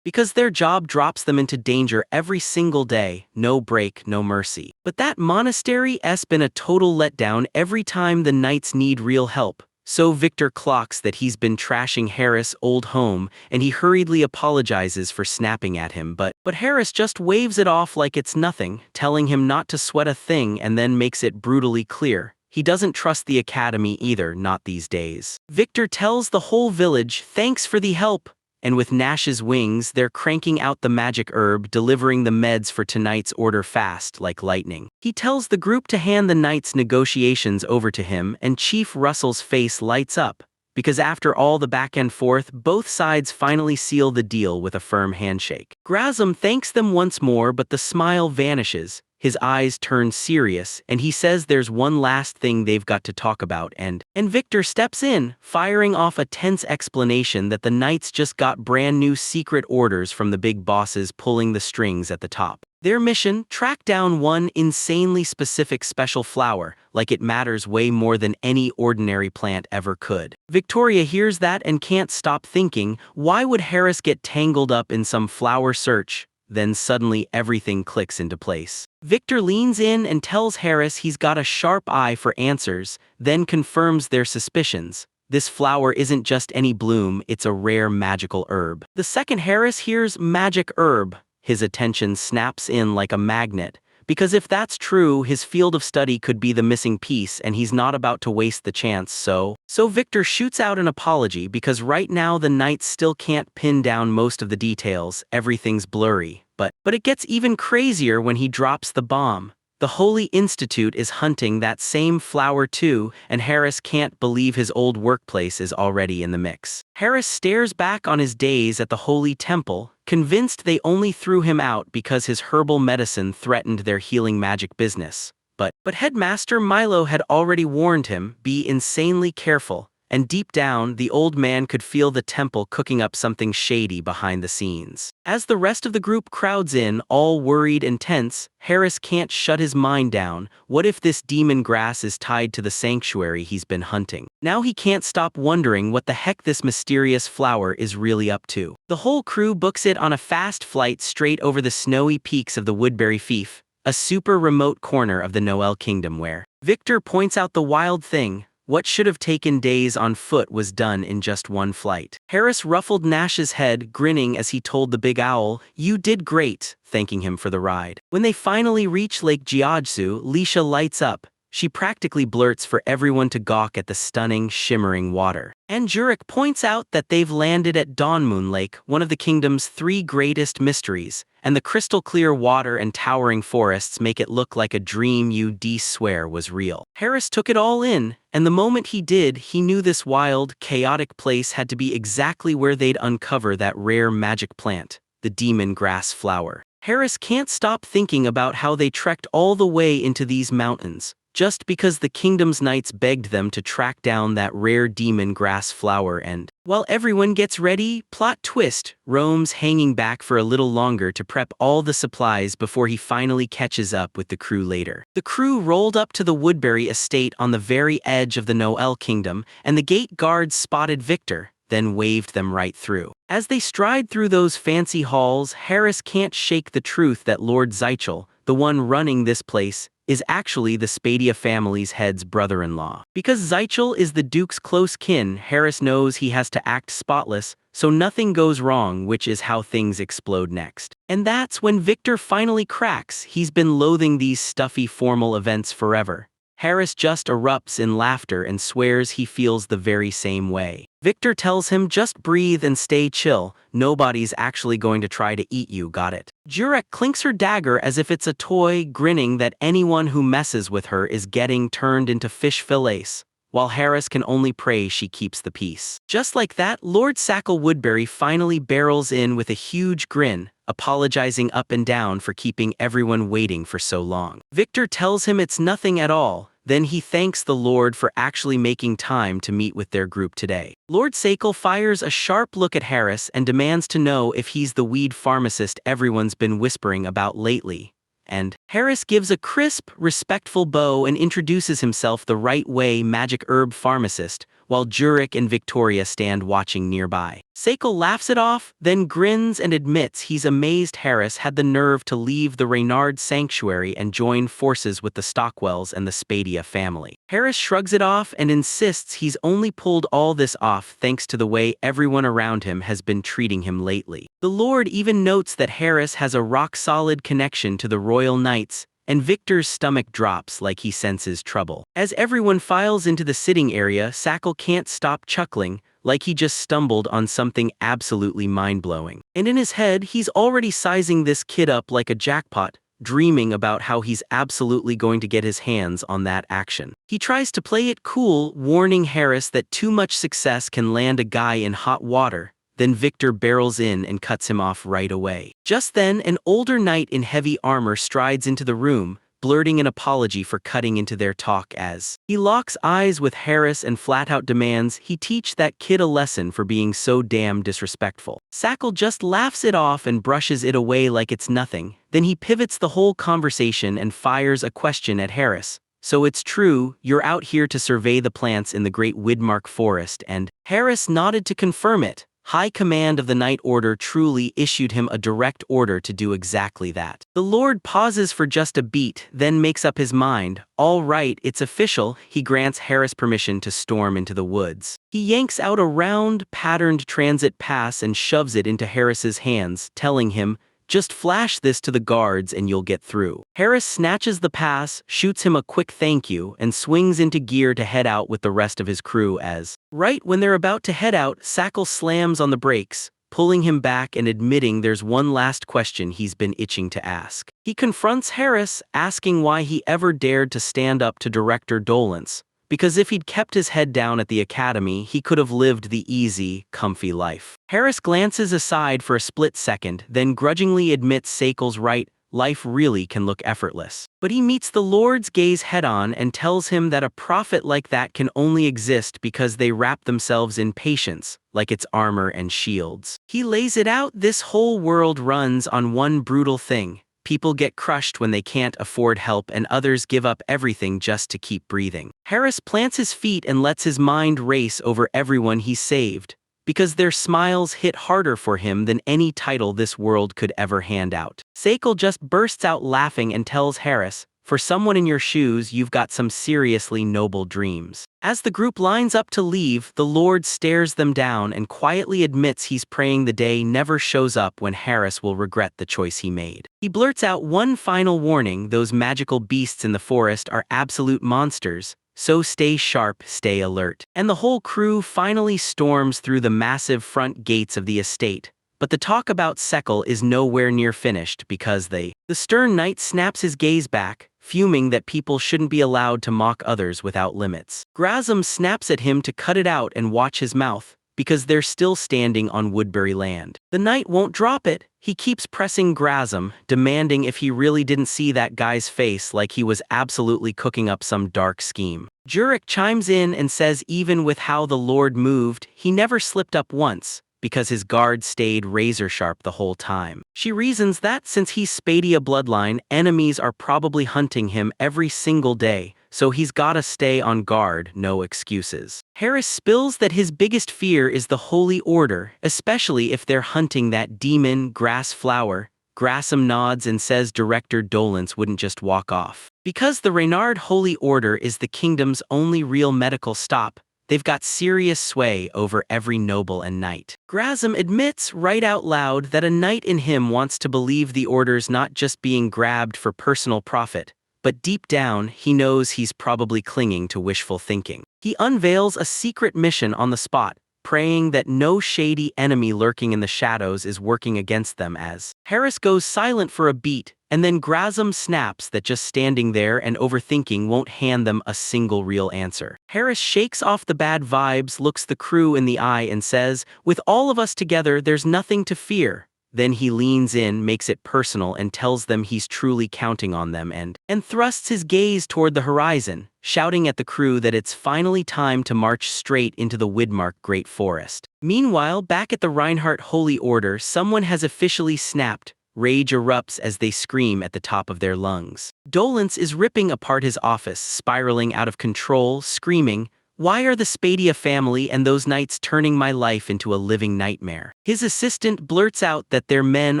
because their job drops them into danger every single day, no break, no mercy. But that monastery's been a total letdown every time the Knights need real help. So Victor clocks that he's been trashing Harris' old home, and he hurriedly apologizes for snapping at him, but Harris just waves it off like it's nothing, telling him not to sweat a thing, and then makes it brutally clear he doesn't trust the academy either, not these days. Victor tells the whole village, "Thanks for the help," and with Nash's wings, they're cranking out the magic herb, delivering the meds for tonight's order fast like lightning. He tells the group to hand the Knights' negotiations over to him, and Chief Russell's face lights up, because after all the back and forth, both sides finally seal the deal with a firm handshake. Grazum thanks them once more, but the smile vanishes. his eyes turn serious, and he says there's one last thing they've got to talk about, and Victor steps in, firing off a tense explanation that the Knights just got brand new secret orders from the big bosses pulling the strings at the top. Their mission: track down one insanely specific special flower, like it matters way more than any ordinary plant ever could. Victoria hears that and can't stop thinking, why would Harris get tangled up in some flower search? Then suddenly everything clicks into place. Victor leans in and tells Harris he's got a sharp eye for answers, then confirms their suspicions. This flower isn't just any bloom, it's a rare magical herb. The second Harris hears magic herb, his attention snaps in like a magnet, because if that's true, his field of study could be the missing piece and he's not about to waste the chance, so Victor shoots out an apology because right now the Knights still can't pin down most of the details, everything's blurry, but it gets even crazier when he drops the bomb. The Holy Institute is hunting that same flower too, and Harris can't believe his old workplace is already in the mix. Harris stares back on his days at the Holy Temple, convinced they only threw him out because his herbal medicine threatened their healing magic business. But Headmaster Milo had already warned him, be insanely careful, and deep down, the old man could feel the temple cooking up something shady behind the scenes. As the rest of the group crowds in, all worried and tense, Harris can't shut his mind down. What if this demon grass is tied to the sanctuary he's been hunting? Now he can't stop wondering what the heck this mysterious flower is really up to. The whole crew books it on a fast flight straight over the snowy peaks of the Woodbury Fief, a super remote corner of the Noel Kingdom where Victor points out the wild thing: what should have taken days on foot was done in just one flight. Harris ruffled Nash's head, grinning as he told the big owl, "You did great," thanking him for the ride. When they finally reach Lake Jiajzu, Lisha lights up. She practically blurts for everyone to gawk at the stunning, shimmering water. And Jurek points out that they've landed at Dawnmoon Lake, one of the kingdom's 3 greatest mysteries, and the crystal-clear water and towering forests make it look like a dream you'd swear was real. Harris took it all in, and the moment he did, he knew this wild, chaotic place had to be exactly where they'd uncover that rare magic plant, the demon grass flower. Harris can't stop thinking about how they trekked all the way into these mountains, just because the kingdom's knights begged them to track down that rare demon grass flower. And while everyone gets ready, plot twist, Rome's hanging back for a little longer to prep all the supplies before he finally catches up with the crew later. The crew rolled up to the Woodbury estate on the very edge of the Noel Kingdom, and the gate guards spotted Victor, then waved them right through. As they stride through those fancy halls, Harris can't shake the truth that Lord Zeichel, the one running this place, is actually the Spadia family's head's brother-in-law. Because Zeichel is the Duke's close kin, Harris knows he has to act spotless, so nothing goes wrong, which is how things explode next. And that's when Victor finally cracks. He's been loathing these stuffy formal events forever. Harris just erupts in laughter and swears he feels the very same way. Victor tells him, just breathe and stay chill, nobody's actually going to try to eat you, got it? Jurek clinks her dagger as if it's a toy, grinning that anyone who messes with her is getting turned into fish fillets, while Harris can only pray she keeps the peace. Just like that, Lord Sackle Woodbury finally barrels in with a huge grin, apologizing up and down for keeping everyone waiting for so long. Victor tells him it's nothing at all. Then he thanks the Lord for actually making time to meet with their group today. Lord Sackle fires a sharp look at Harris and demands to know if he's the weed pharmacist everyone's been whispering about lately. And Harris gives a crisp, respectful bow and introduces himself the right way, magic herb pharmacist, while Jurek and Victoria stand watching nearby. Sackle laughs it off, then grins and admits he's amazed Harris had the nerve to leave the Reynard sanctuary and join forces with the Stockwells and the Spadia family. Harris shrugs it off and insists he's only pulled all this off thanks to the way everyone around him has been treating him lately. The Lord even notes that Harris has a rock-solid connection to the Royal Knights, and Victor's stomach drops like he senses trouble. As everyone files into the sitting area, Sackle can't stop chuckling, like he just stumbled on something absolutely mind-blowing. And in his head, he's already sizing this kid up like a jackpot, dreaming about how he's absolutely going to get his hands on that action. He tries to play it cool, warning Harris that too much success can land a guy in hot water, then Victor barrels in and cuts him off right away. Just then, an older knight in heavy armor strides into the room, blurting an apology for cutting into their talk as he locks eyes with Harris and flat-out demands he teach that kid a lesson for being so damn disrespectful. Sackle just laughs it off and brushes it away like it's nothing. Then he pivots the whole conversation and fires a question at Harris. "So it's true, you're out here to survey the plants in the Great Widmark Forest," and Harris nodded to confirm it. High command of the Night Order truly issued him a direct order to do exactly that. The Lord pauses for just a beat, then makes up his mind. All right, it's official. He grants Harris permission to storm into the woods. He yanks out a round, patterned transit pass and shoves it into Harris's hands, telling him, "Just flash this to the guards and you'll get through." Harris snatches the pass, shoots him a quick thank you, and swings into gear to head out with the rest of his crew as, right when they're about to head out, Sackle slams on the brakes, pulling him back and admitting there's one last question he's been itching to ask. He confronts Harris, asking why he ever dared to stand up to Director Dolence, because if he'd kept his head down at the academy, he could have lived the easy, comfy life. Harris glances aside for a split second, then grudgingly admits Sackle's right, life really can look effortless. But he meets the Lord's gaze head-on and tells him that a prophet like that can only exist because they wrap themselves in patience, like it's armor and shields. He lays it out: this whole world runs on one brutal thing. People get crushed when they can't afford help and others give up everything just to keep breathing. Harris plants his feet and lets his mind race over everyone he saved, because their smiles hit harder for him than any title this world could ever hand out. Sackle just bursts out laughing and tells Harris, "For someone in your shoes, you've got some seriously noble dreams." As the group lines up to leave, the Lord stares them down and quietly admits he's praying the day never shows up when Harris will regret the choice he made. He blurts out one final warning: those magical beasts in the forest are absolute monsters, so stay sharp, stay alert. And the whole crew finally storms through the massive front gates of the estate. But the talk about Sackle is nowhere near finished because the stern knight snaps his gaze back, fuming that people shouldn't be allowed to mock others without limits. Grasm snaps at him to cut it out and watch his mouth, because they're still standing on Woodbury land. The knight won't drop it. He keeps pressing Grasm, demanding if he really didn't see that guy's face, like he was absolutely cooking up some dark scheme. Jurek chimes in and says even with how the Lord moved, he never slipped up once, because his guard stayed razor-sharp the whole time. She reasons that since he's Spadia bloodline, enemies are probably hunting him every single day, so he's gotta stay on guard, no excuses. Harris spills that his biggest fear is the Holy Order, especially if they're hunting that demon, Grass Flower. Grasm nods and says Director Dolence wouldn't just walk off. Because the Reynard Holy Order is the kingdom's only real medical stop, they've got serious sway over every noble and knight. Grasm admits right out loud that a knight in him wants to believe the order's not just being grabbed for personal profit, but deep down he knows he's probably clinging to wishful thinking. He unveils a secret mission on the spot, praying that no shady enemy lurking in the shadows is working against them as Harris goes silent for a beat, and then Grasm snaps that just standing there and overthinking won't hand them a single real answer. Harris shakes off the bad vibes, looks the crew in the eye and says, "With all of us together, there's nothing to fear." Then he leans in, makes it personal, and tells them he's truly counting on them and thrusts his gaze toward the horizon, shouting at the crew that it's finally time to march straight into the Widmark Great Forest. Meanwhile, back at the Reinhardt Holy Order, someone has officially snapped. Rage erupts as they scream at the top of their lungs. Dolence is ripping apart his office, spiraling out of control, screaming, "Why are the Spadia family and those knights turning my life into a living nightmare?" His assistant blurts out that their men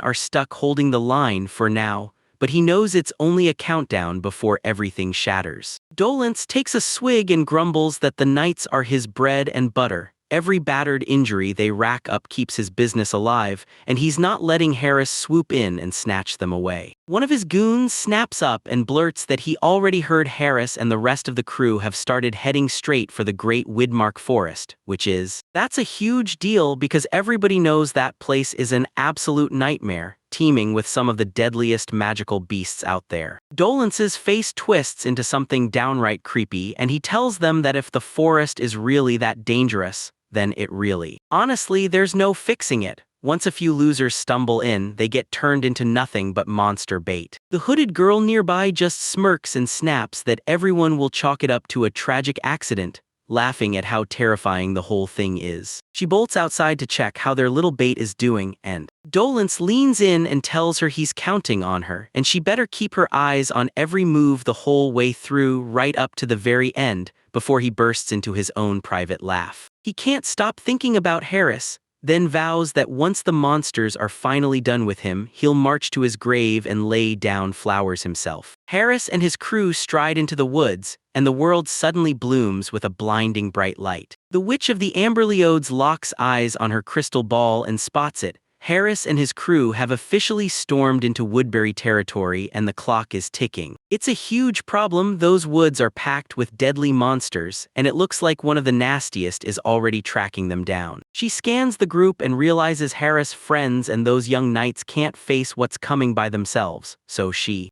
are stuck holding the line for now, but he knows it's only a countdown before everything shatters. Dolence takes a swig and grumbles that the knights are his bread and butter. Every battered injury they rack up keeps his business alive, and he's not letting Harris swoop in and snatch them away. One of his goons snaps up and blurts that he already heard Harris and the rest of the crew have started heading straight for the Great Widmark Forest, that's a huge deal because everybody knows that place is an absolute nightmare, teeming with some of the deadliest magical beasts out there. Dolence's face twists into something downright creepy, and he tells them that if the forest is really that dangerous, then it really. Honestly, there's no fixing it. Once a few losers stumble in, they get turned into nothing but monster bait. The hooded girl nearby just smirks and snaps that everyone will chalk it up to a tragic accident, laughing at how terrifying the whole thing is. She bolts outside to check how their little bait is doing, and Dolence leans in and tells her he's counting on her, and she better keep her eyes on every move the whole way through, right up to the very end, before he bursts into his own private laugh. He can't stop thinking about Harris, then vows that once the monsters are finally done with him, he'll march to his grave and lay down flowers himself. Harris and his crew stride into the woods, and the world suddenly blooms with a blinding bright light. The Witch of the Amberleodes locks eyes on her crystal ball and spots it. Harris and his crew have officially stormed into Woodbury territory, and the clock is ticking. It's a huge problem. Those woods are packed with deadly monsters, and it looks like one of the nastiest is already tracking them down. She scans the group and realizes Harris' friends and those young knights can't face what's coming by themselves, so she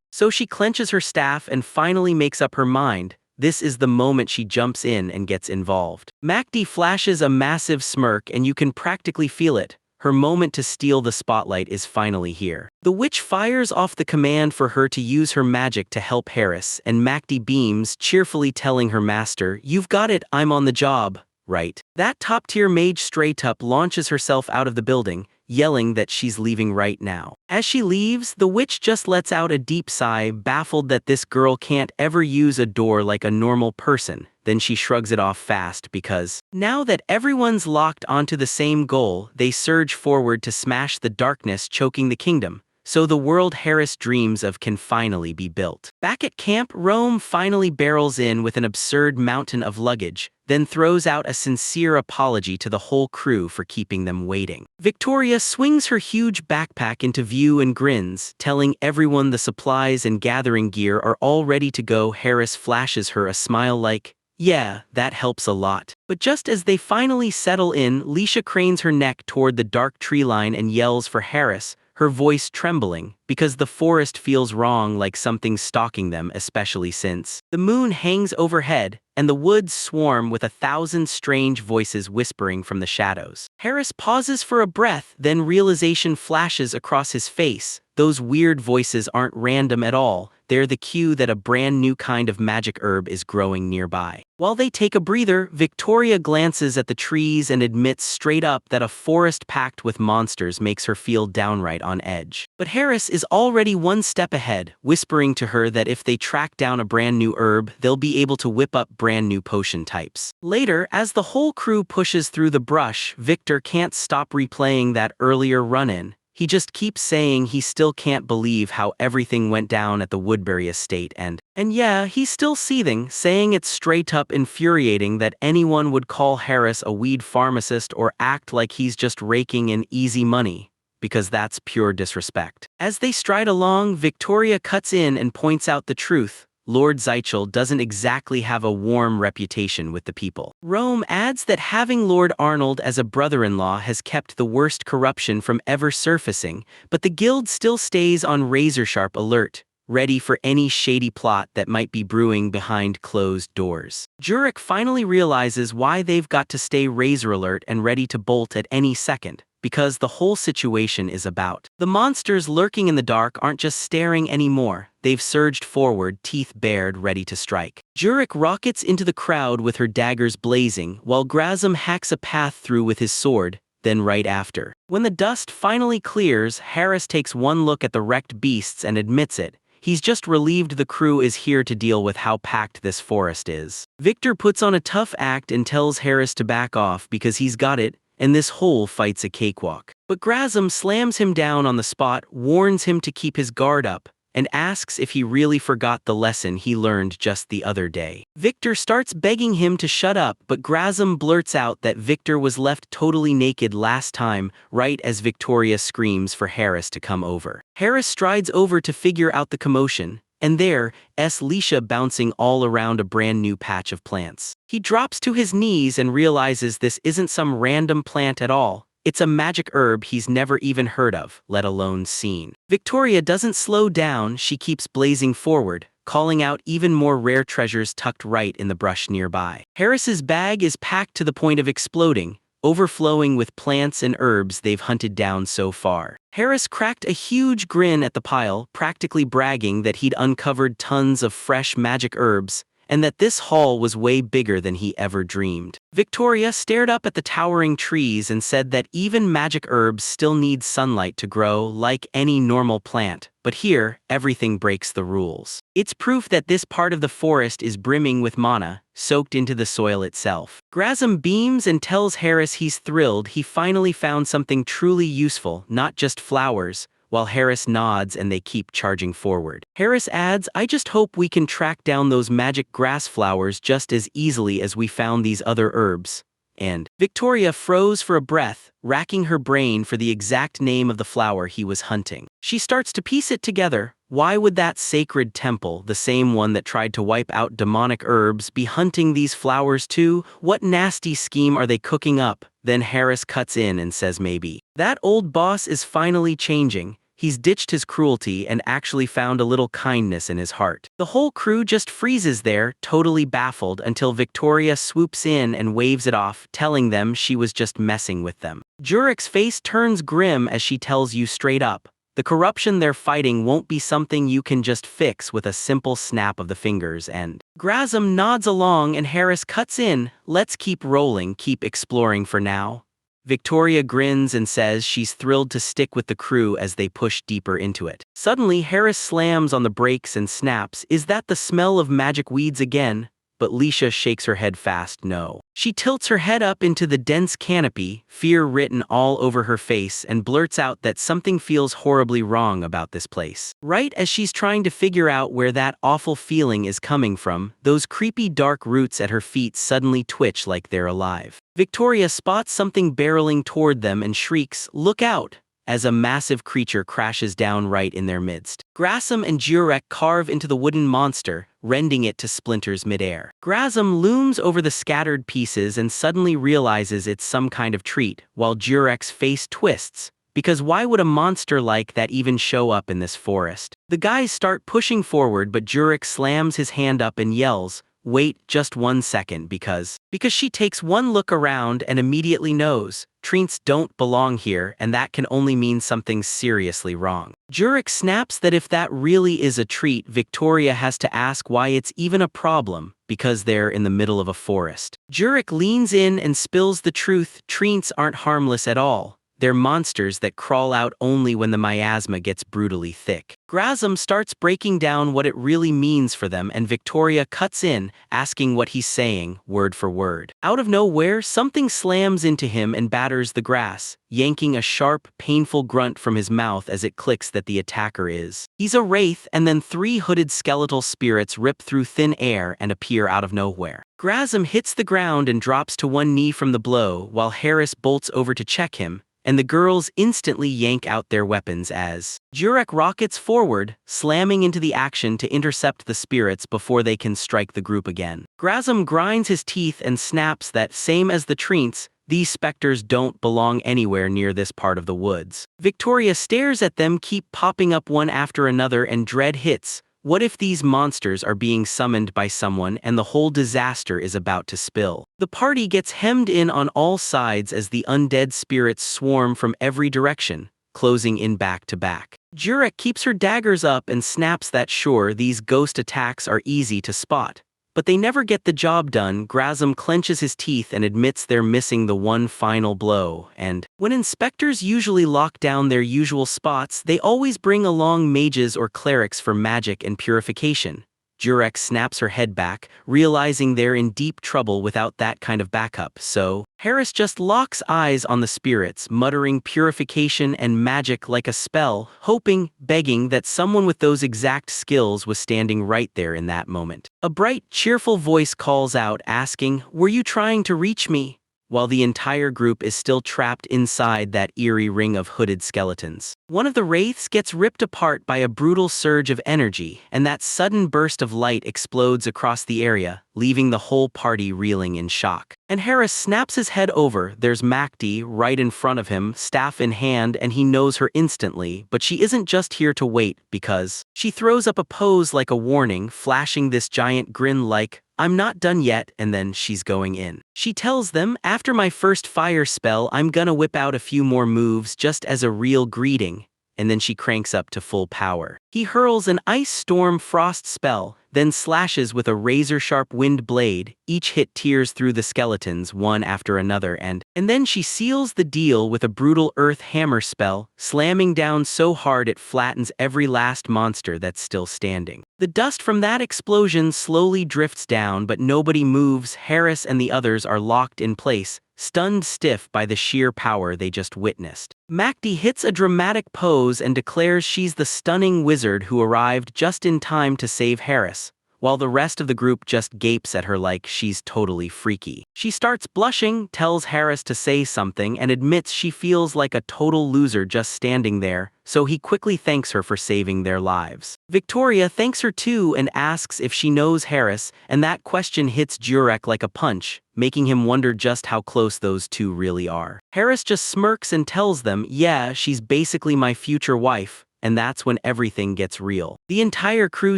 clenches her staff and finally makes up her mind. This is the moment she jumps in and gets involved. MacD flashes a massive smirk, and you can practically feel it. Her moment to steal the spotlight is finally here. The witch fires off the command for her to use her magic to help Harris, and MacD beams, cheerfully telling her master, "You've got it, I'm on the job." Right. That top-tier mage Straytup launches herself out of the building, yelling that she's leaving right now. As she leaves, the witch just lets out a deep sigh, baffled that this girl can't ever use a door like a normal person. Then she shrugs it off fast because, now that everyone's locked onto the same goal, they surge forward to smash the darkness choking the kingdom, so the world Harris dreams of can finally be built. Back at camp, Rome finally barrels in with an absurd mountain of luggage, then throws out a sincere apology to the whole crew for keeping them waiting. Victoria swings her huge backpack into view and grins, telling everyone the supplies and gathering gear are all ready to go. Harris flashes her a smile like, "Yeah, that helps a lot." But just as they finally settle in, Leisha cranes her neck toward the dark tree line and yells for Harris, her voice trembling, because the forest feels wrong, like something's stalking them, especially since the moon hangs overhead, and the woods swarm with 1,000 strange voices whispering from the shadows. Harris pauses for a breath, then realization flashes across his face. Those weird voices aren't random at all. They're the cue that a brand new kind of magic herb is growing nearby. While they take a breather, Victoria glances at the trees and admits straight up that a forest packed with monsters makes her feel downright on edge. But Harris is already one step ahead, whispering to her that if they track down a brand new herb, they'll be able to whip up brand new potion types. Later, as the whole crew pushes through the brush, Victor can't stop replaying that earlier run-in. He just keeps saying he still can't believe how everything went down at the Woodbury estate, and yeah, he's still seething, saying it's straight up infuriating that anyone would call Harris a weed pharmacist or act like he's just raking in easy money, because that's pure disrespect. As they stride along, Victoria cuts in and points out the truth. Lord Zeichel doesn't exactly have a warm reputation with the people. Rome adds that having Lord Arnold as a brother-in-law has kept the worst corruption from ever surfacing, but the guild still stays on razor-sharp alert, ready for any shady plot that might be brewing behind closed doors. Jurek finally realizes why they've got to stay razor alert and ready to bolt at any second, because the whole situation is about. The monsters lurking in the dark aren't just staring anymore. They've surged forward, teeth bared, ready to strike. Jurek rockets into the crowd with her daggers blazing, while Grazum hacks a path through with his sword, then right after. When the dust finally clears, Harris takes one look at the wrecked beasts and admits it. He's just relieved the crew is here to deal with how packed this forest is. Victor puts on a tough act and tells Harris to back off because he's got it, and this whole fight's a cakewalk. But Grazum slams him down on the spot, warns him to keep his guard up, and asks if he really forgot the lesson he learned just the other day. Victor starts begging him to shut up, but Grazum blurts out that Victor was left totally naked last time, right as Victoria screams for Harris to come over. Harris strides over to figure out the commotion, and there's Leisha bouncing all around a brand new patch of plants. He drops to his knees and realizes this isn't some random plant at all. It's a magic herb he's never even heard of, let alone seen. Victoria doesn't slow down, she keeps blazing forward, calling out even more rare treasures tucked right in the brush nearby. Harris's bag is packed to the point of exploding, overflowing with plants and herbs they've hunted down so far. Harris cracked a huge grin at the pile, practically bragging that he'd uncovered tons of fresh magic herbs, and that this haul was way bigger than he ever dreamed. Victoria stared up at the towering trees and said that even magic herbs still need sunlight to grow like any normal plant, but here, everything breaks the rules. It's proof that this part of the forest is brimming with mana, soaked into the soil itself. Grasm beams and tells Harris he's thrilled he finally found something truly useful, not just flowers, while Harris nods and they keep charging forward. Harris adds, "I just hope we can track down those magic grass flowers just as easily as we found these other herbs." And Victoria froze for a breath, racking her brain for the exact name of the flower he was hunting. She starts to piece it together. Why would that sacred temple, the same one that tried to wipe out demonic herbs, be hunting these flowers too? What nasty scheme are they cooking up? Then Harris cuts in and says maybe that old boss is finally changing. He's ditched his cruelty and actually found a little kindness in his heart. The whole crew just freezes there, totally baffled, until Victoria swoops in and waves it off, telling them she was just messing with them. Jurek's face turns grim as she tells you straight up, the corruption they're fighting won't be something you can just fix with a simple snap of the fingers. And Grasm nods along and Harris cuts in, "Let's keep rolling, keep exploring for now." Victoria grins and says she's thrilled to stick with the crew as they push deeper into it. Suddenly, Harris slams on the brakes and snaps, "Is that the smell of magic weeds again?" But Leisha shakes her head fast no. She tilts her head up into the dense canopy, fear written all over her face, and blurts out that something feels horribly wrong about this place. Right as she's trying to figure out where that awful feeling is coming from, those creepy dark roots at her feet suddenly twitch like they're alive. Victoria spots something barreling toward them and shrieks, "Look out!" as a massive creature crashes down right in their midst. Grasm and Jurek carve into the wooden monster, rending it to splinters midair. Grasm looms over the scattered pieces and suddenly realizes it's some kind of treat, while Jurek's face twists, because why would a monster like that even show up in this forest? The guys start pushing forward, but Jurek slams his hand up and yells, "Wait just 1 second," because she takes one look around and immediately knows, treats don't belong here, and that can only mean something's seriously wrong. Jurek snaps that if that really is a treat, Victoria has to ask why it's even a problem, because they're in the middle of a forest. Jurek leans in and spills the truth, treats aren't harmless at all. They're monsters that crawl out only when the miasma gets brutally thick. Grasm starts breaking down what it really means for them, and Victoria cuts in, asking what he's saying, word for word. Out of nowhere, something slams into him and batters the grass, yanking a sharp, painful grunt from his mouth as it clicks that the attacker is. He's a wraith, and then 3 hooded skeletal spirits rip through thin air and appear out of nowhere. Grasm hits the ground and drops to one knee from the blow, while Harris bolts over to check him, and the girls instantly yank out their weapons as Jurek rockets forward, slamming into the action to intercept the spirits before they can strike the group again. Grasm grinds his teeth and snaps that, same as the treants, these specters don't belong anywhere near this part of the woods. Victoria stares at them keep popping up one after another and dread hits. What if these monsters are being summoned by someone and the whole disaster is about to spill? The party gets hemmed in on all sides as the undead spirits swarm from every direction, closing in back to back. Jurek keeps her daggers up and snaps that sure, these ghost attacks are easy to spot, but they never get the job done. Grasm clenches his teeth and admits they're missing the one final blow, and when inspectors usually lock down their usual spots, they always bring along mages or clerics for magic and purification. Jurek snaps her head back, realizing they're in deep trouble without that kind of backup, so Harris just locks eyes on the spirits, muttering purification and magic like a spell, hoping, begging that someone with those exact skills was standing right there in that moment. A bright, cheerful voice calls out asking, "Were you trying to reach me?" while the entire group is still trapped inside that eerie ring of hooded skeletons. One of the wraiths gets ripped apart by a brutal surge of energy, and that sudden burst of light explodes across the area, leaving the whole party reeling in shock. And Harris snaps his head over. There's Macdi right in front of him, staff in hand, and he knows her instantly, but she isn't just here to wait, because she throws up a pose like a warning, flashing this giant grin like, "I'm not done yet," and then she's going in. She tells them, "After my first fire spell, I'm gonna whip out a few more moves just as a real greeting," and then she cranks up to full power. He hurls an ice storm frost spell, then slashes with a razor-sharp wind blade. Each hit tears through the skeletons one after another, and then she seals the deal with a brutal earth hammer spell, slamming down so hard it flattens every last monster that's still standing. The dust from that explosion slowly drifts down, but nobody moves. Harris and the others are locked in place, stunned stiff by the sheer power they just witnessed. Macdi hits a dramatic pose and declares she's the stunning wizard who arrived just in time to save Harris, while the rest of the group just gapes at her like she's totally freaky. She starts blushing, tells Harris to say something, and admits she feels like a total loser just standing there, so he quickly thanks her for saving their lives. Victoria thanks her too and asks if she knows Harris, and that question hits Jurek like a punch, making him wonder just how close those two really are. Harris just smirks and tells them, "Yeah, she's basically my future wife," and that's when everything gets real. The entire crew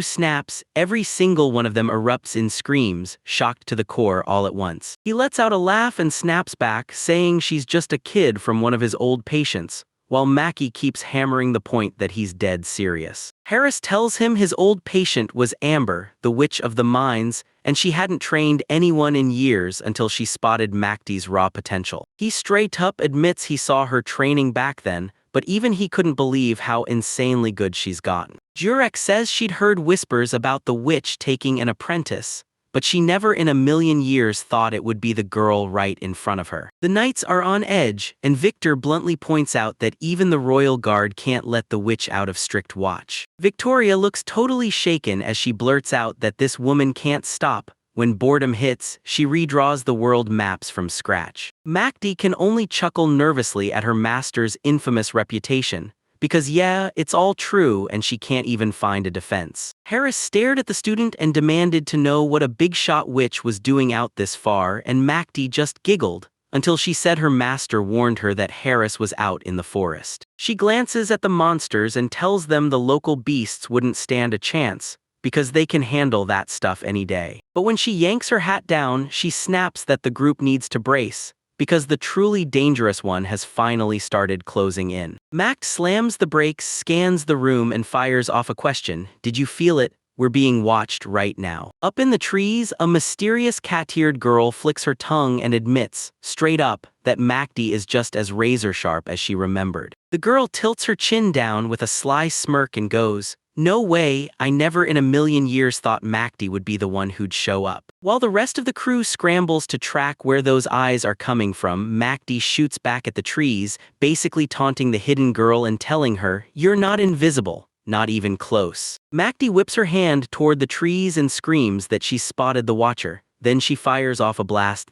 snaps, every single one of them erupts in screams, shocked to the core all at once. He lets out a laugh and snaps back, saying she's just a kid from one of his old patients, while Mackie keeps hammering the point that he's dead serious. Harris tells him his old patient was Amber, the witch of the mines, and she hadn't trained anyone in years until she spotted Macdi's raw potential. He straight up admits he saw her training back then, but even he couldn't believe how insanely good she's gotten. Jurek says she'd heard whispers about the witch taking an apprentice, but she never in a million years thought it would be the girl right in front of her. The knights are on edge, and Victor bluntly points out that even the royal guard can't let the witch out of strict watch. Victoria looks totally shaken as she blurts out that this woman can't stop. When boredom hits, she redraws the world maps from scratch. Macdi can only chuckle nervously at her master's infamous reputation, because yeah, it's all true and she can't even find a defense. Harris stared at the student and demanded to know what a big-shot witch was doing out this far, and Macdi just giggled, until she said her master warned her that Harris was out in the forest. She glances at the monsters and tells them the local beasts wouldn't stand a chance, because they can handle that stuff any day. But when she yanks her hat down, she snaps that the group needs to brace, because the truly dangerous one has finally started closing in. Mac slams the brakes, scans the room, and fires off a question. "Did you feel it? We're being watched right now." Up in the trees, a mysterious cat-eared girl flicks her tongue and admits, straight up, that Macdi is just as razor-sharp as she remembered. The girl tilts her chin down with a sly smirk and goes, "No way, I never in a million years thought Macdi would be the one who'd show up." While the rest of the crew scrambles to track where those eyes are coming from, Macdi shoots back at the trees, basically taunting the hidden girl and telling her, "You're not invisible, not even close." Macdi whips her hand toward the trees and screams that she's spotted the watcher. Then she fires off a blast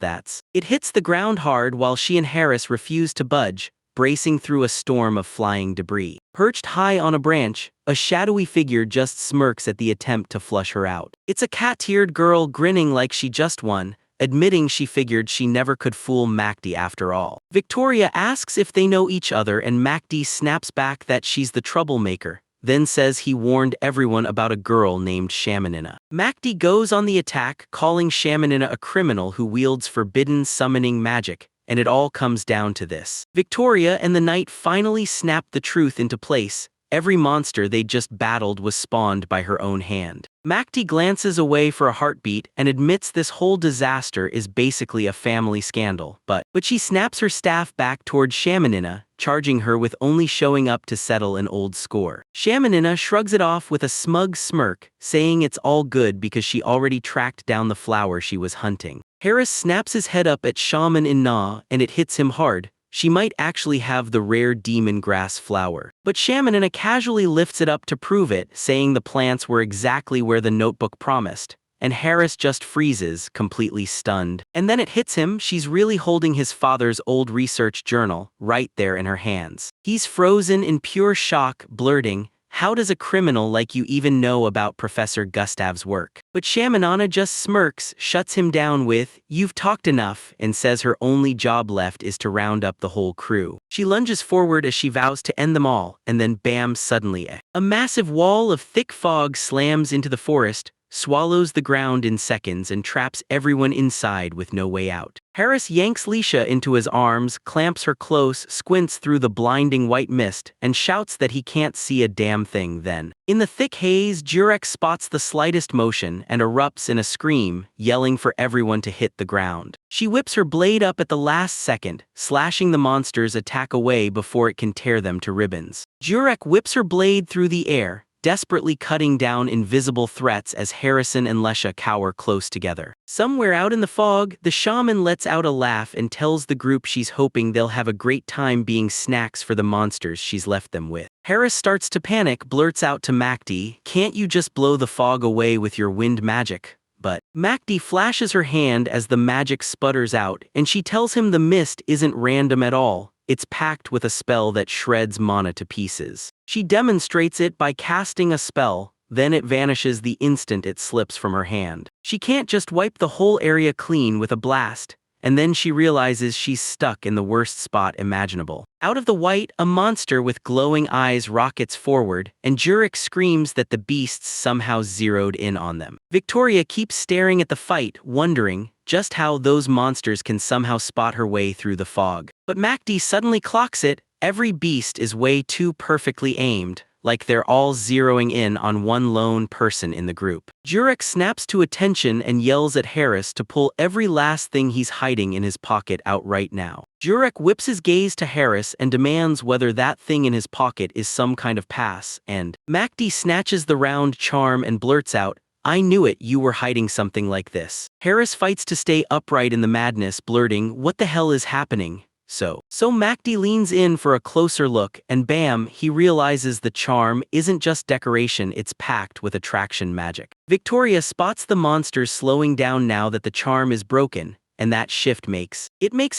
it hits the ground hard while she and Harris refuse to budge, bracing through a storm of flying debris. Perched high on a branch, a shadowy figure just smirks at the attempt to flush her out. It's a cat-eared girl grinning like she just won, admitting she figured she never could fool Macdi after all. Victoria asks if they know each other, and Macdi snaps back that she's the troublemaker, then says he warned everyone about a girl named Shamanina. Macdi goes on the attack, calling Shamanina a criminal who wields forbidden summoning magic, and it all comes down to this. Victoria and the knight finally snap the truth into place. Every monster they'd just battled was spawned by her own hand. Macdi glances away for a heartbeat and admits this whole disaster is basically a family scandal, but she snaps her staff back toward Shamanina, charging her with only showing up to settle an old score. Shamanina shrugs it off with a smug smirk, saying it's all good because she already tracked down the flower she was hunting. Harris snaps his head up at Shaman in Na, and it hits him hard. She might actually have the rare demon grass flower. But Shamanina casually lifts it up to prove it, saying the plants were exactly where the notebook promised, and Harris just freezes, completely stunned. And then it hits him, she's really holding his father's old research journal, right there in her hands. He's frozen in pure shock, blurting, "How does a criminal like you even know about Professor Gustav's work?" But Shamanana just smirks, shuts him down with, "You've talked enough," and says her only job left is to round up the whole crew. She lunges forward as she vows to end them all, and then bam, suddenly a massive wall of thick fog slams into the forest, swallows the ground in seconds and traps everyone inside with no way out. Harris yanks Leisha into his arms, clamps her close, squints through the blinding white mist, and shouts that he can't see a damn thing then. In the thick haze, Jurek spots the slightest motion and erupts in a scream, yelling for everyone to hit the ground. She whips her blade up at the last second, slashing the monster's attack away before it can tear them to ribbons. Jurek whips her blade through the air, desperately cutting down invisible threats as Harrison and Lesha cower close together. Somewhere out in the fog, the shaman lets out a laugh and tells the group she's hoping they'll have a great time being snacks for the monsters she's left them with. Harris starts to panic, blurts out to Macdi, "Can't you just blow the fog away with your wind magic?" But Macdi flashes her hand as the magic sputters out, and she tells him the mist isn't random at all. It's packed with a spell that shreds mana to pieces. She demonstrates it by casting a spell, then it vanishes the instant it slips from her hand. She can't just wipe the whole area clean with a blast, and then she realizes she's stuck in the worst spot imaginable. Out of the white, a monster with glowing eyes rockets forward, and Jurek screams that the beasts somehow zeroed in on them. Victoria keeps staring at the fight, wondering just how those monsters can somehow spot her way through the fog. But Macdi suddenly clocks it, every beast is way too perfectly aimed, like they're all zeroing in on one lone person in the group. Jurek snaps to attention and yells at Harris to pull every last thing he's hiding in his pocket out right now. Jurek whips his gaze to Harris and demands whether that thing in his pocket is some kind of pass, and Macdi snatches the round charm and blurts out, "I knew it, you were hiding something like this." Harris fights to stay upright in the madness, blurting, "What the hell is happening?" So Macdi leans in for a closer look, and bam, he realizes the charm isn't just decoration, it's packed with attraction magic. Victoria spots the monsters slowing down now that the charm is broken, and that shift makes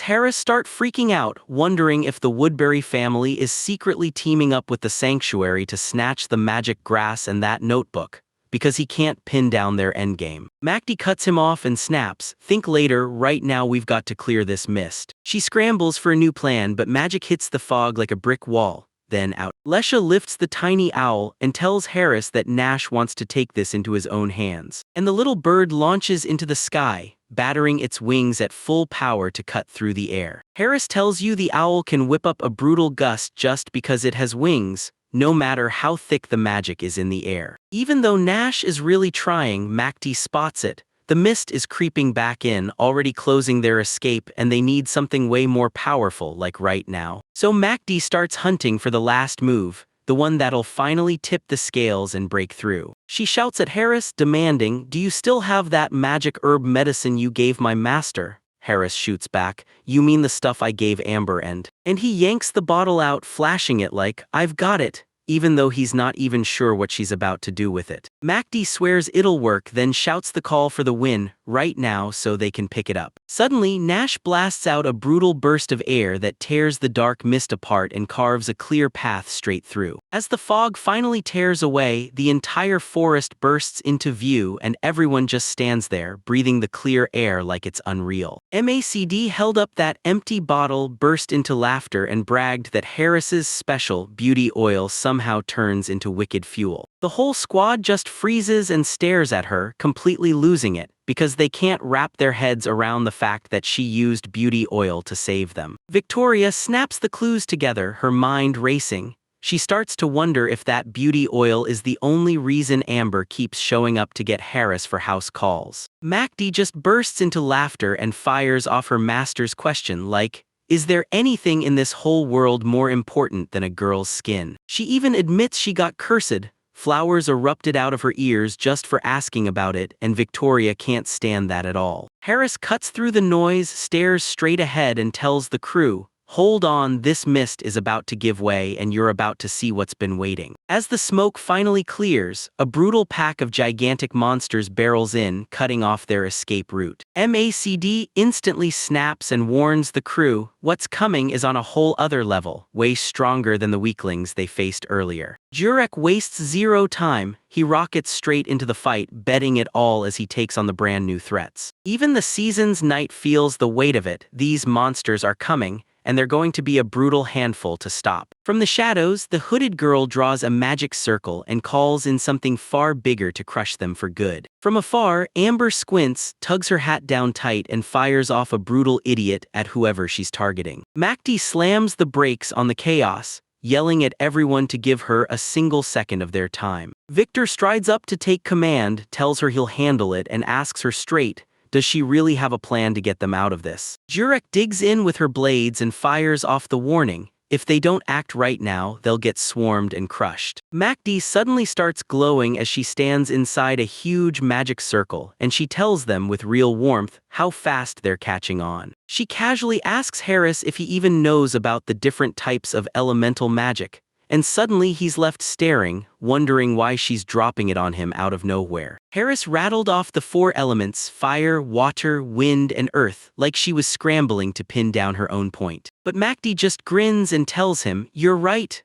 Harris start freaking out, wondering if the Woodbury family is secretly teaming up with the Sanctuary to snatch the magic grass and that notebook, because he can't pin down their endgame. Macdi cuts him off and snaps, "Think later, right now we've got to clear this mist." She scrambles for a new plan, but magic hits the fog like a brick wall, then out. Lesha lifts the tiny owl and tells Harris that Nash wants to take this into his own hands. And the little bird launches into the sky, battering its wings at full power to cut through the air. Harris tells you the owl can whip up a brutal gust just because it has wings, no matter how thick the magic is in the air. Even though Nash is really trying, Macdi spots it. The mist is creeping back in, already closing their escape, and they need something way more powerful, like right now. So Macdi starts hunting for the last move, the one that'll finally tip the scales and break through. She shouts at Harris, demanding, "Do you still have that magic herb medicine you gave my master?" Harris shoots back, "You mean the stuff I gave Amber and he yanks the bottle out, flashing it like, "I've got it," even though he's not even sure what she's about to do with it. Macdi swears it'll work, then shouts the call for the win, right now, so they can pick it up. Suddenly, Nash blasts out a brutal burst of air that tears the dark mist apart and carves a clear path straight through. As the fog finally tears away, the entire forest bursts into view and everyone just stands there, breathing the clear air like it's unreal. Macd held up that empty bottle, burst into laughter, and bragged that Harris's special beauty oil somehow turns into wicked fuel. The whole squad just freezes and stares at her, completely losing it, because they can't wrap their heads around the fact that she used beauty oil to save them. Victoria snaps the clues together, her mind racing. She starts to wonder if that beauty oil is the only reason Amber keeps showing up to get Harris for house calls. Macdi just bursts into laughter and fires off her master's question like, "Is there anything in this whole world more important than a girl's skin?" She even admits she got cursed. Flowers erupted out of her ears just for asking about it, and Victoria can't stand that at all. Harris cuts through the noise, stares straight ahead, and tells the crew, hold on, this mist is about to give way and you're about to see what's been waiting. As the smoke finally clears, a brutal pack of gigantic monsters barrels in, cutting off their escape route. MACD instantly snaps and warns the crew, what's coming is on a whole other level, way stronger than the weaklings they faced earlier. Jurek wastes zero time, he rockets straight into the fight, betting it all as he takes on the brand new threats. Even the season's night feels the weight of it, these monsters are coming, and they're going to be a brutal handful to stop. From the shadows, the hooded girl draws a magic circle and calls in something far bigger to crush them for good. From afar, Amber squints, tugs her hat down tight and fires off a brutal idiot at whoever she's targeting. Macdi slams the brakes on the chaos, yelling at everyone to give her a single second of their time. Victor strides up to take command, tells her he'll handle it and asks her straight, does she really have a plan to get them out of this? Jurek digs in with her blades and fires off the warning, if they don't act right now, they'll get swarmed and crushed. Macdi suddenly starts glowing as she stands inside a huge magic circle, and she tells them with real warmth how fast they're catching on. She casually asks Harris if he even knows about the different types of elemental magic, and suddenly he's left staring, wondering why she's dropping it on him out of nowhere. Harris rattled off the 4 elements, fire, water, wind, and earth, like she was scrambling to pin down her own point. But Macdi just grins and tells him, you're right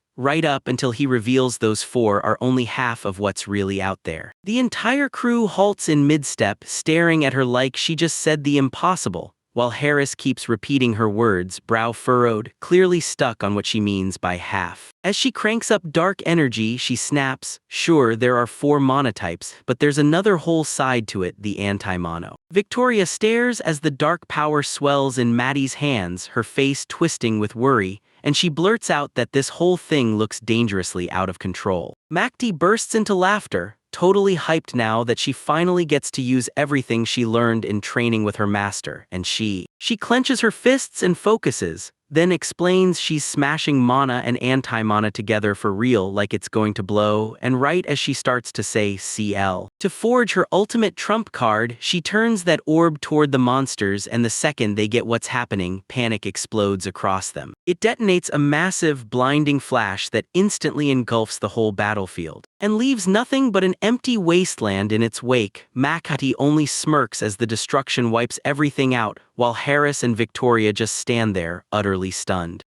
up until he reveals those 4 are only half of what's really out there. The entire crew halts in mid-step, staring at her like she just said the impossible, while Harris keeps repeating her words, brow furrowed, clearly stuck on what she means by half. As she cranks up dark energy, she snaps, sure, there are 4 monotypes, but there's another whole side to it, the anti-mono. Victoria stares as the dark power swells in Maddie's hands, her face twisting with worry, and she blurts out that this whole thing looks dangerously out of control. Macdi bursts into laughter, totally hyped now that she finally gets to use everything she learned in training with her master, and she clenches her fists and focuses, then explains she's smashing mana and anti-mana together for real like it's going to blow, and right as she starts to say CL. To forge her ultimate trump card, she turns that orb toward the monsters, and the second they get what's happening, panic explodes across them. It detonates a massive, blinding flash that instantly engulfs the whole battlefield, and leaves nothing but an empty wasteland in its wake. Makati only smirks as the destruction wipes everything out, while Harris and Victoria just stand there, utterly stunned.